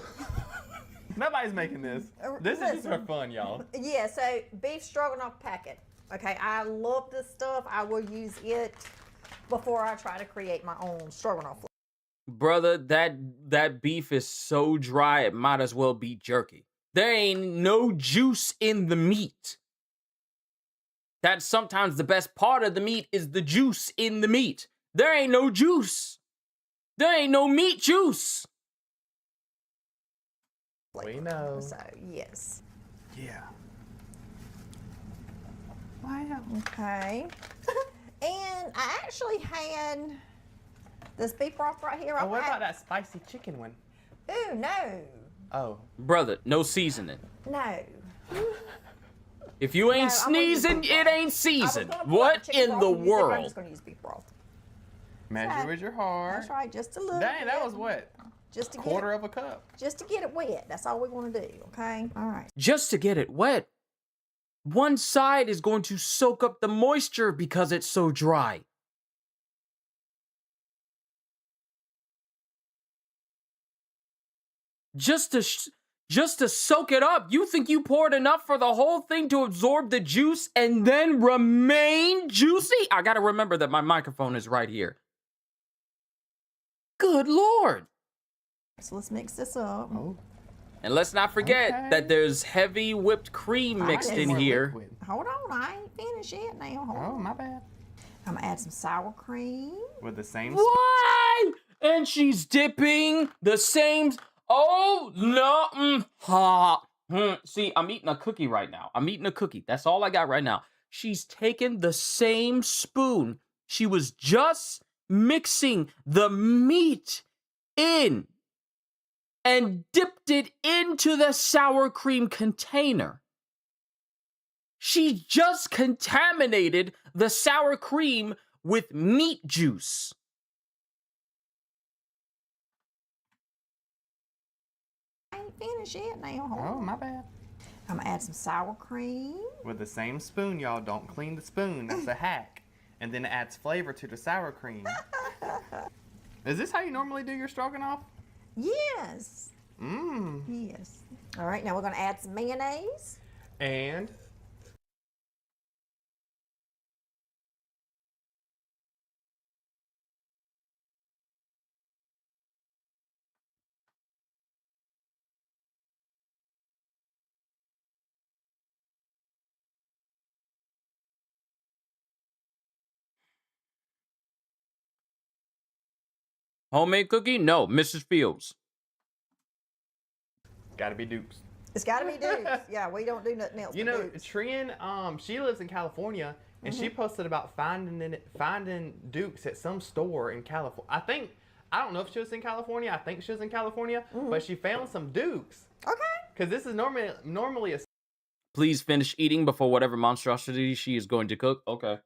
S4: Nobody's making this. This is just for fun, y'all.
S5: Yeah, so beef stroganoff packet. Okay, I love this stuff. I will use it before I try to create my own stroganoff.
S1: Brother, that beef is so dry it might as well be jerky. There ain't no juice in the meat. That's sometimes the best part of the meat is the juice in the meat. There ain't no juice. There ain't no meat juice.
S4: We know.
S5: So, yes.
S4: Yeah.
S5: Wow, okay. And I actually had this beef broth right here.
S4: Oh, what about that spicy chicken one?
S5: Ooh, no.
S4: Oh.
S1: Brother, no seasoning.
S5: No.
S1: If you ain't
S5: No, I'm gonna use
S1: sneezing,
S5: beef
S1: it
S5: broth.
S1: ain't
S5: I was
S1: seasoned.
S5: gonna pull out
S1: What
S5: chicken
S1: in
S5: broth
S1: the
S5: and use it, but I'm
S1: world?
S5: just going to use beef broth.
S4: Measure with your heart.
S5: That's right, just a little
S4: Dang,
S5: bit.
S4: that was what?
S5: Just to
S4: Quarter
S5: get
S4: of a cup.
S5: just to get it wet. That's all we want to do, okay? All right.
S1: Just to get it wet. One side is going to soak up the moisture because it's so dry. Just to soak it up. You think you poured enough for the whole thing to absorb the juice and then remain juicy? I gotta remember that my microphone is right here. Good Lord.
S5: So let's mix this up.
S4: Oh.
S1: And let's not forget
S4: Okay.
S1: that there's heavy whipped cream mixed in here.
S5: Hold on, I ain't finished yet now. Hold
S4: Oh,
S5: on.
S4: my bad.
S5: I'm gonna add some sour cream.
S4: With the same.
S1: What? And she's dipping the same. Oh no! See, I'm eating a cookie right now. I'm eating a cookie. That's all I got right now. She's taken the same spoon. She was just mixing the meat in and dipped it into the sour cream container. She just contaminated the sour cream with meat juice.
S5: I ain't finished yet now. Hold
S4: Oh,
S5: on.
S4: my bad.
S5: I'm gonna add some sour cream.
S4: With the same spoon, y'all. Don't clean the spoon. That's a hack. And then it adds flavor to the sour cream. Is this how you normally do your stroganoff?
S5: Yes.
S4: Mmm.
S5: Yes. All right, now we're gonna add some mayonnaise.
S4: And
S1: Homemade cookie? No, Mrs. Fields.
S4: gotta be Dukes.
S5: It's gotta be Dukes. Yeah, we don't do nothing else.
S4: You
S5: but
S4: know,
S5: Dukes.
S4: Trin, she lives in California, and she posted about finding Dukes at some store in California. I don't know if she was in California. I think she was in California, but she found some Dukes.
S5: Okay.
S4: Because this is normally a.
S1: Please finish eating before whatever monstrosity she is going to cook. Okay.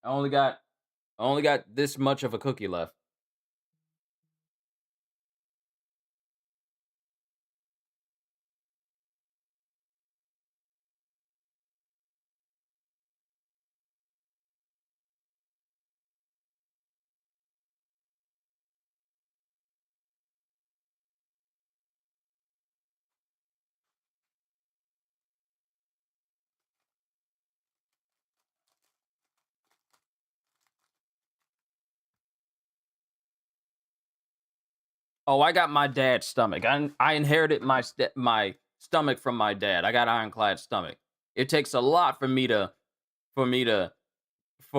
S1: I only got this much of a cookie left. Oh, I got my dad's stomach. I inherited my stomach from my dad. I got ironclad stomach. It takes a lot for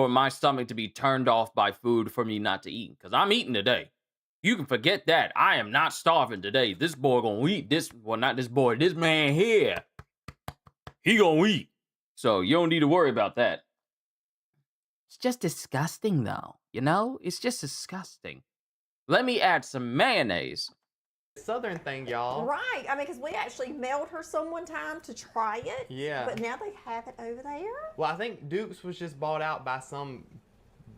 S1: my stomach to be turned off by food for me not to eat. Because I'm eating today. You can forget that. I am not starving today. This boy gonna eat. Not this boy, this man here. He gonna eat. So you don't need to worry about that. It's just disgusting, though. You know? It's just disgusting. Let me add some mayonnaise.
S4: Southern thing, y'all.
S5: Right. I mean, because we actually mailed her some one time to try it.
S4: Yeah.
S5: But now they have it over there.
S4: Well, I think Duke's was just bought out by some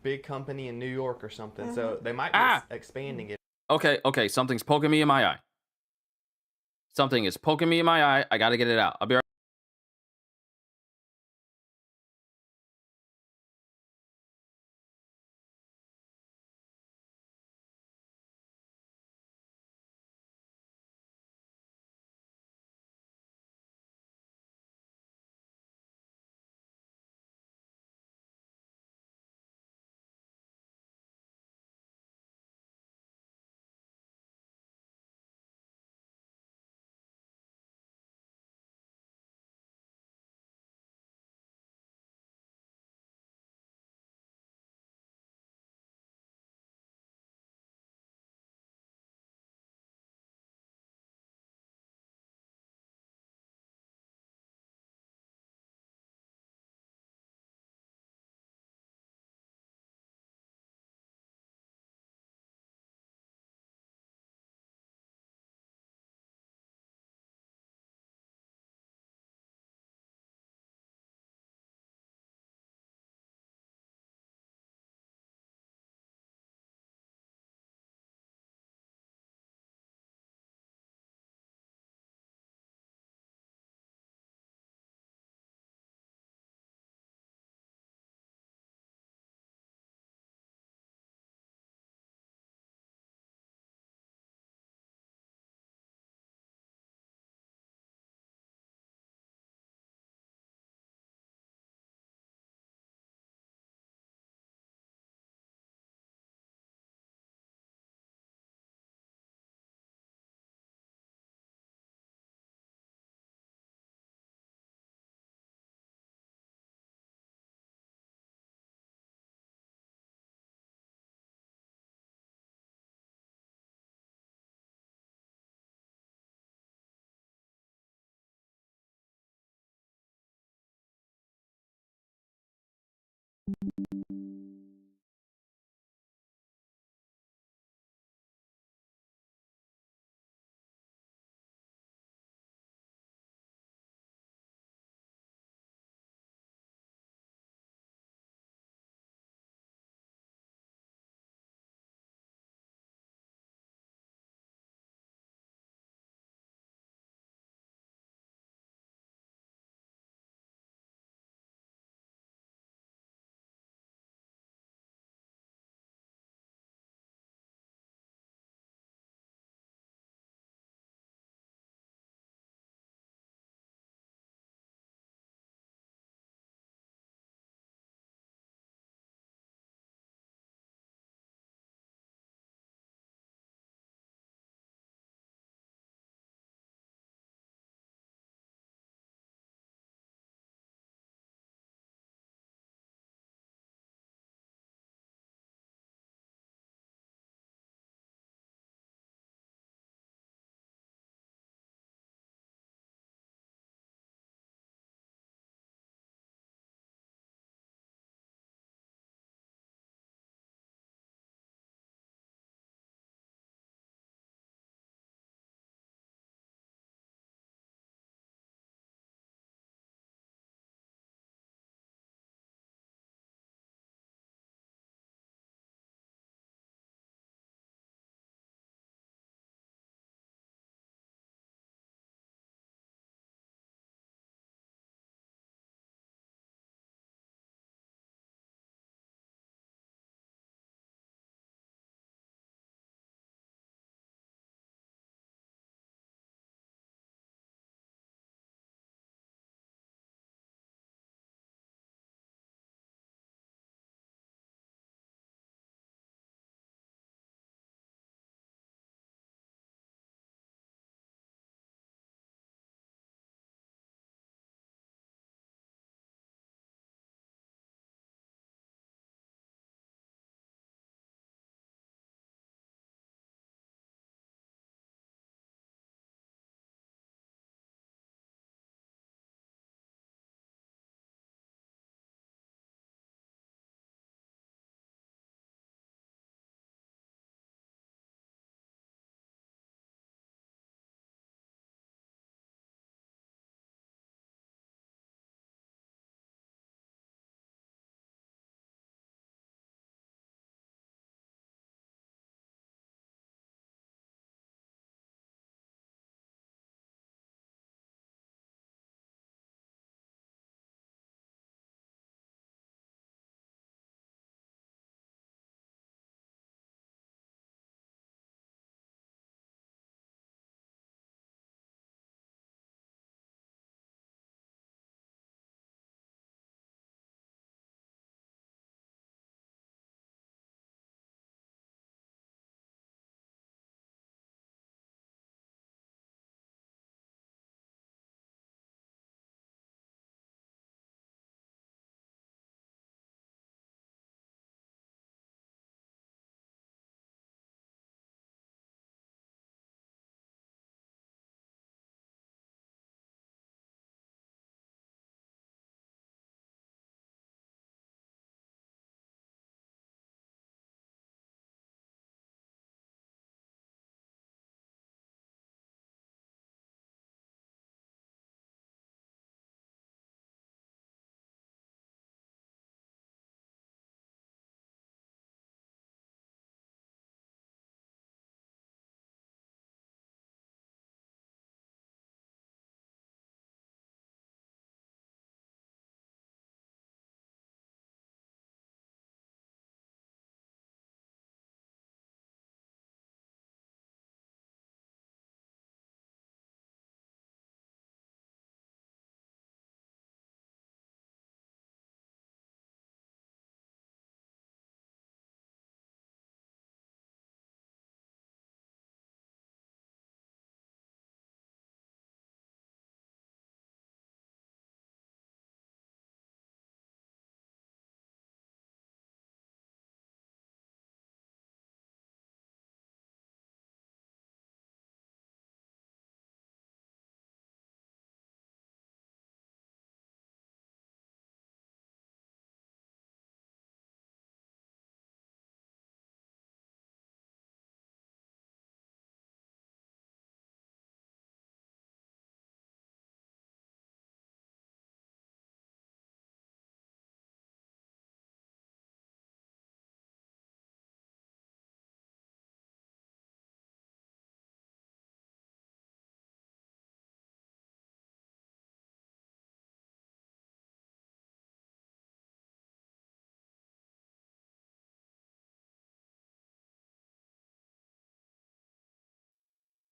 S4: big company in New York or something, so they might be expanding it.
S1: Okay. Something's poking me in my eye. Something is poking me in my eye. I gotta get it out. I'll be right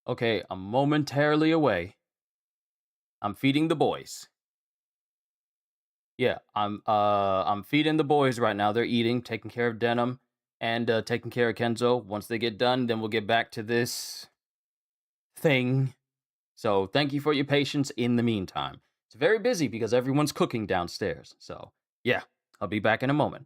S1: Okay, I'm momentarily away. I'm feeding the boys. Yeah, I'm feeding the boys right now. They're eating, taking care of Denim, and taking care of Kenzo. Once they get done, then we'll get back to this thing. So thank you for your patience in the meantime. It's very busy because everyone's cooking downstairs. So yeah, I'll be back in a moment.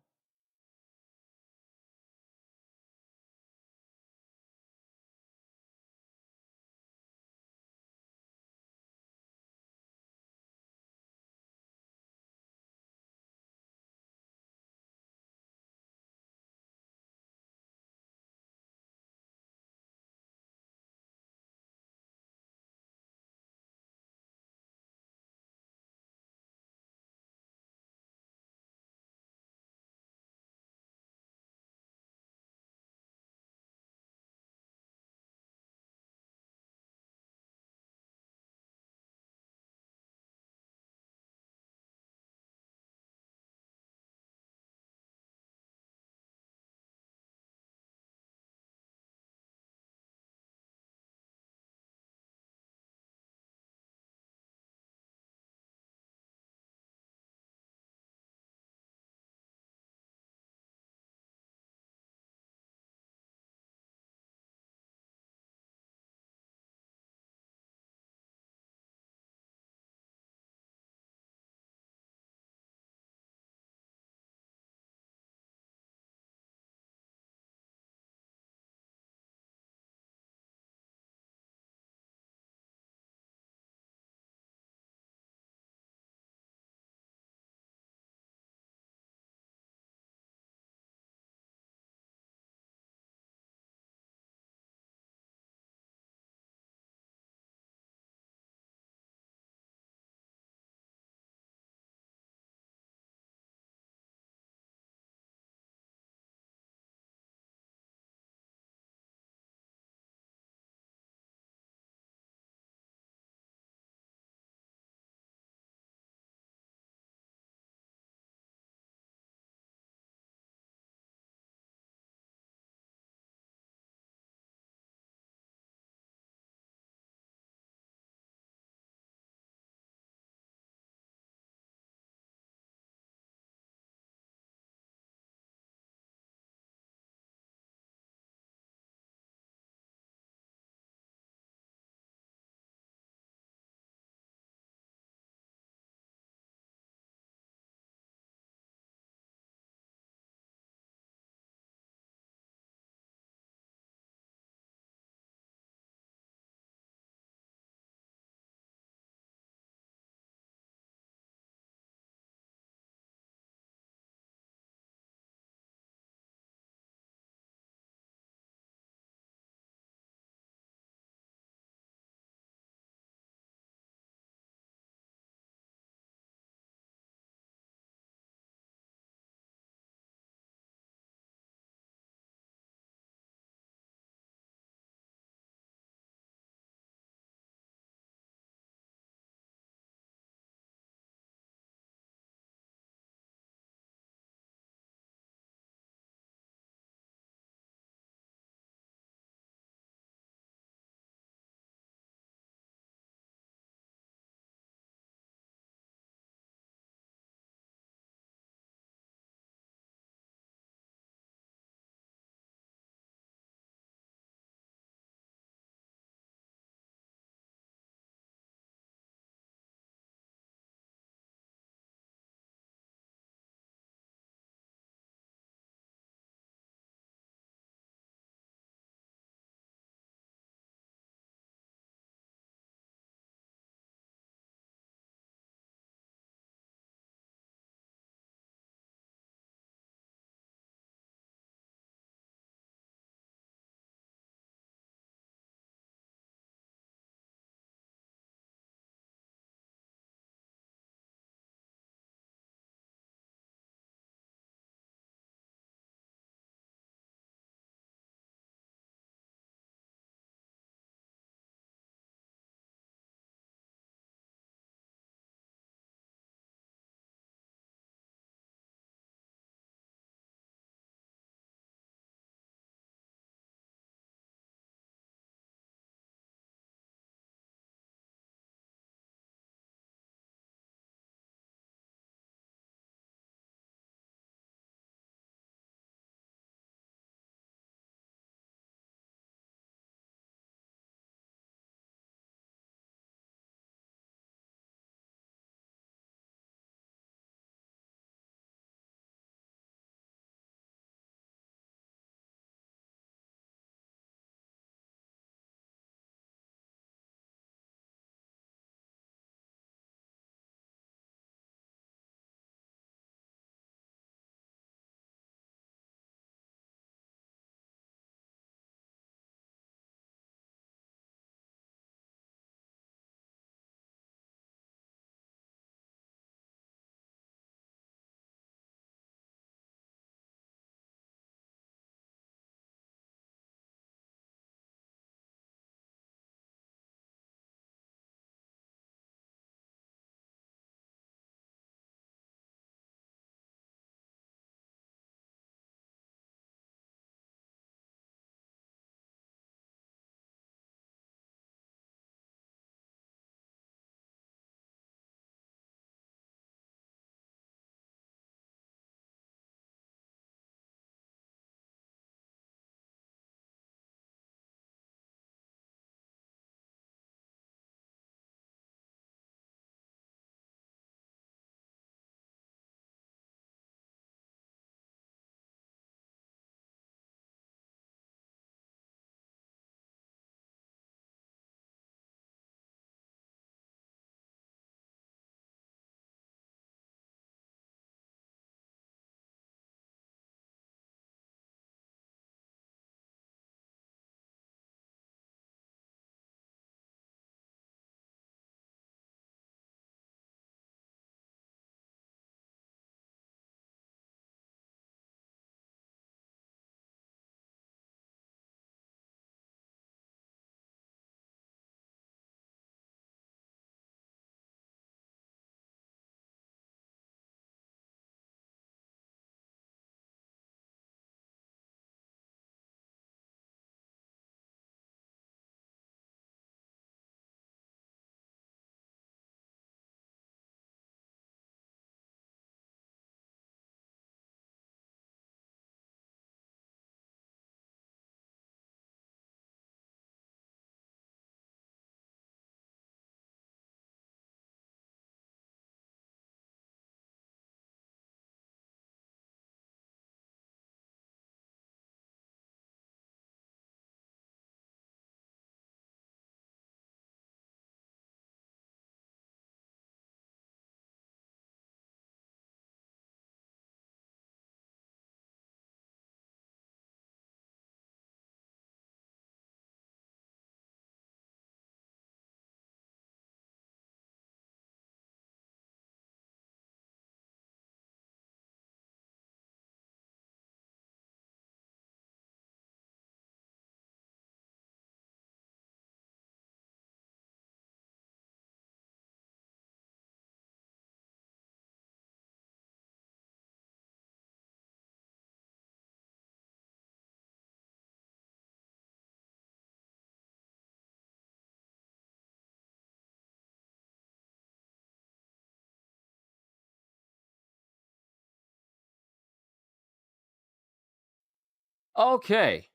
S1: Okay,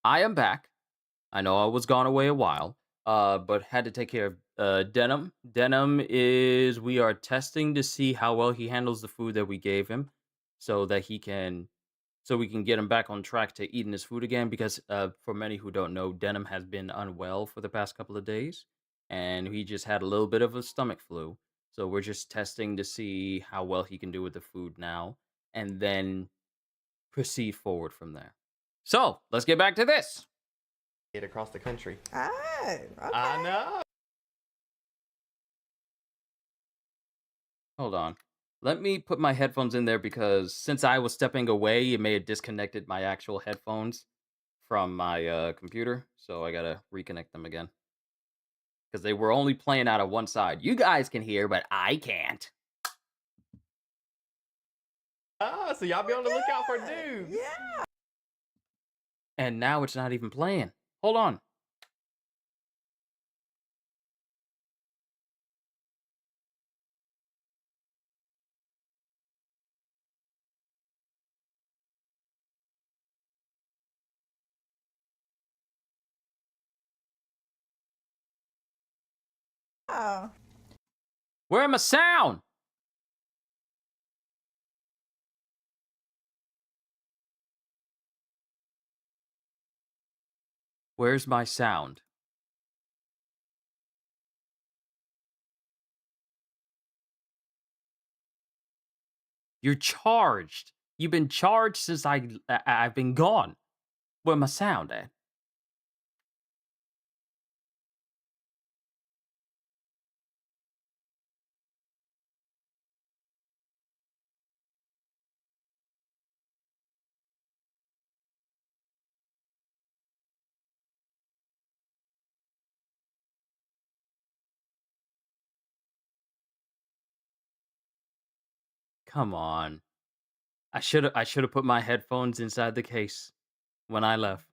S1: I am back. I know I was gone away a while, but had to take care of Denim. Denim is we are testing to see how well he handles the food that we gave him, so that so we can get him back on track to eating his food again. Because for many who don't know, Denim has been unwell for the past couple of days, and he just had a little bit of a stomach flu. So we're just testing to see how well he can do with the food now, and then proceed forward from there. So let's get back to this.
S4: Get across the country.
S5: Oh, okay.
S4: I know.
S1: Hold on. Let me put my headphones in there because since I was stepping away, it may have disconnected my actual headphones from my computer. So I gotta reconnect them again. Because they were only playing out of one side. You guys can hear, but I can't.
S4: Oh, so y'all be on the lookout for dudes.
S5: Yeah.
S1: And now it's not even playing. Hold on.
S5: Oh.
S1: Where's my sound? Where's my sound? You're charged. You've been charged since I've been gone. Where's my sound at? Come on. I should have put my headphones inside the case when I left.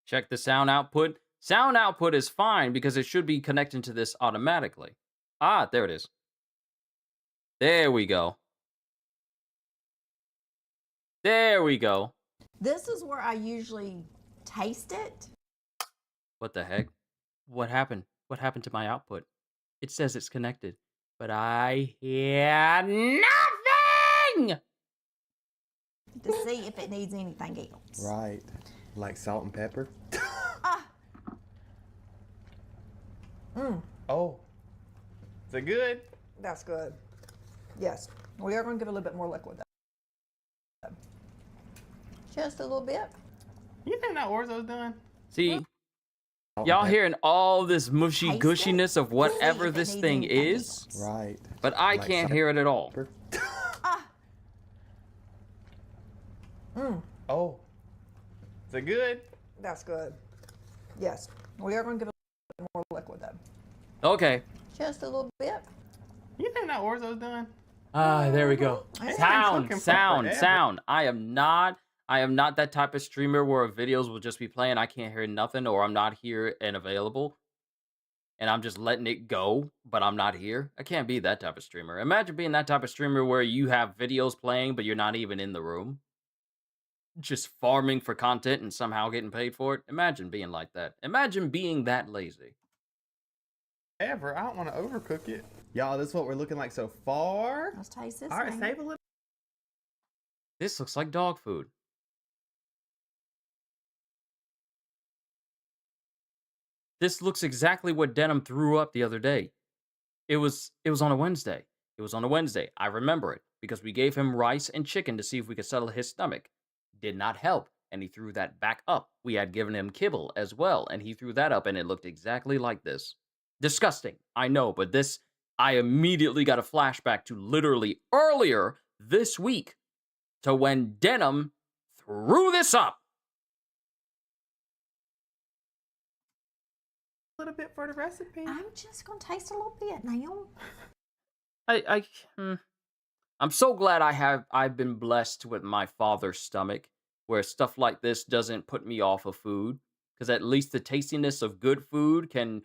S1: Check the sound output. Sound output is fine because it should be connecting to this automatically. Ah, there it is. There we go. There we go.
S5: This is where I usually taste it.
S1: What the heck? What happened? What happened to my output? It says it's connected, but I hear nothing!
S5: To see if it needs anything else.
S4: Right. Like salt and pepper.
S5: Ah.
S4: Oh. Is it good?
S5: That's good. Yes. We are going to give it a little bit more liquid though. Just a little bit.
S4: You think that orzo's done?
S1: See,
S4: Salt and
S1: y'all
S4: pepper.
S1: hearing all this mushy
S5: Taste it.
S1: gushiness of whatever
S5: See if it
S1: this
S5: needs
S1: thing
S5: anything
S1: is,
S5: else.
S4: Right.
S1: but I
S4: Like
S1: can't
S4: salt
S1: hear it at all.
S4: and pepper.
S5: Ah.
S4: Oh. Is it good?
S5: That's good. Yes. We are going to give it a little bit more liquid though.
S1: Okay.
S5: Just a little bit.
S4: You think that orzo's done?
S1: Ah, there we go.
S5: It's
S4: been
S1: Sound,
S4: cooking for
S1: sound,
S4: forever.
S1: sound. I am not that type of streamer where videos will just be playing, I can't hear nothing, or I'm not here and available, and I'm just letting it go, but I'm not here. I can't be that type of streamer. Imagine being that type of streamer where you have videos playing, but you're not even in the room. Just farming for content and somehow getting paid for it. Imagine being like that. Imagine being that lazy.
S4: Ever. I don't want to overcook it. Y'all, this is what we're looking like so far.
S5: Let's taste this
S4: All right,
S5: thing.
S4: save a little.
S1: This looks like dog food. This looks exactly what Denim threw up the other day. It was on a Wednesday. It was on a Wednesday. I remember it because we gave him rice and chicken to see if we could settle his stomach. Did not help, and he threw that back up. We had given him kibble as well, and he threw that up, and it looked exactly like this. Disgusting, I know, but this, I immediately got a flashback to literally earlier this week to when Denim threw this up.
S4: A little bit for the recipe.
S5: I'm just going to taste a little bit now.
S1: I'm so glad I've been blessed with my father's stomach, where stuff like this doesn't put me off of food, because at least the tastiness of good food can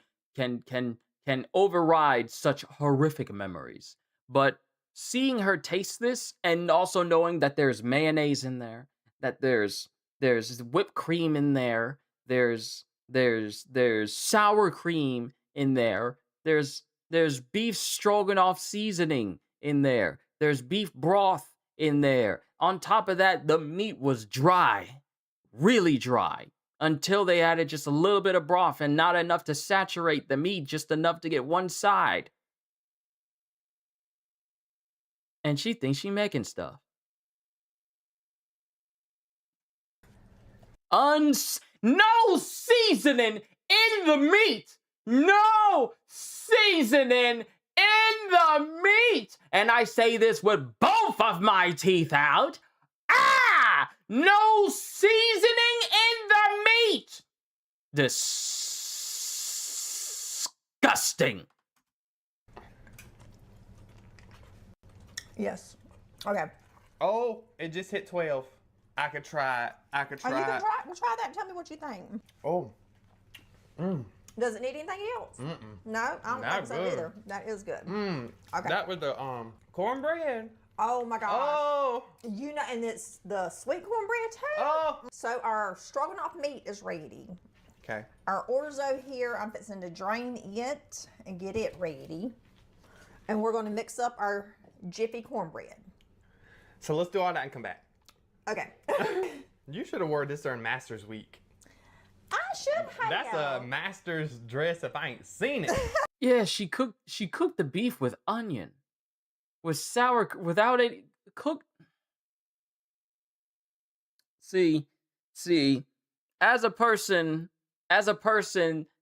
S1: override such horrific memories. But seeing her taste this, and also knowing that there's mayonnaise in there, that there's whipped cream in there, there's sour cream in there, there's beef stroganoff seasoning in there, there's beef broth in there. On top of that, the meat was dry, really dry, until they added just a little bit of broth, and not enough to saturate the meat, just enough to get one side. And she thinks she making stuff. No seasoning in the meat! No seasoning in the meat! And I say this with both of my teeth out. Ah! No seasoning in the meat! Disgusting.
S5: Yes. Okay.
S4: Oh, it just hit 12. I could try it. I could
S5: Oh,
S4: try
S5: you can
S4: it.
S5: try. Well, try that and tell me what you think.
S4: Oh.
S5: Does it need anything else? No, I don't
S4: Not
S5: think so
S4: good.
S5: either. That is good. Okay.
S4: That was the cornbread.
S5: Oh my gosh.
S4: Oh.
S5: You know, and it's the sweet cornbread too.
S4: Oh.
S5: So our stroganoff meat is ready.
S4: Okay.
S5: Our orzo here, I'm fixing to drain it and get it ready. And we're going to mix up our Jiffy cornbread.
S4: So let's do all that and come back.
S5: Okay.
S4: You should have wore this during Masters Week.
S5: I should have.
S4: That's a Masters dress if I ain't seen it.
S1: Yeah, she cooked the beef with onion, with sour, without any cooked. See, as a person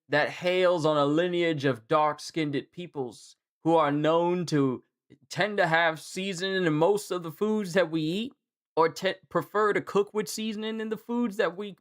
S1: that hails on a lineage of dark-skinned peoples who are known to tend to have seasoning in most of the foods that we eat, or prefer to cook with seasoning in the foods that we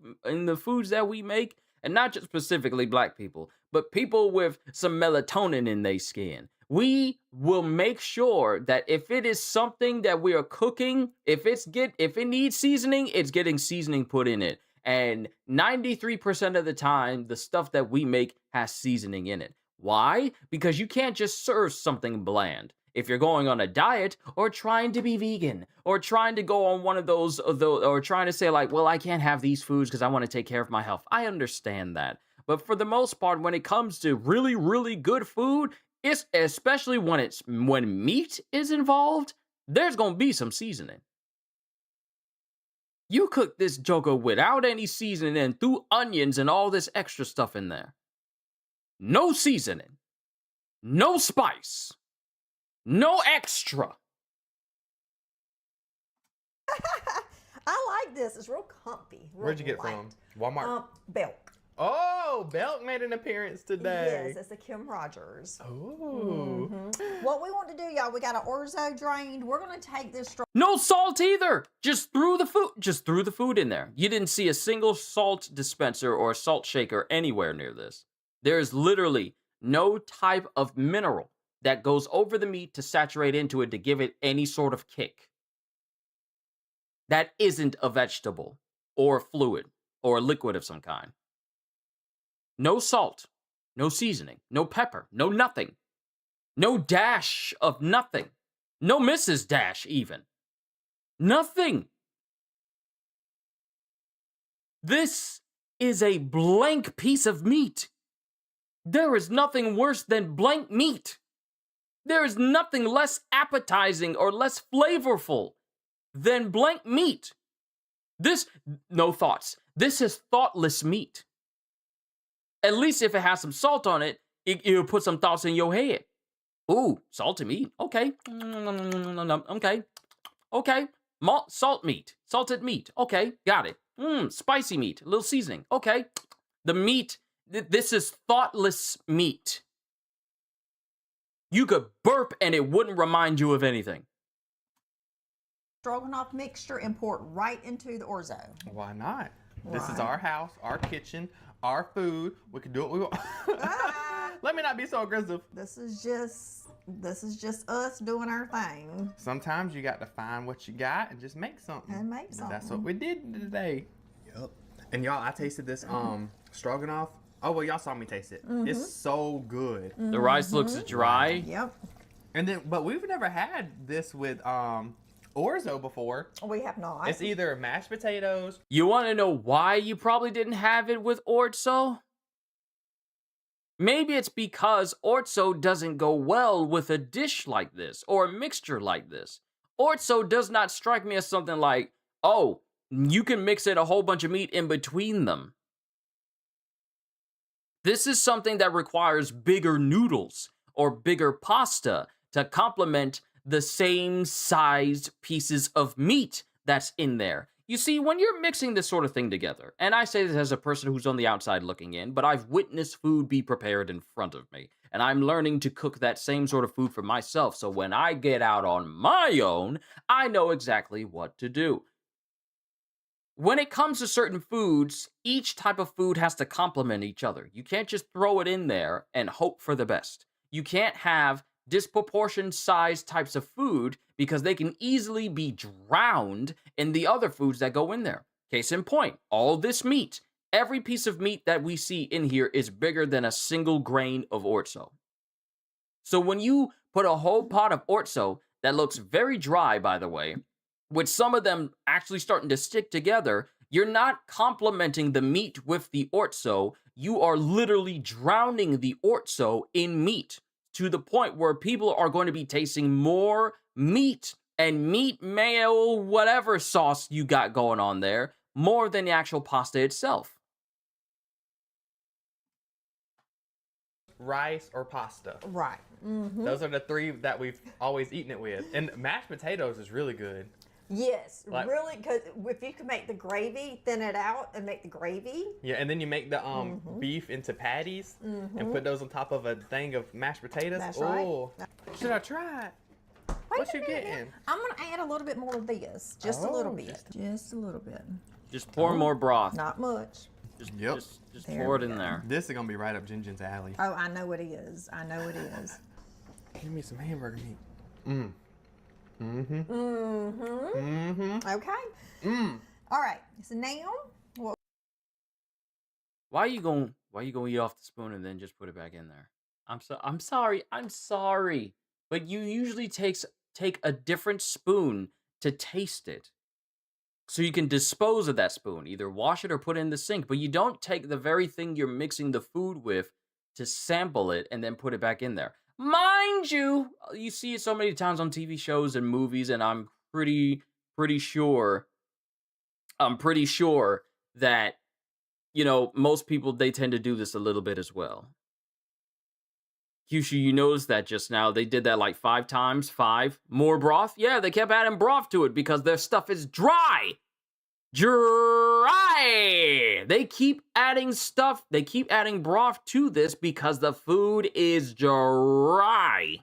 S1: make, and not just specifically black people, but people with some melatonin in their skin. We will make sure that if it is something that we are cooking, if it needs seasoning, it's getting seasoning put in it. And 93% of the time, the stuff that we make has seasoning in it. Why? Because you can't just serve something bland. If you're going on a diet, or trying to be vegan, or trying to go on one of those, or trying to say like, well, I can't have these foods because I want to take care of my health. I understand that. But for the most part, when it comes to really, really good food, it's especially when meat is involved, there's gonna be some seasoning. You cook this joker without any seasoning and threw onions and all this extra stuff in there. No seasoning. No spice. No extra.
S5: I like this. It's real comfy. Real
S4: Where'd you get it
S5: light.
S4: from? Walmart.
S5: Belk.
S4: Oh, Belk made an appearance today.
S5: Yes, it's a Kim Rogers.
S4: Ooh.
S5: What we want to do, y'all, we got our orzo drained. We're going to take this
S1: No salt either. Just threw the food in there. You didn't see a single salt dispenser or salt shaker anywhere near this. There's literally no type of mineral that goes over the meat to saturate into it to give it any sort of kick. That isn't a vegetable or fluid or a liquid of some kind. No salt, no seasoning, no pepper, no nothing. No dash of nothing. No Mrs. Dash even. Nothing. This is a blank piece of meat. There is nothing worse than blank meat. There is nothing less appetizing or less flavorful than blank meat. No thoughts. This is thoughtless meat. At least if it has some salt on it, it'll put some thoughts in your head. Ooh, salty meat. Okay. Okay. Salt meat. Salted meat. Okay, got it. Spicy meat. A little seasoning. Okay. The meat, this is thoughtless meat. You could burp and it wouldn't remind you of anything.
S5: stroganoff mixture and pour it right into the orzo.
S4: Why not? This is
S5: Right.
S4: our house, our kitchen, our food. We can do what we want. Let me not be so aggressive.
S5: This is just this is just us doing our thing.
S4: Sometimes you got to find what you got and just make something.
S5: And make
S4: That's what
S5: something.
S4: we did today. Yep. And y'all, I tasted this stroganoff. Oh well, y'all saw me taste it. It's so good.
S1: The rice looks dry.
S5: Yep.
S4: And then, but we've never had this with orzo before.
S5: We have not.
S4: It's either mashed potatoes.
S1: You want to know why you probably didn't have it with orzo? Maybe it's because orzo doesn't go well with a dish like this or a mixture like this. Orzo does not strike me as something like, oh, you can mix in a whole bunch of meat in between them. This is something that requires bigger noodles or bigger pasta to complement the same sized pieces of meat that's in there. You see, when you're mixing this sort of thing together, and I say this as a person who's on the outside looking in, but I've witnessed food be prepared in front of me, and I'm learning to cook that same sort of food for myself, so when I get out on my own, I know exactly what to do. When it comes to certain foods, each type of food has to complement each other. You can't just throw it in there and hope for the best. You can't have disproportionate sized types of food because they can easily be drowned in the other foods that go in there. Case in point, all this meat, every piece of meat that we see in here is bigger than a single grain of orzo. So when you put a whole pot of orzo that looks very dry, by the way, with some of them actually starting to stick together, you're not complementing the meat with the orzo. You are literally drowning the orzo in meat to the point where people are going to be tasting more meat and meat mayo, whatever sauce you got going on there, more than the actual pasta itself.
S4: Rice or pasta.
S5: Right.
S4: Those are the three that we've always eaten it with. And mashed potatoes is really good.
S5: Yes,
S4: Like-
S5: really, because if you can make the gravy, thin it out and make the gravy.
S4: Yeah, and then you make the beef into patties and put those on top of a thing of mashed potatoes.
S5: That's right.
S4: Oh, should I try it?
S5: Wait
S4: What
S5: a
S4: you
S5: minute
S4: getting?
S5: now. I'm going to add a little bit more of this. Just a little
S4: Oh,
S5: bit. Just a little bit.
S1: Just pour more broth.
S5: Not much.
S1: Just,
S4: Yep.
S1: just
S5: There
S1: pour it
S5: we
S1: in
S5: go.
S1: there.
S4: This is gonna be right up Jinjin's alley.
S5: Oh, I know it is. I know it is.
S4: Give me some hamburger meat.
S5: Okay. All right. So now, what?
S1: Why you gonna eat off the spoon and then just put it back in there? I'm sorry. But you usually take a different spoon to taste it. So you can dispose of that spoon, either wash it or put it in the sink, but you don't take the very thing you're mixing the food with to sample it and then put it back in there. Mind you, you see it so many times on TV shows and movies, and I'm pretty sure that, you know, most people, they tend to do this a little bit as well. Kyushu, you noticed that just now. They did that like 5 times. 5 more broth. Yeah, they kept adding broth to it because their stuff is dry. They keep adding stuff. They keep adding broth to this because the food is dry.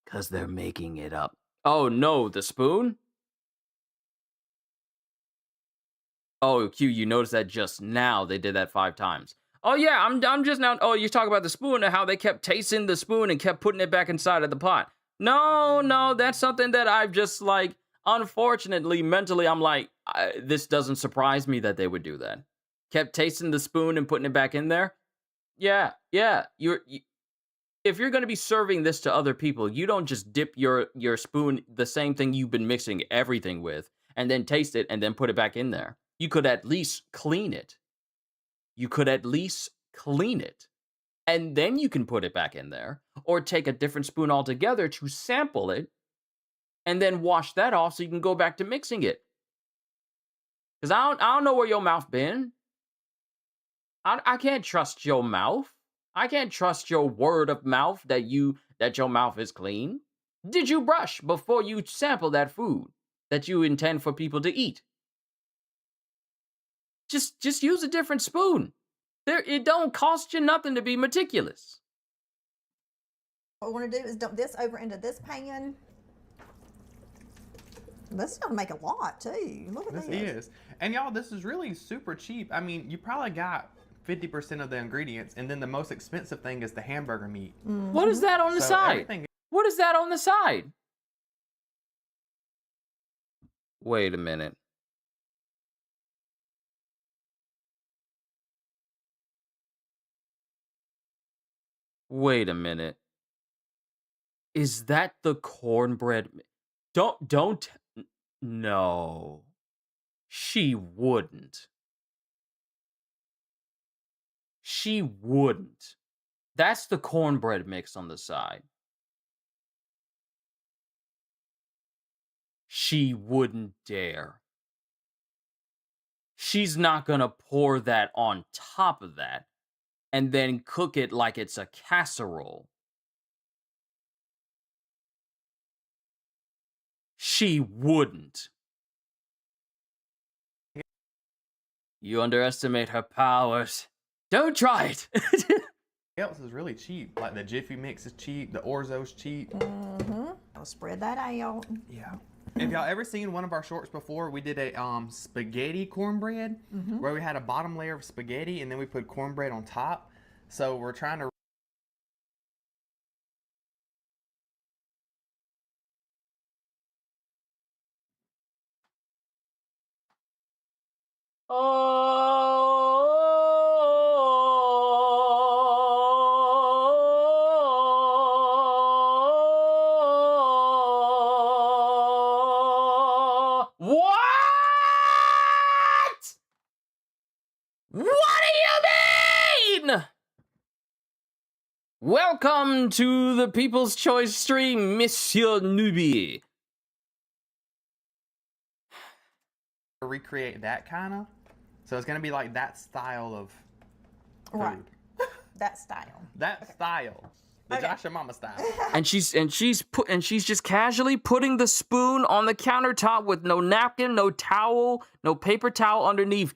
S1: Because they're making it up. Oh no, the spoon? Oh, Q, you noticed that just now. They did that 5 times. Oh yeah, I'm just now. Oh, you're talking about the spoon and how they kept tasting the spoon and kept putting it back inside of the pot. No, that's something that I've just like. Unfortunately, mentally, I'm like, this doesn't surprise me that they would do that. Kept tasting the spoon and putting it back in there. Yeah. If you're gonna be serving this to other people, you don't just dip your spoon, the same thing you've been mixing everything with, and then taste it and then put it back in there. You could at least clean it. And then you can put it back in there, or take a different spoon altogether to sample it, and then wash that off so you can go back to mixing it. Because I don't know where your mouth been. I can't trust your mouth. I can't trust your word of mouth that your mouth is clean. Did you brush before you sample that food that you intend for people to eat? Just use a different spoon. It don't cost you nothing to be meticulous.
S5: What we're going to do is dump this over into this pan. This is going to make a lot, too. Look at this.
S4: This is. And y'all, this is really super cheap. I mean, you probably got 50% of the ingredients, and then the most expensive thing is the hamburger meat.
S1: What is that on the
S4: So
S1: side?
S4: everything
S1: What is that on the side? Wait a minute. Wait a minute. Is that the cornbread? Don't. No. She wouldn't. She wouldn't. That's the cornbread mix on the side. She wouldn't dare. She's not gonna pour that on top of that and then cook it like it's a casserole. She wouldn't. You underestimate her powers. Don't try it.
S4: else is really cheap. Like the Jiffy Mix is cheap, the Orzo's cheap.
S5: I'll spread that out.
S4: Yeah. If y'all ever seen one of our shorts before, we did a spaghetti cornbread where we had a bottom layer of spaghetti and then we put cornbread on top. So we're trying to
S1: What? What do you mean? Welcome to the People's Choice stream, Monsieur Newbie.
S4: recreate that kind of. So it's going to be like that style of food.
S5: Right. That style.
S4: That style. The
S5: Okay.
S4: Josh and Mama style.
S1: And she's just casually putting the spoon on the countertop with no napkin, no towel, no paper towel underneath.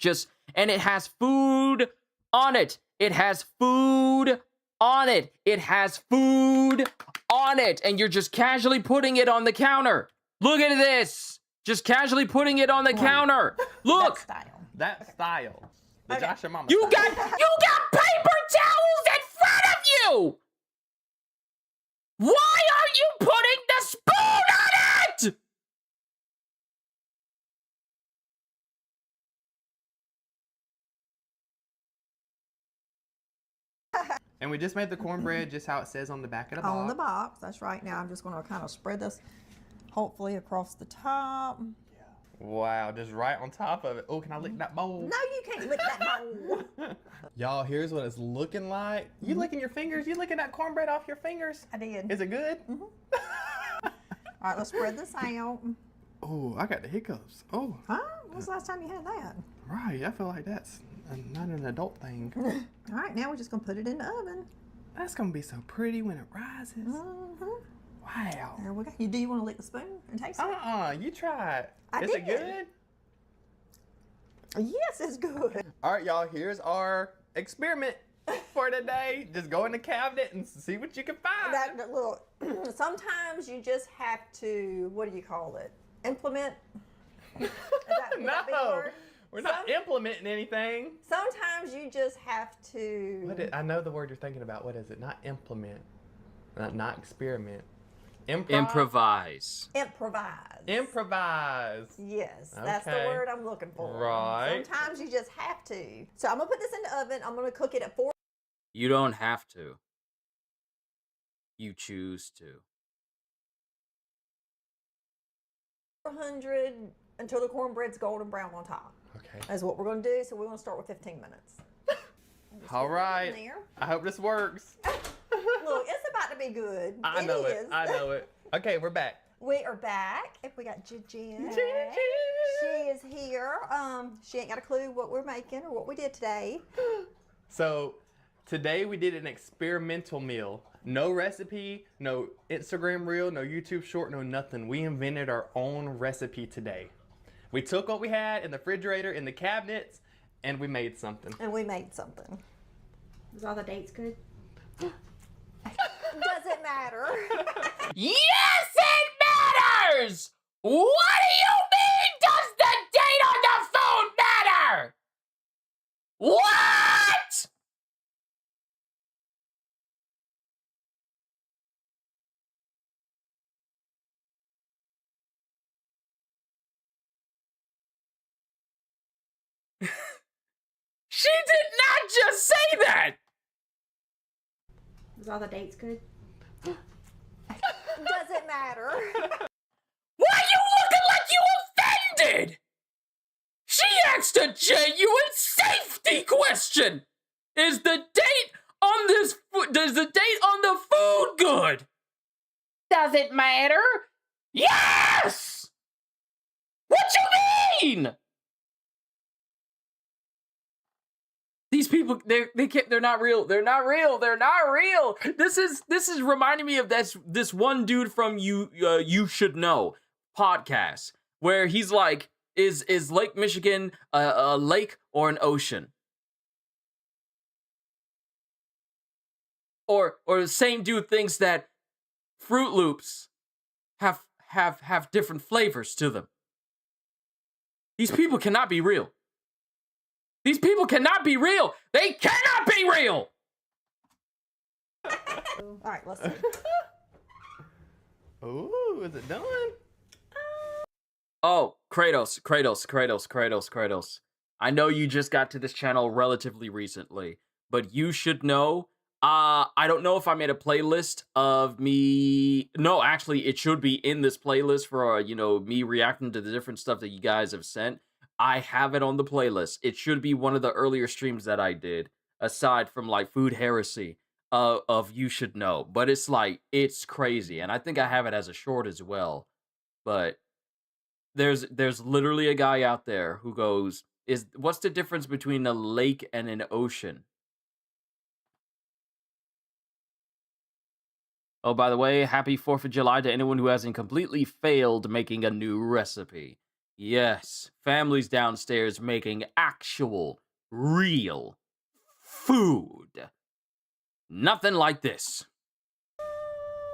S1: And it has food on it. It has food on it. It has food on it. And you're just casually putting it on the counter. Look at this. Just casually putting it on the counter. Look.
S5: That style.
S4: That style. The
S5: Okay.
S4: Josh and Mama
S1: You
S4: style.
S1: got paper towels in front of you. Why are you putting the spoon on it?
S4: And we just made the cornbread just how it says on the back of the box.
S5: On the box. That's right. Now I'm just going to kind of spread this, hopefully across the top.
S4: Wow, just right on top of it. Oh, can I lick that bowl?
S5: No, you can't lick that bowl.
S4: Y'all, here's what it's looking like. You licking your fingers? You licking that cornbread off your fingers?
S5: I did.
S4: Is it good?
S5: All right, let's spread this out.
S4: Oh, I got the hiccups. Oh,
S5: Huh? When's the last time you had that?
S4: right. I feel like that's not an adult thing.
S5: All right, now we're just going to put it in the oven.
S4: That's gonna be so pretty when it rises.
S5: Mm-hmm.
S4: Wow.
S5: There we go. Do you want to lick the spoon and taste it?
S4: You try it.
S5: I
S4: Is it
S5: did.
S4: good?
S5: Yes, it's good.
S4: All right, y'all. Here's our experiment for today. Just go in the cabinet and see what you can find.
S5: That little. Sometimes you just have to. What do you call it? Implement. Is that, would that be the
S4: No,
S5: word?
S4: we're not implementing anything.
S5: Sometimes you just have to.
S4: I know the word you're thinking about. What is it? Not implement. Not experiment.
S1: Improvise.
S5: Improvise.
S4: Improvise.
S5: Yes, that's the
S4: Okay.
S5: word I'm looking for.
S4: Right.
S5: Sometimes you just have to. So I'm gonna put this in the oven. I'm gonna cook it at
S1: You don't have to. You choose to.
S5: 400 until the cornbread's golden brown on top.
S4: Okay.
S5: That's what we're gonna do. So we're gonna start with 15 minutes.
S4: All
S5: In
S4: right.
S5: there.
S4: I hope this works.
S5: Look, it's about to be good.
S4: I know it.
S5: is.
S4: I know it. Okay, we're back.
S5: We are back. If we got Jen. She is here. She ain't got a clue what we're making or what we did today.
S4: So today we did an experimental meal. No recipe, no Instagram reel, no YouTube short, no nothing. We invented our own recipe today. We took what we had in the refrigerator, in the cabinets, and we made something.
S5: And we made something.
S6: Was all the dates good?
S5: Does it matter?
S1: Yes, it matters! What do you mean, does the date on the phone matter? What? She did not just say that!
S6: Was all the dates good?
S5: Doesn't matter.
S1: Why are you looking like you offended? She asked a genuine safety question. Is the date on this does the date on the food good? Does it matter? Yes! What you mean? These people, they're not real. They're not real. They're not real. This is reminding me of this one dude from You Should Know podcast where he's like, is Lake Michigan a lake or an ocean? Or the same dude thinks that Fruit Loops have different flavors to them. These people cannot be real. These people cannot be real. They cannot be real.
S5: All right, let's see.
S4: Ooh, is it done?
S1: Oh, Kratos. I know you just got to this channel relatively recently, but you should know. I don't know if I made a playlist of me. No, actually, it should be in this playlist for me reacting to the different stuff that you guys have sent. I have it on the playlist. It should be one of the earlier streams that I did, aside from like Food Heresy of You Should Know. But it's crazy, and I think I have it as a short as well. But there's literally a guy out there who goes, what's the difference between a lake and an ocean? Oh, by the way, happy 4th of July to anyone who hasn't completely failed making a new recipe. Yes, families downstairs making actual, real food. Nothing like this.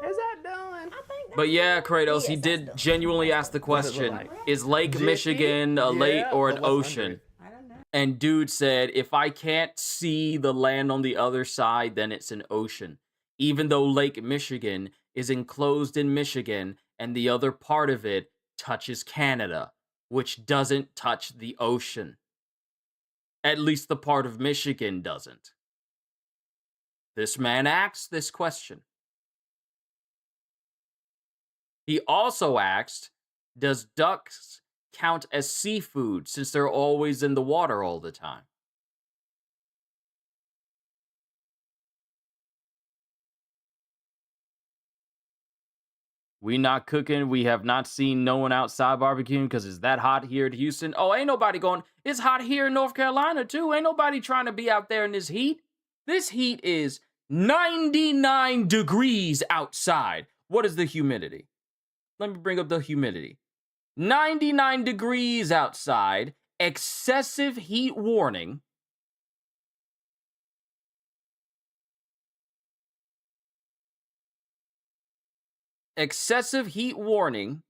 S4: Is that done?
S1: But yeah, Kratos, he
S5: Yes,
S1: did
S5: that's
S1: genuinely ask the
S4: What does it look
S1: question,
S4: like?
S1: is Lake
S4: Jiffy?
S1: Michigan a lake
S4: Yeah,
S1: or an
S4: but what's under
S1: ocean?
S4: it?
S6: I don't know.
S1: And dude said, if I can't see the land on the other side, then it's an ocean. Even though Lake Michigan is enclosed in Michigan and the other part of it touches Canada, which doesn't touch the ocean. At least the part of Michigan doesn't. This man asked this question. He also asked, does ducks count as seafood since they're always in the water all the time? We not cooking. We have not seen no one outside barbecuing because it's that hot here in Houston. Oh, ain't nobody going. It's hot here in North Carolina too. Ain't nobody trying to be out there in this heat. This heat is 99 degrees outside. What is the humidity? Let me bring up the humidity. 99 degrees outside. Excessive heat warning. Excessive heat warning.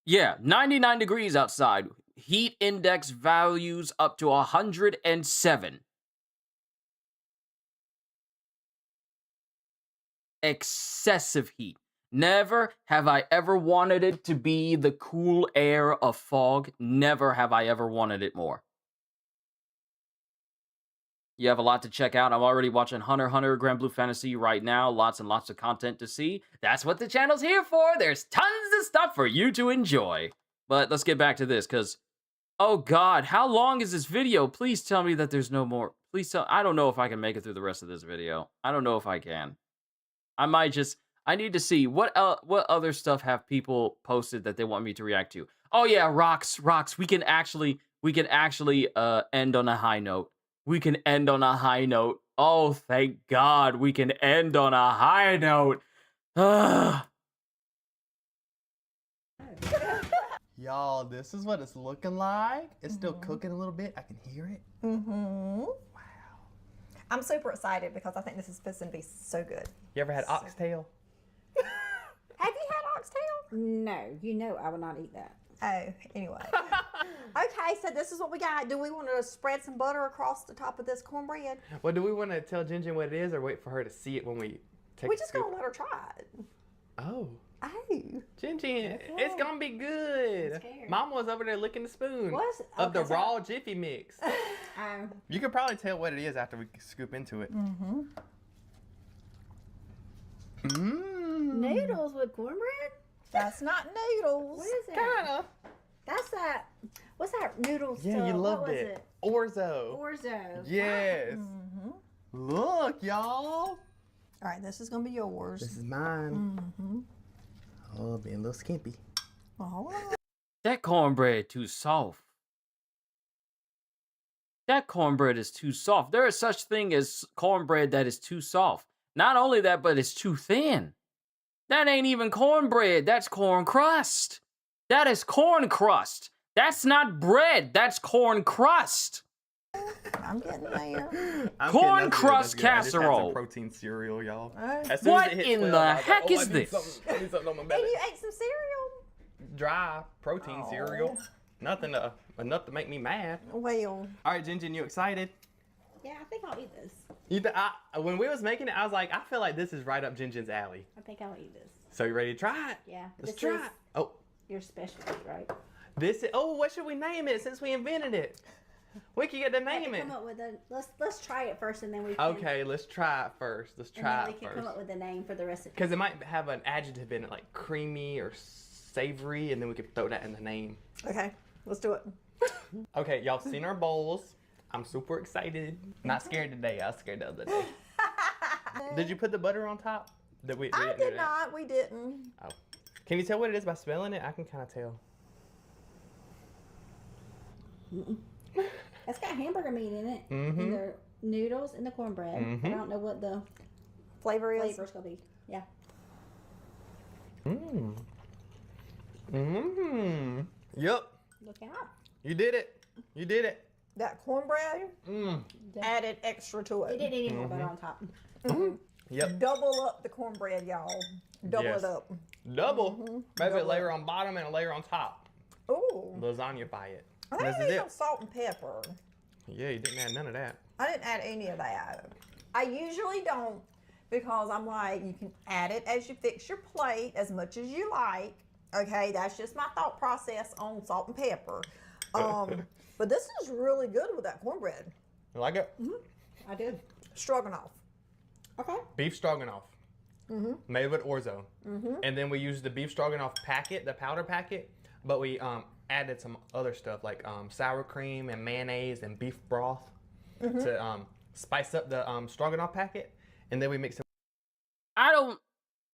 S1: Yeah, 99 degrees outside. Heat index values up to 107. Excessive heat. Never have I ever wanted it to be the cool air of fog. Never have I ever wanted it more. You have a lot to check out. I'm already watching Hunter x Hunter Grand Blue Fantasy right now. Lots and lots of content to see. That's what the channel's here for. There's tons of stuff for you to enjoy. But let's get back to this, because, oh God, how long is this video? Please tell me that there's no more. Please tell. I don't know if I can make it through the rest of this video. I don't know if I can. I might just. I need to see what other stuff have people posted that they want me to react to. Oh yeah, rocks. We can actually end on a high note. We can end on a high note. Oh, thank God, we can end on a high note.
S4: Y'all, this is what it's looking like. It's still cooking a little bit. I can hear it.
S5: Mm-hmm. Wow. I'm super excited because I think this is supposed to be so good.
S4: You ever had oxtail?
S5: Have you had oxtail?
S6: No, you know I will not eat that.
S5: Oh, anyway. Okay, so this is what we got. Do we want to spread some butter across the top of this cornbread?
S4: Well, do we want to tell Jinjin what it is or wait for her to see it when we take
S5: We're
S4: a
S5: just
S4: scoop?
S5: going to let her try it.
S4: Oh.
S5: Oh.
S4: Jin Jin, it's gonna be good.
S6: I'm scared.
S4: Mama was over there licking the spoon
S6: What's-
S4: of the
S6: okay, so-
S4: raw Jiffy mix.
S6: Oh.
S4: You could probably tell what it is after we scoop into it.
S5: Mm-hmm.
S4: Mmm.
S6: Noodles with cornbread?
S5: That's not noodles.
S6: What is that?
S4: Kinda.
S6: That's that. What's that noodle stuff?
S4: Yeah, you loved
S6: what was
S4: it. Orzo.
S6: Orzo.
S4: Yes.
S5: Mm-hmm.
S4: Look, y'all.
S5: All right, this is gonna be yours.
S4: This is mine.
S5: Mm-hmm.
S4: Oh, being a little skimpy.
S5: All right.
S1: That cornbread too soft. That cornbread is too soft. There is such thing as cornbread that is too soft. Not only that, but it's too thin. That ain't even cornbread. That's corn crust. That is corn crust. That's not bread. That's corn crust.
S5: I'm getting there.
S1: Corn crust
S4: I just had some
S1: casserole.
S4: protein cereal, y'all.
S5: All right.
S4: As soon as
S1: What
S4: it hit
S1: in
S4: 12,
S1: the
S4: I was like,
S1: heck
S4: oh,
S1: is
S4: I need
S1: this?
S4: something- I need something on my
S5: And
S4: belly.
S5: you ate some cereal?
S4: Dry protein
S5: Oh.
S4: cereal. Nothing enough to make me mad.
S5: Well,
S4: All right, Jin, you excited?
S6: Yeah, I think I'll eat this.
S4: When we was making it, I was like, I feel like this is right up Jin's alley.
S6: I think I'll eat this.
S4: So you ready to try it?
S6: Yeah.
S4: Let's
S6: this
S4: try
S6: is
S4: it. Oh,
S6: your specialty, right?
S4: this is. Oh, what should we name it since we invented it? We can get to
S6: We have
S4: name
S6: to
S4: it.
S6: come up with a. Let's try it first, and then we can.
S4: Okay, let's try it first. Let's
S6: And then
S4: try
S6: we
S4: it
S6: can
S4: first.
S6: come up with a name for the recipe.
S4: Because it might have an adjective in it, like creamy or savory, and then we could throw that in the name.
S5: okay, let's do it.
S4: Okay, y'all seen our bowls. I'm super excited. Not scared today. I was scared the other day. Did you put the butter on top?
S5: I
S4: didn't do
S5: did
S4: that.
S5: not. We didn't.
S4: Oh. Can you tell what it is by smelling it? I can kind of tell.
S6: It's got hamburger meat in it.
S4: Mhm.
S6: And the noodles and the cornbread.
S4: Mhm.
S6: I don't know what the
S5: Flavor is.
S6: flavor's gonna be. Yeah.
S4: Mmm. Mmm. Yep.
S6: Look out.
S4: You did it. You did it.
S5: That cornbread
S4: Mmm.
S5: added extra to
S6: It
S5: it.
S6: didn't need more butter on top.
S4: Yep.
S5: Double up the cornbread, y'all. Double
S4: Yes.
S5: it up.
S4: Double.
S5: Mhm.
S4: Maybe a
S5: Double
S4: layer on bottom and a layer on top.
S5: Ooh.
S4: Lasagna-fy it.
S5: I
S4: This
S5: think I
S4: is
S5: need
S4: it.
S5: some salt and pepper.
S4: Yeah, you didn't add none of that.
S5: I didn't add any of that. I usually don't because I'm like, you can add it as you fix your plate as much as you like. Okay, that's just my thought process on salt and pepper. But this is really good with that cornbread.
S4: You like it?
S6: I did.
S5: Stroganoff.
S6: Okay.
S4: Beef stroganoff. Made with orzo. And then we used the beef stroganoff packet, the powder packet, but we added some other stuff like sour cream and mayonnaise and beef broth to spice up the stroganoff packet. And then we mix it.
S1: I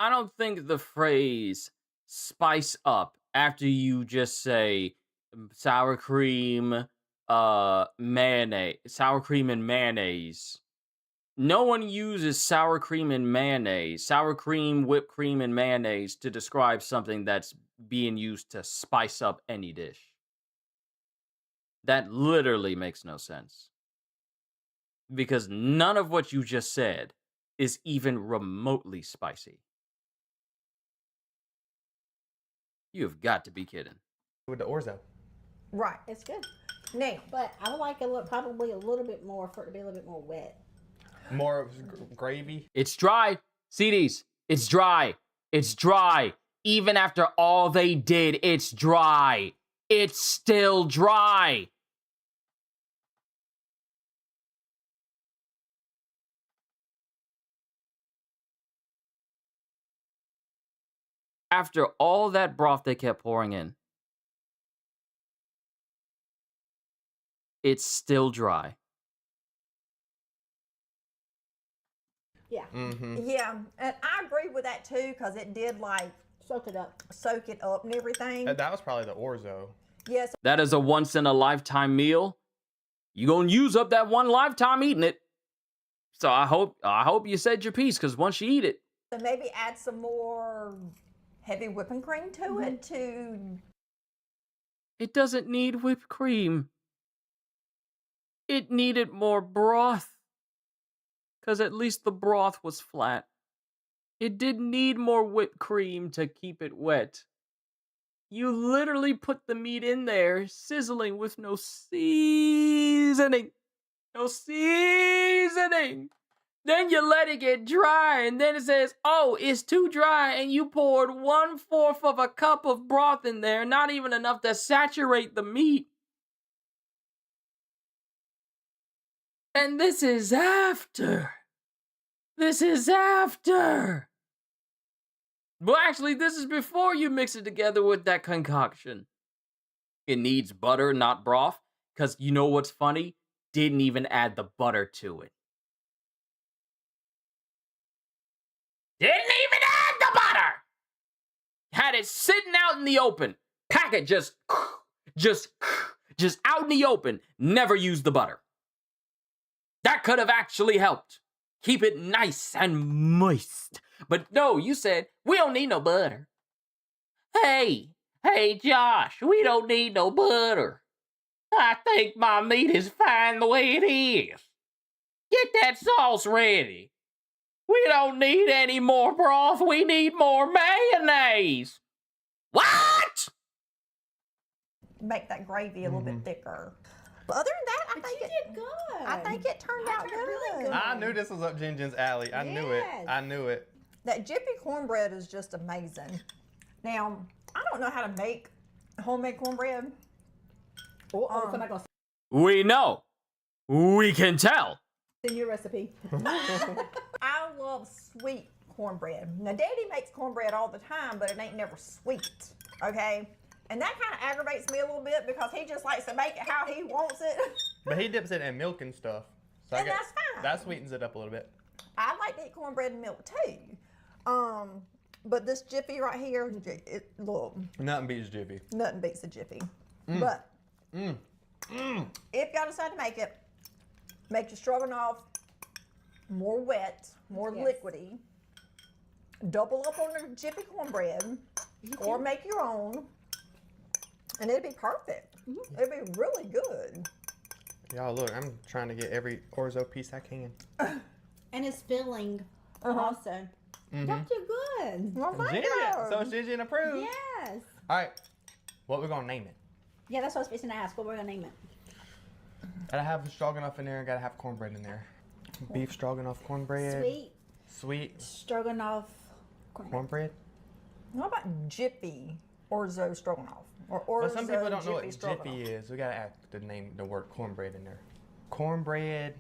S1: don't think the phrase spice up after you just say sour cream, mayonnaise, sour cream and mayonnaise. No one uses sour cream and mayonnaise, sour cream, whipped cream, and mayonnaise to describe something that's being used to spice up any dish. That literally makes no sense. Because none of what you just said is even remotely spicy. You've got to be kidding.
S4: With the orzo.
S5: Right.
S6: It's good.
S5: Now,
S6: But I would like probably a little bit more for it to be a little bit more wet.
S4: More gravy.
S1: It's dry. CDs. It's dry. It's dry. Even after all they did, it's dry. It's still dry. After all that broth they kept pouring in, it's still dry.
S6: Yeah.
S4: Mm-hmm.
S5: yeah, and I agree with that too because it did like
S6: Soak it up.
S5: soak it up and everything.
S4: That was probably the orzo.
S5: Yes.
S1: That is a once in a lifetime meal. You gonna use up that one lifetime eating it. So I hope you said your piece, because once you eat it,
S5: So maybe add some more heavy whipping cream to it to.
S1: it doesn't need whipped cream. It needed more broth. Because at least the broth was flat. It didn't need more whipped cream to keep it wet. You literally put the meat in there, sizzling with no seasoning. No seasoning. Then you let it get dry, and then it says, oh, it's too dry, and you poured 1/4 of a cup of broth in there, not even enough to saturate the meat. And this is after. This is after. Well, actually, this is before you mix it together with that concoction. It needs butter, not broth, because you know what's funny? Didn't even add the butter to it. Didn't even add the butter! Had it sitting out in the open. Packet just out in the open. Never used the butter. That could have actually helped. Keep it nice and moist. But no, you said, we don't need no butter. Hey, Josh, we don't need no butter. I think my meat is fine the way it is. Get that sauce ready. We don't need any more broth. We need more mayonnaise. What?
S5: Make that gravy a little bit thicker. But other than that,
S6: But you did good.
S5: I think it turned out
S6: really
S5: good.
S6: good.
S4: I knew this was up Jinjin's alley. I knew it.
S6: Yes.
S4: I knew it.
S5: That Jiffy cornbread is just amazing. Now, I don't know how to make homemade cornbread.
S6: somebody gonna
S1: We know. We can tell.
S6: send you a recipe.
S5: I love sweet cornbread. Now, Daddy makes cornbread all the time, but it ain't never sweet, okay? And that kind of aggravates me a little bit because he just likes to make it how he wants it.
S4: But he dips it in milk and stuff. So
S5: And that's fine.
S4: That sweetens it up a little bit.
S5: I like to eat cornbread and milk too. But this Jiffy right here, look,
S4: Nothing beats Jiffy.
S5: nothing beats a Jiffy. But if y'all decide to make it, make your stroganoff more wet, more liquidy. Double up on the Jiffy cornbread, or make your own, and it'd be perfect. It'd be really good.
S4: Y'all look, I'm trying to get every orzo piece I can.
S6: And it's filling also. Don't you good?
S5: Well, thank
S4: Jinjin,
S5: you.
S4: so Jinjin approved.
S6: Yes.
S4: All right, what we gonna name it?
S6: Yeah, that's what I was fixing to ask. What we're gonna name it?
S4: Gotta have stroganoff in there and gotta have cornbread in there. Beef stroganoff cornbread. Sweet
S6: Stroganoff.
S4: cornbread.
S5: What about Jiffy Orzo Stroganoff? Or Orzo
S4: But some people don't know what
S5: Jiffy Stroganoff?
S4: Jiffy is. We gotta add the word cornbread in there. Cornbread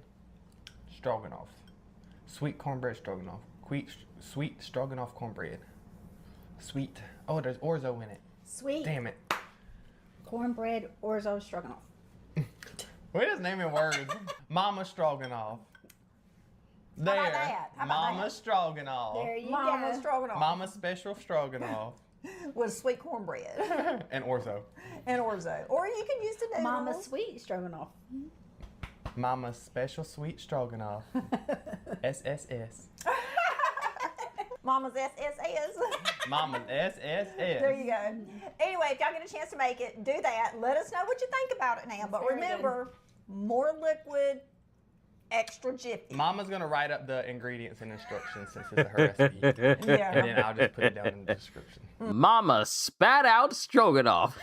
S4: stroganoff. Sweet cornbread stroganoff. Sweet stroganoff cornbread. Sweet. Oh, there's orzo in it.
S6: Sweet
S4: Damn it.
S6: cornbread orzo stroganoff.
S4: We're just naming words. Mama stroganoff. There.
S5: about that? How about
S4: Mama
S5: that?
S4: stroganoff.
S6: There you
S5: Mama
S6: go.
S5: Stroganoff
S4: Mama special stroganoff.
S5: with sweet cornbread
S4: And orzo.
S5: and Orzo. Or you can use the noodles.
S6: Mama sweet stroganoff.
S4: Mama special sweet stroganoff. SSS.
S5: Mama's SSS.
S4: Mama's SSS.
S5: There you go. Anyway, if y'all get a chance to make it, do that. Let us know what you think about it now. But
S6: Very
S5: remember, more liquid, extra Jiffy.
S4: Mama's gonna write up the ingredients and instructions since it's her recipe.
S5: Yeah.
S4: And then I'll just put it down in the description.
S1: Mama spat out stroganoff.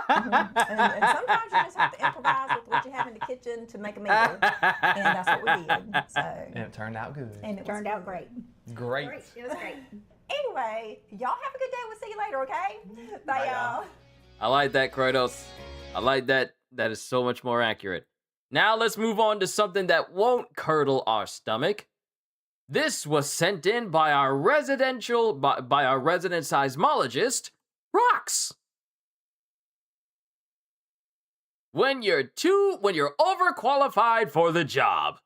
S5: And sometimes you just have to improvise with what you have in the kitchen to make a meal. And that's what we did. So,
S4: And it turned out good.
S5: and it
S6: Turned out great.
S4: Great.
S6: Great. It was great.
S5: Anyway, y'all have a good day. We'll see you later, okay? Bye,
S4: Bye, y'all.
S5: y'all.
S1: I like that, Kratos. I like that. That is so much more accurate. Now let's move on to something that won't curdle our stomach. This was sent in by our resident seismologist, Rox. When you're overqualified for the job.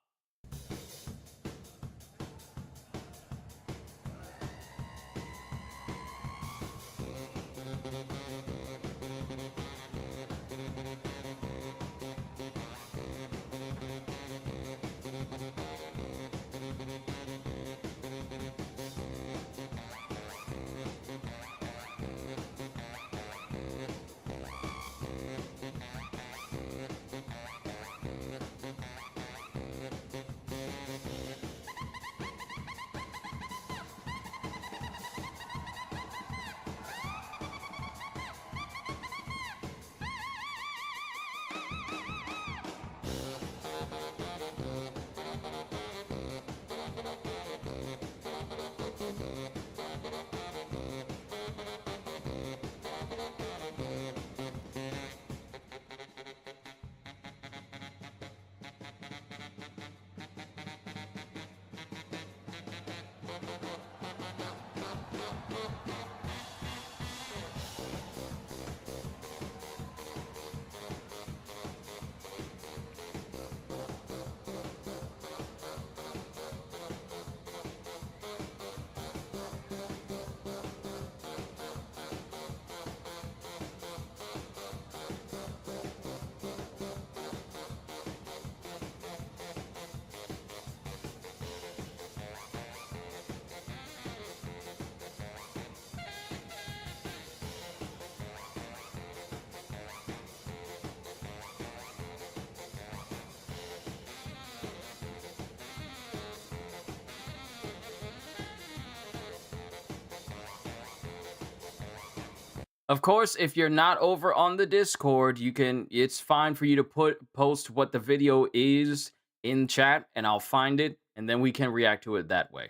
S1: Of course, if you're not over on the Discord, it's fine for you to post what the video is in chat, and I'll find it, and then we can react to it that way.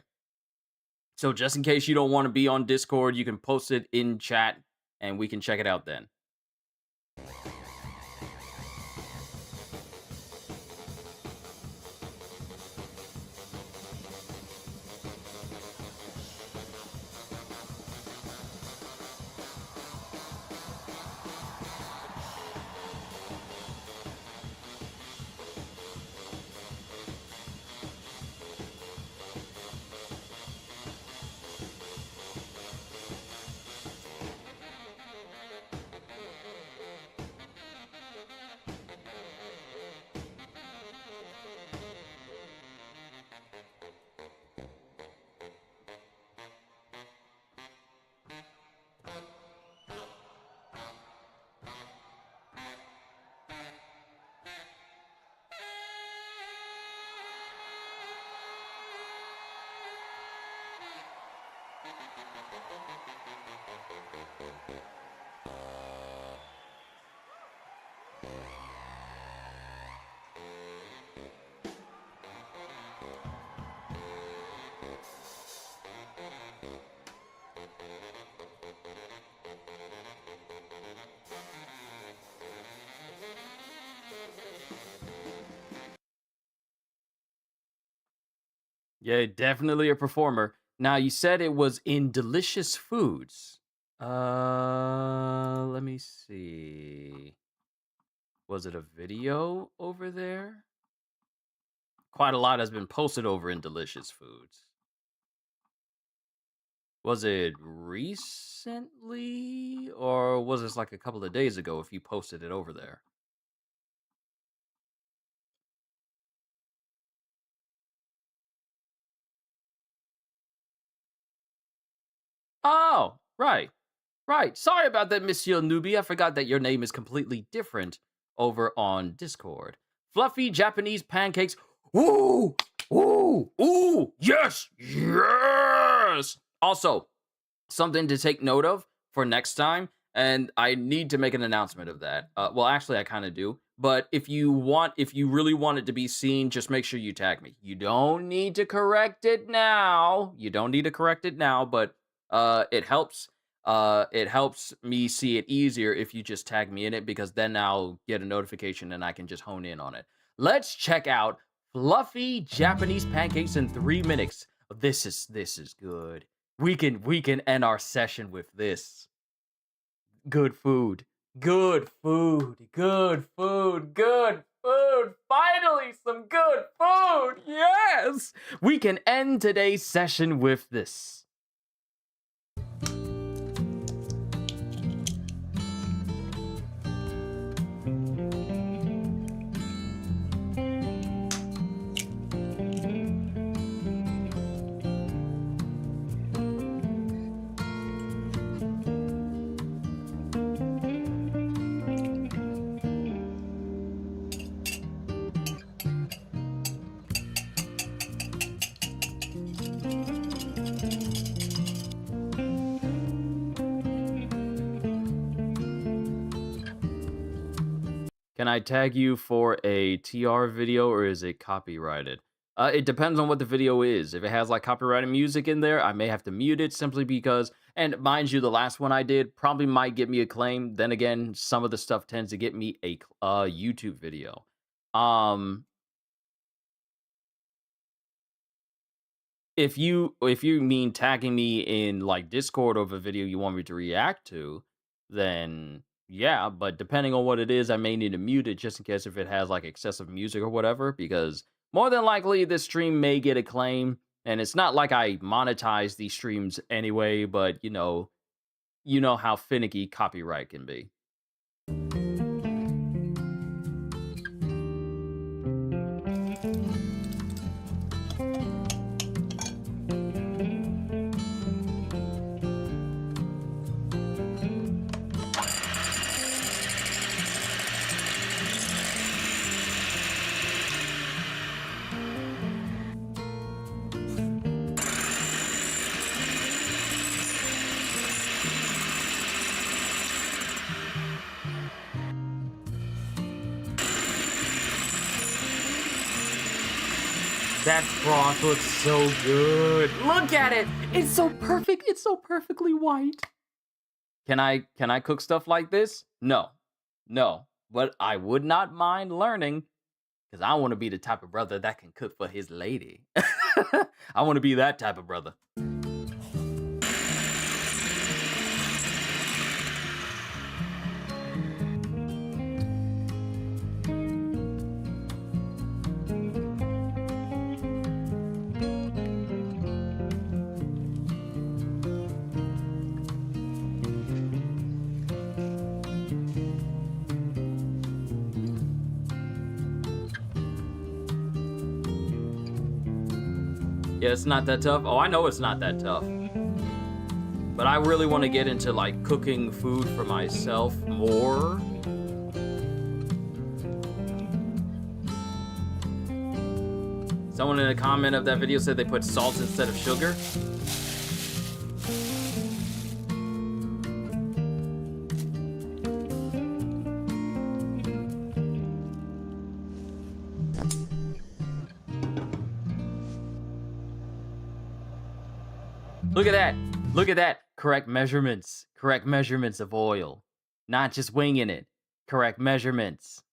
S1: So just in case you don't want to be on Discord, you can post it in chat, and we can check it out then. Yeah, definitely a performer. Now, you said it was in Delicious Foods. Let me see. Was it a video over there? Quite a lot has been posted over in Delicious Foods. Was it recently, or was this like a couple of days ago if you posted it over there? Oh, right. Right. Sorry about that, Monsieur Newbie. I forgot that your name is completely different over on Discord. Fluffy Japanese pancakes. Ooh! Ooh! Ooh! Yes! Yes! Also, something to take note of for next time, and I need to make an announcement of that. Well, actually, I kind of do. But if you really want it to be seen, just make sure you tag me. You don't need to correct it now. But it helps. It helps me see it easier if you just tag me in it, because then I'll get a notification and I can just hone in on it. Let's check out Fluffy Japanese pancakes in 3 minutes. This is good. We can end our session with this. Good food. Good food. Good food. Good food. Finally, some good food. Yes! We can end today's session with this. Can I tag you for a TR video, or is it copyrighted? It depends on what the video is. If it has like copyrighted music in there, I may have to mute it simply because, and mind you, the last one I did probably might get me a claim. Then again, some of the stuff tends to get me a YouTube video. If you mean tagging me in like Discord of a video you want me to react to, then yeah, but depending on what it is, I may need to mute it just in case if it has like excessive music or whatever, because more than likely this stream may get a claim, and it's not like I monetize these streams anyway, but you know how finicky copyright can be. That broth looks so good. Look at it. It's so perfect. It's so perfectly white. Can I cook stuff like this? No. No. But I would not mind learning, because I want to be the type of brother that can cook for his lady. I want to be that type of brother. Yeah, it's not that tough. Oh, I know it's not that tough. But I really want to get into like cooking food for myself more. Someone in a comment of that video said they put salt instead of sugar. Look at that. Look at that. Correct measurements. Correct measurements of oil. Not just winging it. Correct measurements.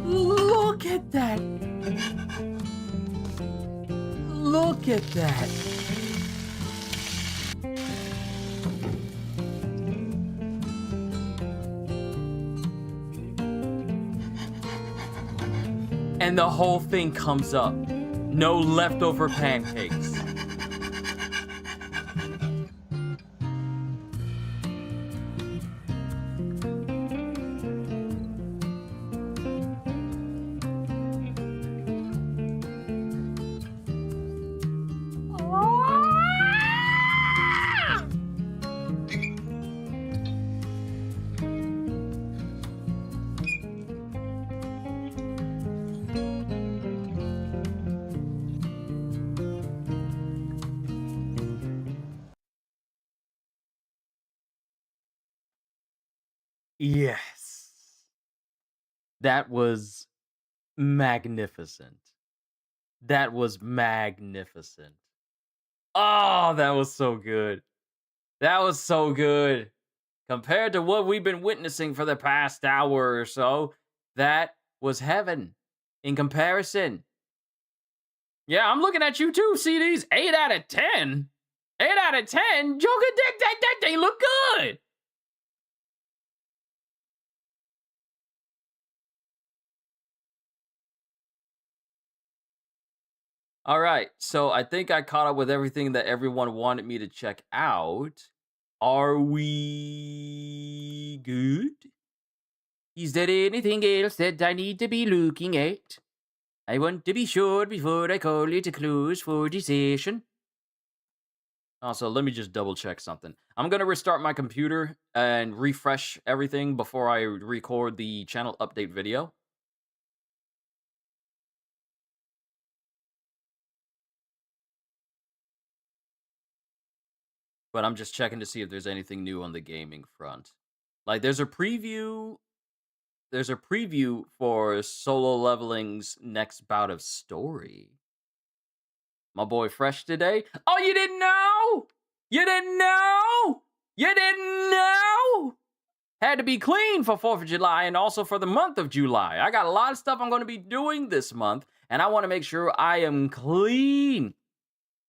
S1: Look at that. Look at that. And the whole thing comes up. No leftover pancakes. Yes. That was magnificent. That was magnificent. Oh, that was so good. That was so good. Compared to what we've been witnessing for the past hour or so, that was heaven in comparison. Yeah, I'm looking at you too, CDs. 8 out of 10. 8 out of 10? Joker, they look good. All right, so I think I caught up with everything that everyone wanted me to check out. Are we good? Is there anything else that I need to be looking at? I want to be sure before I call it a close for the session. Also, let me just double check something. I'm going to restart my computer and refresh everything before I record the channel update video. But I'm just checking to see if there's anything new on the gaming front. Like, there's a preview for Solo Leveling's next bout of story. My boy Fresh today. Oh, you didn't know? You didn't know? You didn't know? Had to be clean for 4th of July and also for the month of July. I got a lot of stuff I'm going to be doing this month, and I want to make sure I am clean.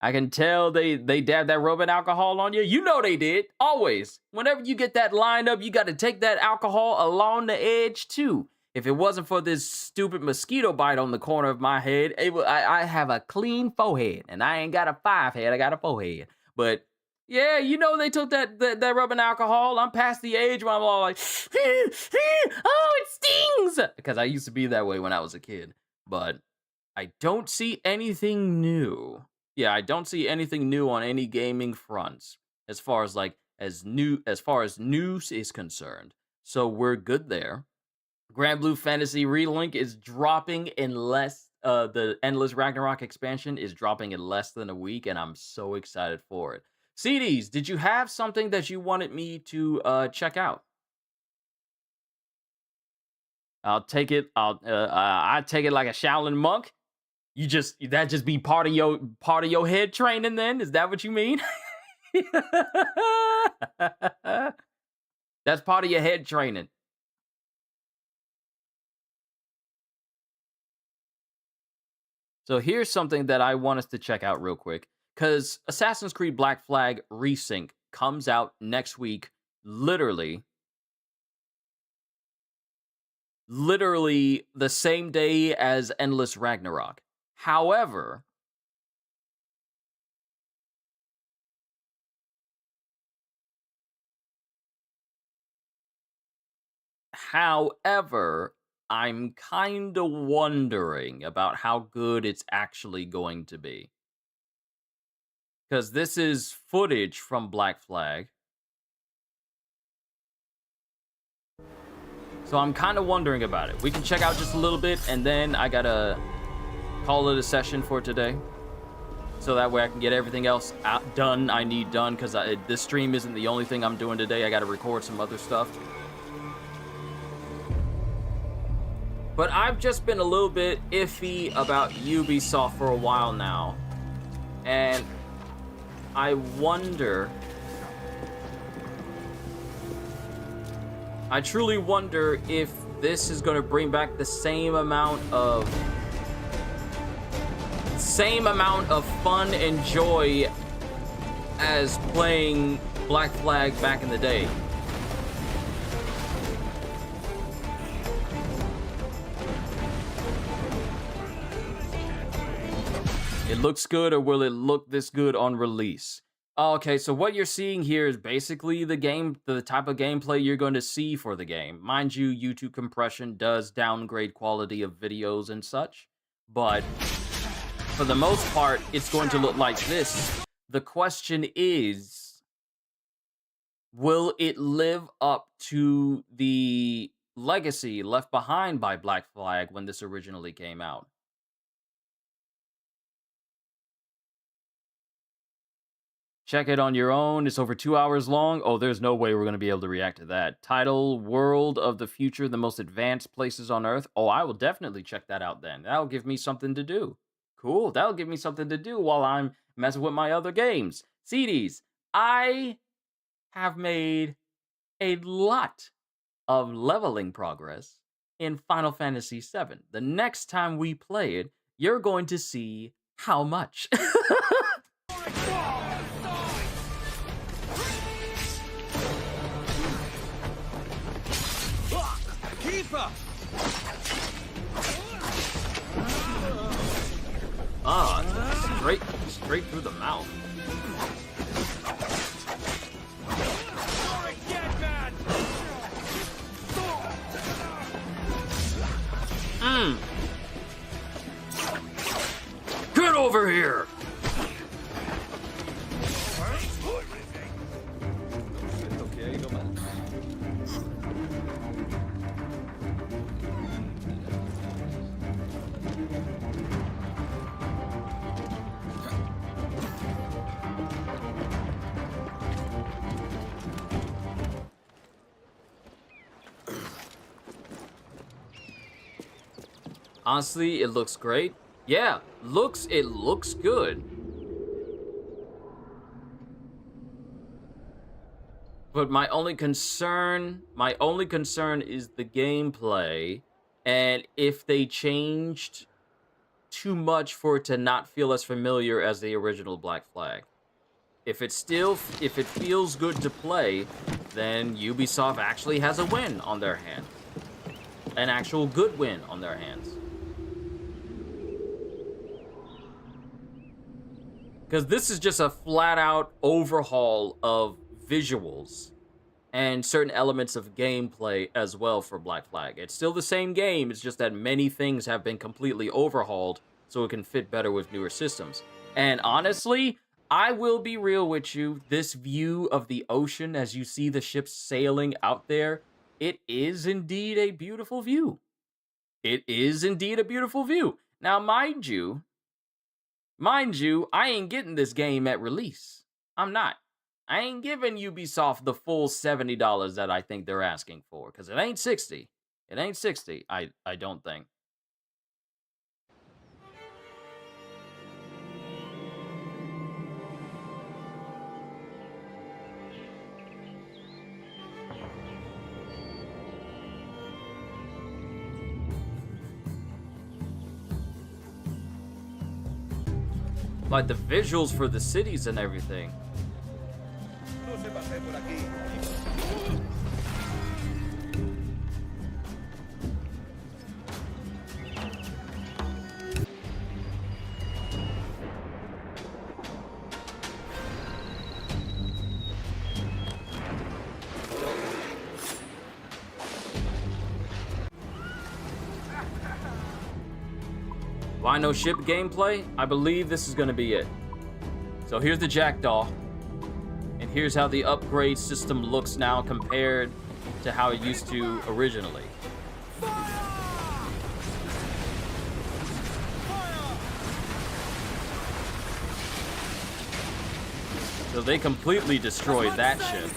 S1: I can tell they dabbed that rubbing alcohol on you. You know they did. Always. Whenever you get that lined up, you got to take that alcohol along the edge too. If it wasn't for this stupid mosquito bite on the corner of my head, I have a clean forehead, and I ain't got a 5 head, I got a 4 head. But yeah, you know they took that rubbing alcohol. I'm past the age where I'm all like, oh, it stings, because I used to be that way when I was a kid. But I don't see anything new. Yeah, I don't see anything new on any gaming fronts as far as news is concerned. So we're good there. Grand Blue Fantasy Relink is dropping in the Endless Ragnarok expansion is dropping in less than a week, and I'm so excited for it. CDs, did you have something that you wanted me to check out? I'll take it. I take it like a Shaolin monk. That just be part of your head training then? Is that what you mean? That's part of your head training. So here's something that I want us to check out real quick, because Assassin's Creed Black Flag Resync comes out next week, literally the same day as Endless Ragnarok. However, I'm kind of wondering about how good it's actually going to be. Because this is footage from Black Flag. So I'm kind of wondering about it. We can check out just a little bit, and then I gotta call it a session for today. So that way I can get everything else done I need done, because this stream isn't the only thing I'm doing today. I gotta record some other stuff. But I've just been a little bit iffy about Ubisoft for a while now. And I truly wonder if this is going to bring back the same amount of fun and joy as playing Black Flag back in the day. It looks good, or will it look this good on release? Okay, so what you're seeing here is basically the type of gameplay you're going to see for the game. Mind you, YouTube compression does downgrade quality of videos and such, but for the most part, it's going to look like this. The question is, will it live up to the legacy left behind by Black Flag when this originally came out? Check it on your own. It's over 2 hours long. Oh, there's no way we're going to be able to react to that. Title, World of the Future, the most advanced places on Earth. Oh, I will definitely check that out then. That'll give me something to do. Cool. That'll give me something to do while I'm messing with my other games. CDs. I have made a lot of leveling progress in Final Fantasy VII. The next time we play it, you're going to see how much. Straight through the mouth. Get over here! Okay, go back. Honestly, it looks great. Yeah, it looks good. But my only concern is the gameplay, and if they changed too much for it to not feel as familiar as the original Black Flag. If it feels good to play, then Ubisoft actually has a win on their hand. an actual good win on their hands. Because this is just a flat-out overhaul of visuals and certain elements of gameplay as well for Black Flag. It's still the same game, it's just that many things have been completely overhauled so it can fit better with newer systems. And honestly, I will be real with you, this view of the ocean as you see the ships sailing out there, it is indeed a beautiful view. It is indeed a beautiful view. Now, mind you, I ain't getting this game at release. I'm not. I ain't giving Ubisoft the full $70 that I think they're asking for, because it ain't 60. It ain't 60, I don't think. Like the visuals for the cities and everything. Rhino ship gameplay, I believe this is going to be it. So here's the Jackdaw, and here's how the upgrade system looks now compared to how it used to originally. So they completely destroyed that ship.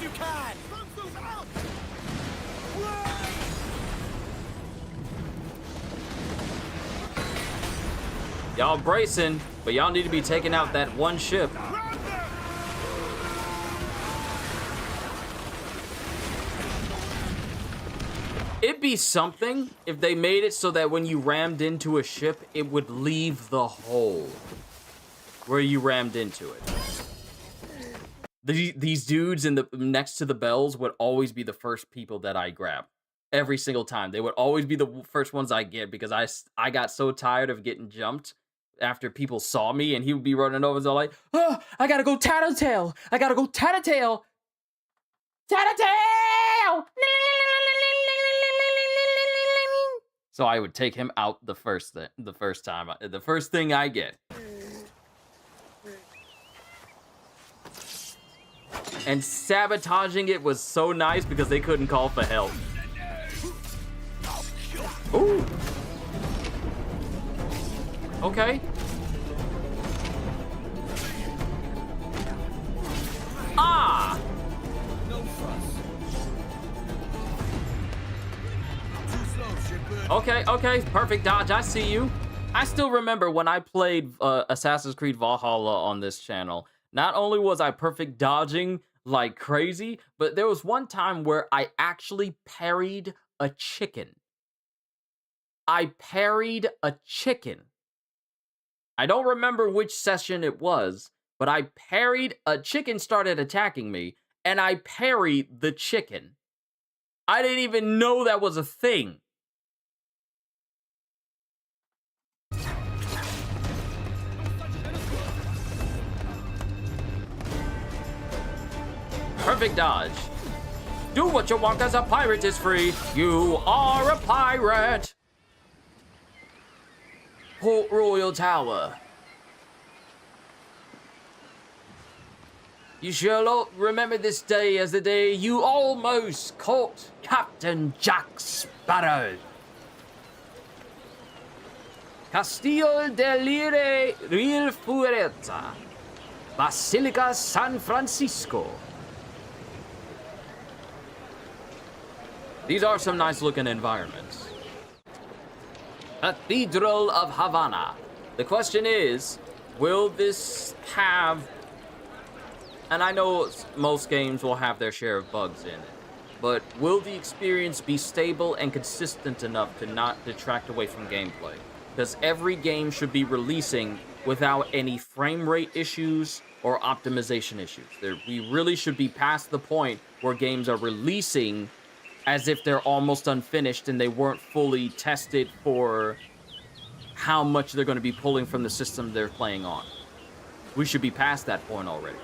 S1: Y'all bracing, but y'all need to be taking out that one ship. It'd be something if they made it so that when you rammed into a ship, it would leave the hole where you rammed into it. These dudes in the next to the bells would always be the first people that I grab. Every single time. They would always be the first ones I get because I got so tired of getting jumped after people saw me, and he would be running over, so like, oh, I gotta go tattletale. I gotta go tattletale. Tattletale! So I would take him out the first thing I get. And sabotaging it was so nice because they couldn't call for help. Ooh. Okay. Ah! Okay, perfect dodge, I see you. I still remember when I played Assassin's Creed Valhalla on this channel, not only was I perfect dodging like crazy, but there was one time where I actually parried a chicken. I parried a chicken. I don't remember which session it was, but I parried, a chicken started attacking me, and I parried the chicken. I didn't even know that was a thing. Perfect dodge. Do what you want, cause a pirate is free. You are a pirate. Port Royal Tower. You shall remember this day as the day you almost caught Captain Jack Sparrow. Castillo del Real Fuerza. Basilica San Francisco. These are some nice looking environments. Cathedral of Havana. The question is, will this have, and I know most games will have their share of bugs in it, but will the experience be stable and consistent enough to not detract away from gameplay? Because every game should be releasing without any frame rate issues or optimization issues. We really should be past the point where games are releasing as if they're almost unfinished and they weren't fully tested for how much they're going to be pulling from the system they're playing on. We should be past that point already.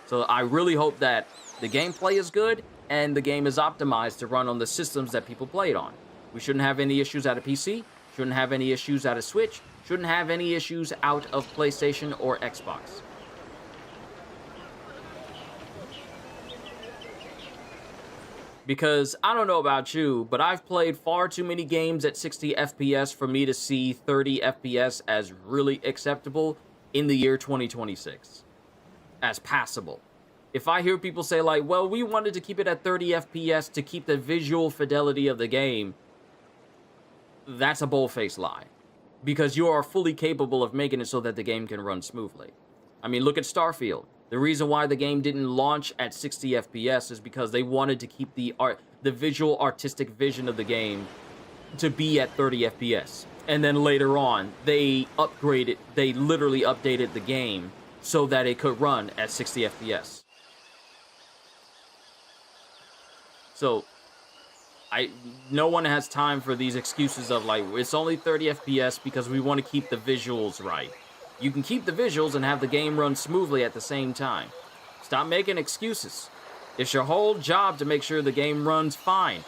S1: So I really hope that the gameplay is good and the game is optimized to run on the systems that people play it on. We shouldn't have any issues out of PC, shouldn't have any issues out of Switch, shouldn't have any issues out of PlayStation or Xbox. Because I don't know about you, but I've played far too many games at 60 FPS for me to see 30 FPS as really acceptable in the year 2026. As passable. If I hear people say like, well, we wanted to keep it at 30 FPS to keep the visual fidelity of the game, that's a bold-faced lie. Because you are fully capable of making it so that the game can run smoothly. I mean, look at Starfield. The reason why the game didn't launch at 60 FPS is because they wanted to keep the visual artistic vision of the game to be at 30 FPS. And then later on, they literally updated the game so that it could run at 60 FPS. So, no one has time for these excuses of like, it's only 30 FPS because we want to keep the visuals right. You can keep the visuals and have the game run smoothly at the same time. Stop making excuses. It's your whole job to make sure the game runs fine.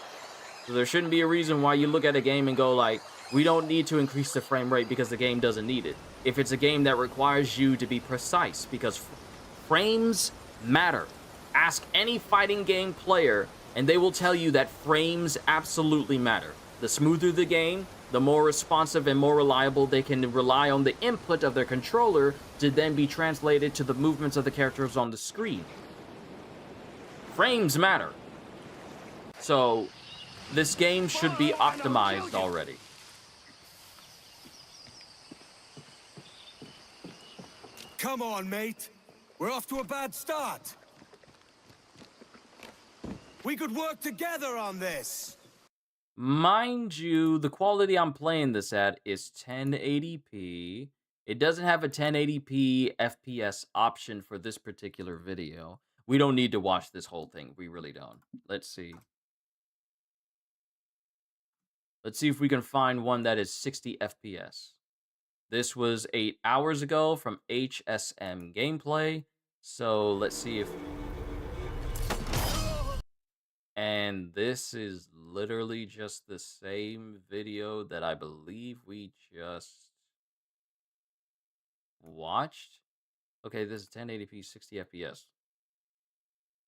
S1: So there shouldn't be a reason why you look at a game and go like, we don't need to increase the frame rate because the game doesn't need it. If it's a game that requires you to be precise, because frames matter. Ask any fighting game player and they will tell you that frames absolutely matter. The smoother the game, the more responsive and more reliable they can rely on the input of their controller to then be translated to the movements of the characters on the screen. Frames matter. So, this game should be optimized already.
S7: Come on, mate. We're off to a bad start. We could work together on this.
S1: Mind you, the quality I'm playing this at is 1080p. It doesn't have a 1080p FPS option for this particular video. We don't need to watch this whole thing. We really don't. Let's see. Let's see if we can find one that is 60 FPS. This was 8 hours ago from HSM Gameplay. So let's see if... And this is literally just the same video that I believe we just watched. Okay, this is 1080p 60 FPS.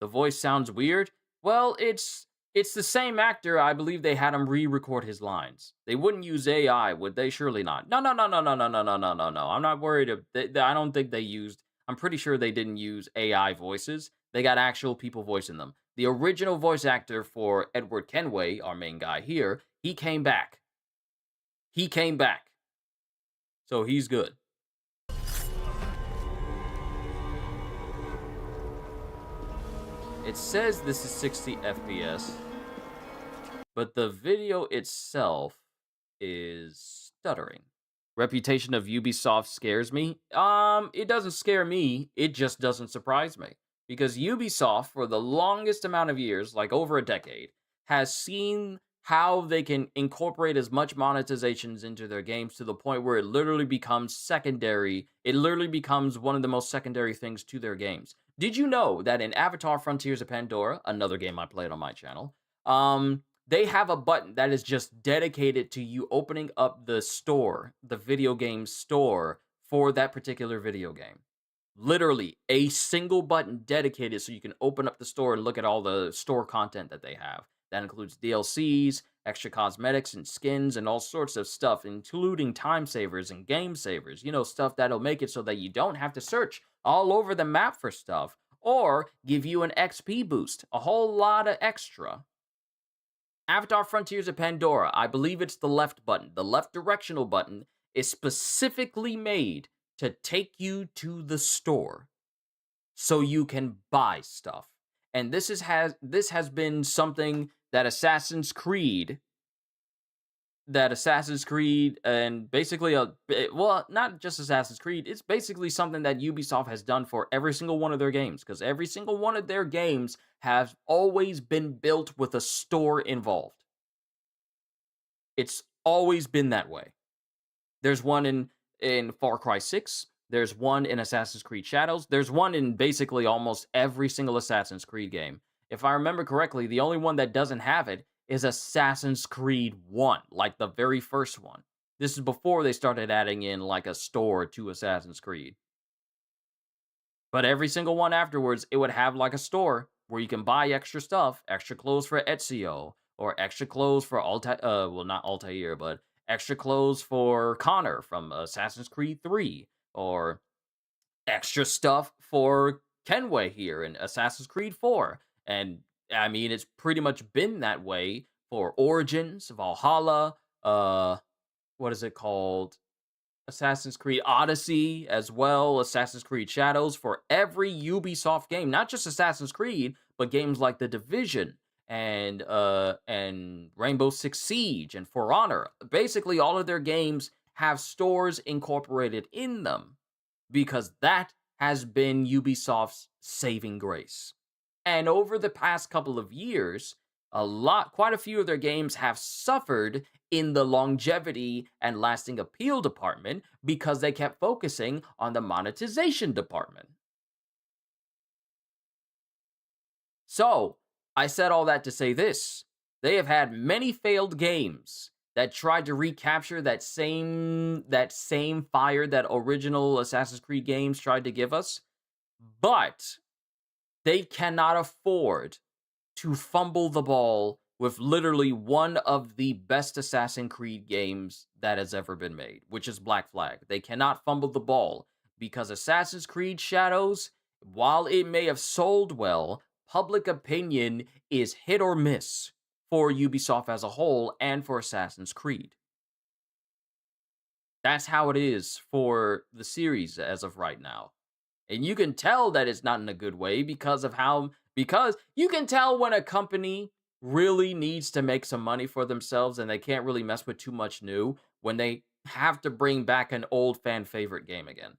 S1: The voice sounds weird. Well, it's the same actor. I believe they had him re-record his lines. They wouldn't use AI, would they? Surely not. No. I'm not worried. I don't think they used... I'm pretty sure they didn't use AI voices. They got actual people voicing them. The original voice actor for Edward Kenway, our main guy here, he came back. He came back. So he's good. It says this is 60 FPS, but the video itself is stuttering. Reputation of Ubisoft scares me. It doesn't scare me. It just doesn't surprise me. Because Ubisoft, for the longest amount of years, like over a decade, has seen how they can incorporate as much monetizations into their games to the point where it literally becomes secondary. It literally becomes one of the most secondary things to their games. Did you know that in Avatar Frontiers of Pandora, another game I played on my channel, they have a button that is just dedicated to you opening up the store, the video game store, for that particular video game. Literally a single button dedicated so you can open up the store and look at all the store content that they have. That includes DLCs, extra cosmetics and skins and all sorts of stuff, including time savers and game savers. You know, stuff that'll make it so that you don't have to search all over the map for stuff or give you an XP boost. A whole lot of extra. Avatar Frontiers of Pandora, I believe it's the left button. The left directional button is specifically made to take you to the store so you can buy stuff. And this has been something that Assassin's Creed that Assassin's Creed and basically well, not just Assassin's Creed, it's basically something that Ubisoft has done for every single one of their games, because every single one of their games have always been built with a store involved. It's always been that way. There's one in Far Cry 6, there's one in Assassin's Creed Shadows, there's one in basically almost every single Assassin's Creed game. If I remember correctly, the only one that doesn't have it is Assassin's Creed 1, like the very first one. This is before they started adding in like a store to Assassin's Creed. But every single one afterwards, it would have like a store where you can buy extra stuff, extra clothes for Ezio, or extra clothes for well, not Altair, but extra clothes for Connor from Assassin's Creed 3, or extra stuff for Kenway here in Assassin's Creed 4. And I mean, it's pretty much been that way for Origins, Valhalla, what is it called? Assassin's Creed Odyssey as well, Assassin's Creed Shadows, for every Ubisoft game, not just Assassin's Creed, but games like The Division and Rainbow Six Siege and For Honor. Basically, all of their games have stores incorporated in them because that has been Ubisoft's saving grace. And over the past couple of years, quite a few of their games have suffered in the longevity and lasting appeal department because they kept focusing on the monetization department. So, I said all that to say this. They have had many failed games that tried to recapture that same fire that original Assassin's Creed games tried to give us, but they cannot afford to fumble the ball with literally one of the best Assassin's Creed games that has ever been made, which is Black Flag. They cannot fumble the ball because Assassin's Creed Shadows, while it may have sold well, public opinion is hit or miss for Ubisoft as a whole and for Assassin's Creed. That's how it is for the series as of right now. And you can tell that it's not in a good way because you can tell when a company really needs to make some money for themselves and they can't really mess with too much new when they have to bring back an old fan favorite game again.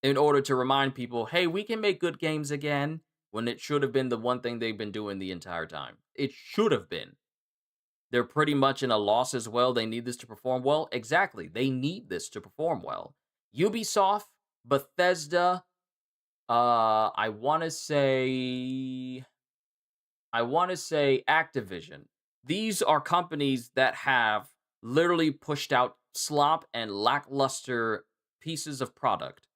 S1: In order to remind people, hey, we can make good games again, when it should have been the one thing they've been doing the entire time. It should have been. They're pretty much in a loss as well. They need this to perform well. Exactly. They need this to perform well. Ubisoft, Bethesda, I want to say Activision. These are companies that have literally pushed out slop and lackluster pieces of product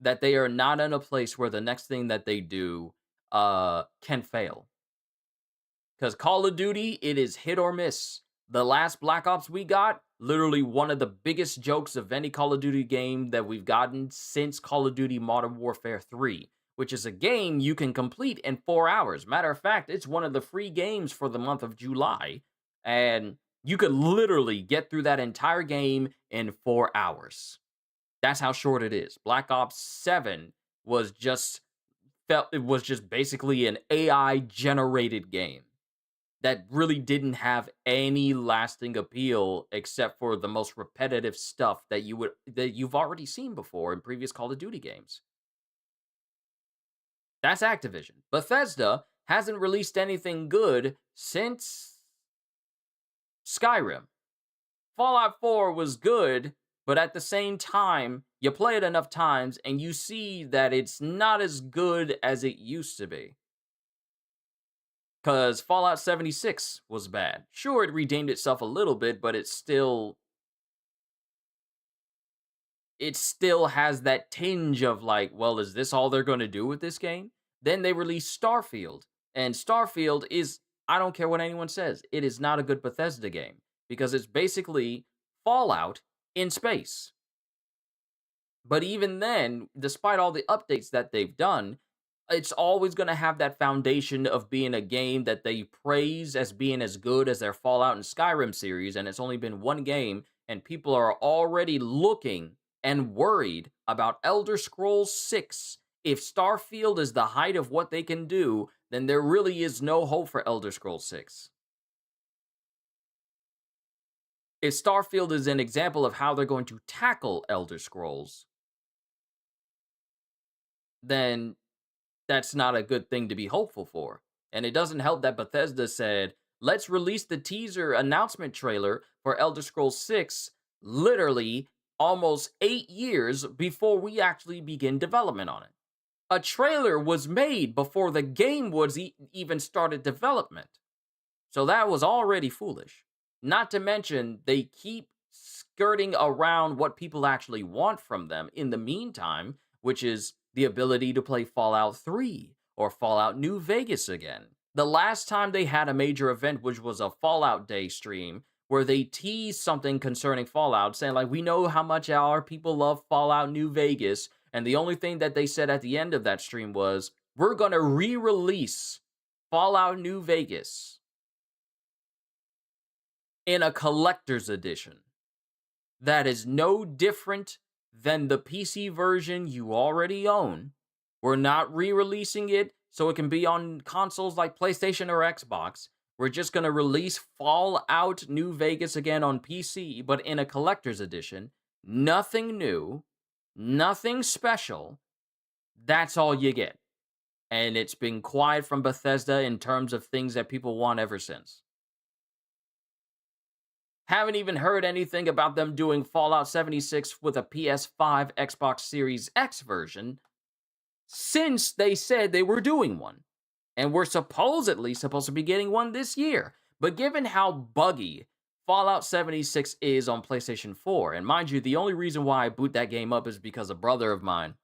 S1: that they are not in a place where the next thing that they do can fail. Because Call of Duty, it is hit or miss. The last Black Ops we got, literally one of the biggest jokes of any Call of Duty game that we've gotten since Call of Duty Modern Warfare 3, which is a game you can complete in 4 hours. Matter of fact, it's one of the free games for the month of July, and you could literally get through that entire game in 4 hours. That's how short it is. Black Ops 7 was just basically an AI-generated game that really didn't have any lasting appeal except for the most repetitive stuff that you've already seen before in previous Call of Duty games. That's Activision. Bethesda hasn't released anything good since Skyrim. Fallout 4 was good, but at the same time, you play it enough times and you see that it's not as good as it used to be. Because Fallout 76 was bad. Sure, it redeemed itself a little bit, but it still has that tinge of like, well, is this all they're going to do with this game? Then they released Starfield. And Starfield is, I don't care what anyone says, it is not a good Bethesda game. Because it's basically Fallout in space. But even then, despite all the updates that they've done, it's always going to have that foundation of being a game that they praise as being as good as their Fallout and Skyrim series, and it's only been one game, and people are already looking and worried about Elder Scrolls 6. If Starfield is the height of what they can do, then there really is no hope for Elder Scrolls 6. if Starfield is an example of how they're going to tackle Elder Scrolls, then that's not a good thing to be hopeful for. And it doesn't help that Bethesda said, let's release the teaser announcement trailer for Elder Scrolls 6 literally almost 8 years before we actually begin development on it. A trailer was made before the game was even started development. So that was already foolish. Not to mention, they keep skirting around what people actually want from them in the meantime, which is the ability to play Fallout 3 or Fallout New Vegas again. The last time they had a major event, which was a Fallout Day stream, where they teased something concerning Fallout, saying like, we know how much our people love Fallout New Vegas, and the only thing that they said at the end of that stream was, we're gonna re-release Fallout New Vegas in a collector's edition that is no different than the PC version you already own. We're not re-releasing it so it can be on consoles like PlayStation or Xbox. We're just going to release Fallout New Vegas again on PC, but in a collector's edition. Nothing new, nothing special. That's all you get. And it's been quiet from Bethesda in terms of things that people want ever since. Haven't even heard anything about them doing Fallout 76 with a PS5 Xbox Series X version since they said they were doing one. And we're supposedly supposed to be getting one this year. But given how buggy Fallout 76 is on PlayStation 4, and mind you, the only reason why I boot that game up is because a brother of mine,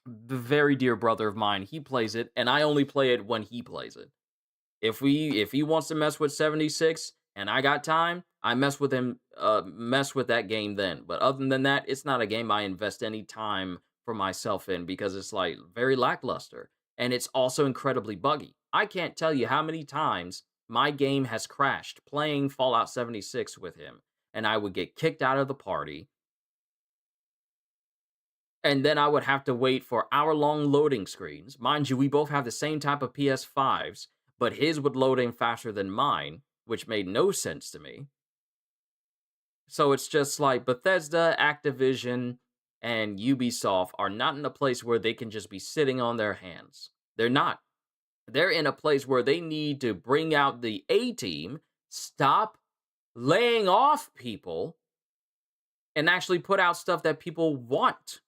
S1: the very dear brother of mine, he plays it, and I only play it when he plays it. If he wants to mess with 76 and I got time, I mess with him, mess with that game then. But other than that, it's not a game I invest any time for myself in because it's like very lackluster. And it's also incredibly buggy. I can't tell you how many times my game has crashed playing Fallout 76 with him, and I would get kicked out of the party. And then I would have to wait for hour-long loading screens. Mind you, we both have the same type of PS5s, but his would load in faster than mine, which made no sense to me. So it's just like Bethesda, Activision, and Ubisoft are not in a place where they can just be sitting on their hands. They're not. They're in a place where they need to bring out the A-team, stop laying off people, and actually put out stuff that people want.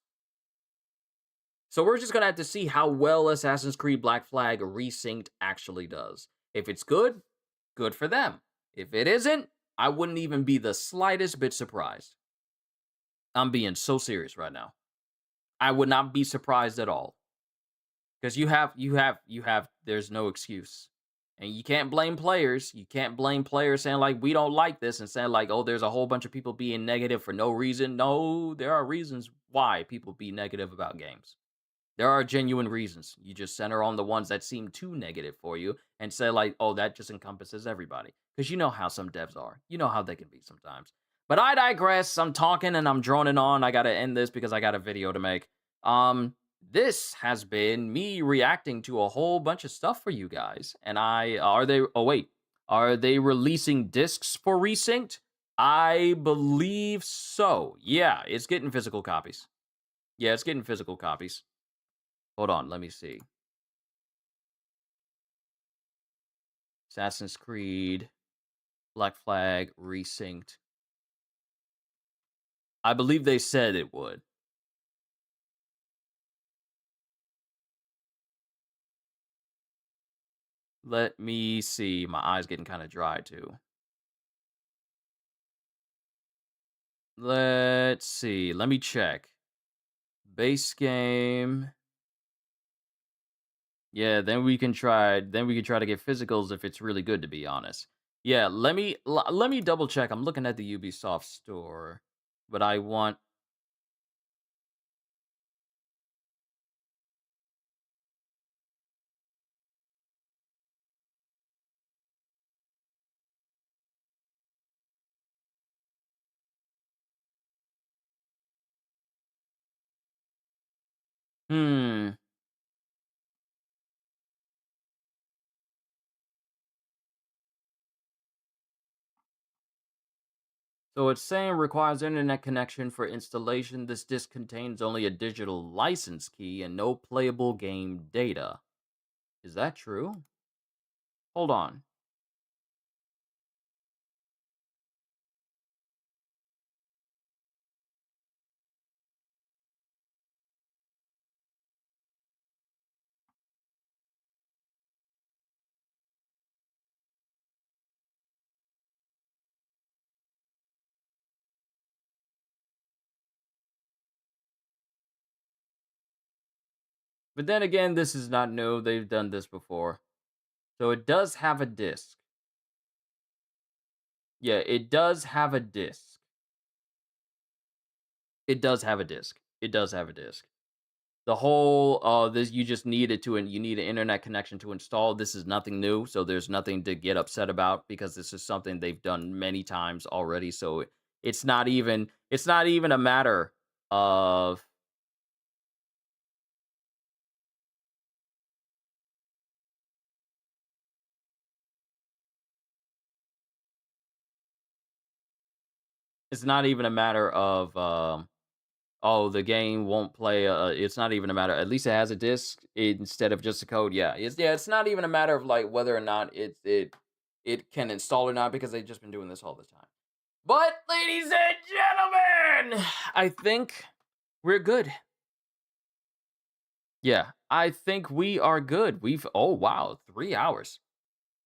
S1: So we're just going to have to see how well Assassin's Creed Black Flag Resynced actually does. If it's good, good for them. If it isn't, I wouldn't even be the slightest bit surprised. I'm being so serious right now. I would not be surprised at all. Because there's no excuse. And you can't blame players. You can't blame players saying like, we don't like this, and saying like, oh, there's a whole bunch of people being negative for no reason. No, there are reasons why people be negative about games. There are genuine reasons. You just center on the ones that seem too negative for you and say like, oh, that just encompasses everybody. Because you know how some devs are. You know how they can be sometimes. But I digress. I'm talking and I'm droning on. I got to end this because I got a video to make. This has been me reacting to a whole bunch of stuff for you guys. And are they releasing discs for Resynced? I believe so. Yeah, it's getting physical copies. Yeah, it's getting physical copies. Hold on, let me see. Assassin's Creed, Black Flag, Resynced. I believe they said it would. Let me see. My eye's getting kind of dry, too. Let's see. Let me check. Base game. Yeah, then we can try to get physicals if it's really good, to be honest. Yeah, let me double check. I'm looking at the Ubisoft store, but I want Hmm. So it's saying requires internet connection for installation. This disc contains only a digital license key and no playable game data. Is that true? Hold on. But then again, this is not new. They've done this before. So it does have a disc. Yeah, it does have a disc. It does have a disc. It does have a disc. The whole this you just need it to, and you need an internet connection to install. This is nothing new, so there's nothing to get upset about because this is something they've done many times already. So it's not even a matter of it's not even a matter of oh, the game won't play. It's not even a matter. At least it has a disc instead of just a code. Yeah, it's not even a matter of like whether or not it can install or not because they've just been doing this all the time. But ladies and gentlemen, I think we're good. Yeah, I think we are good. Oh wow, 3 hours.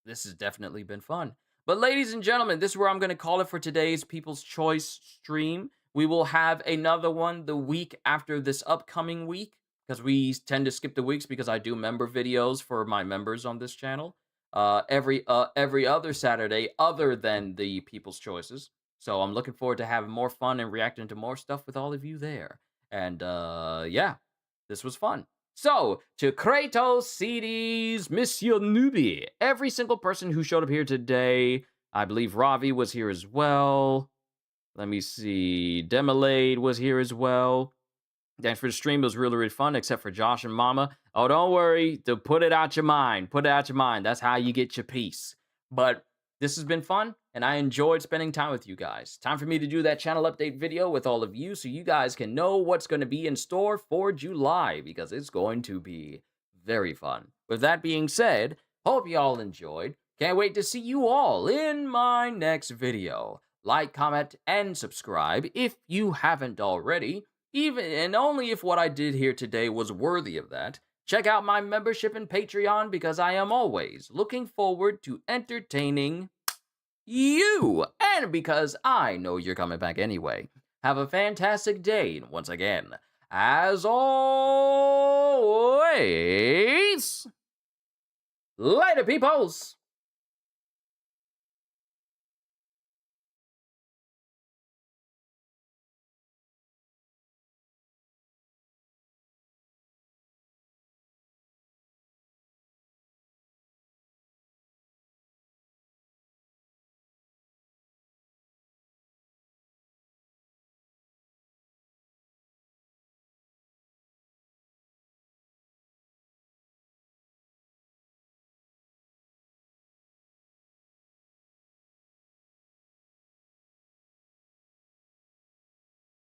S1: This has definitely been fun. But ladies and gentlemen, this is where I'm going to call it for today's People's Choice stream. We will have another one the week after this upcoming week, because we tend to skip the weeks because I do member videos for my members on this channel every other Saturday other than the People's Choices. So I'm looking forward to having more fun and reacting to more stuff with all of you there. And yeah, this was fun. So, to Kratos, CDs, Monsieur Newbie, every single person who showed up here today, I believe Ravi was here as well. Let me see, Demolade was here as well. Thanks for the stream, it was really, really fun, except for Josh and Mama. Oh, don't worry, to put it out your mind, that's how you get your peace. But this has been fun, and I enjoyed spending time with you guys. Time for me to do that channel update video with all of you so you guys can know what's going to be in store for July, because it's going to be very fun. With that being said, hope you all enjoyed. Can't wait to see you all in my next video. Like, comment, and subscribe if you haven't already, even and only if what I did here today was worthy of that. Check out my membership and Patreon because I am always looking forward to entertaining you, and because I know you're coming back anyway. Have a fantastic day, and once again, as always, later, peoples!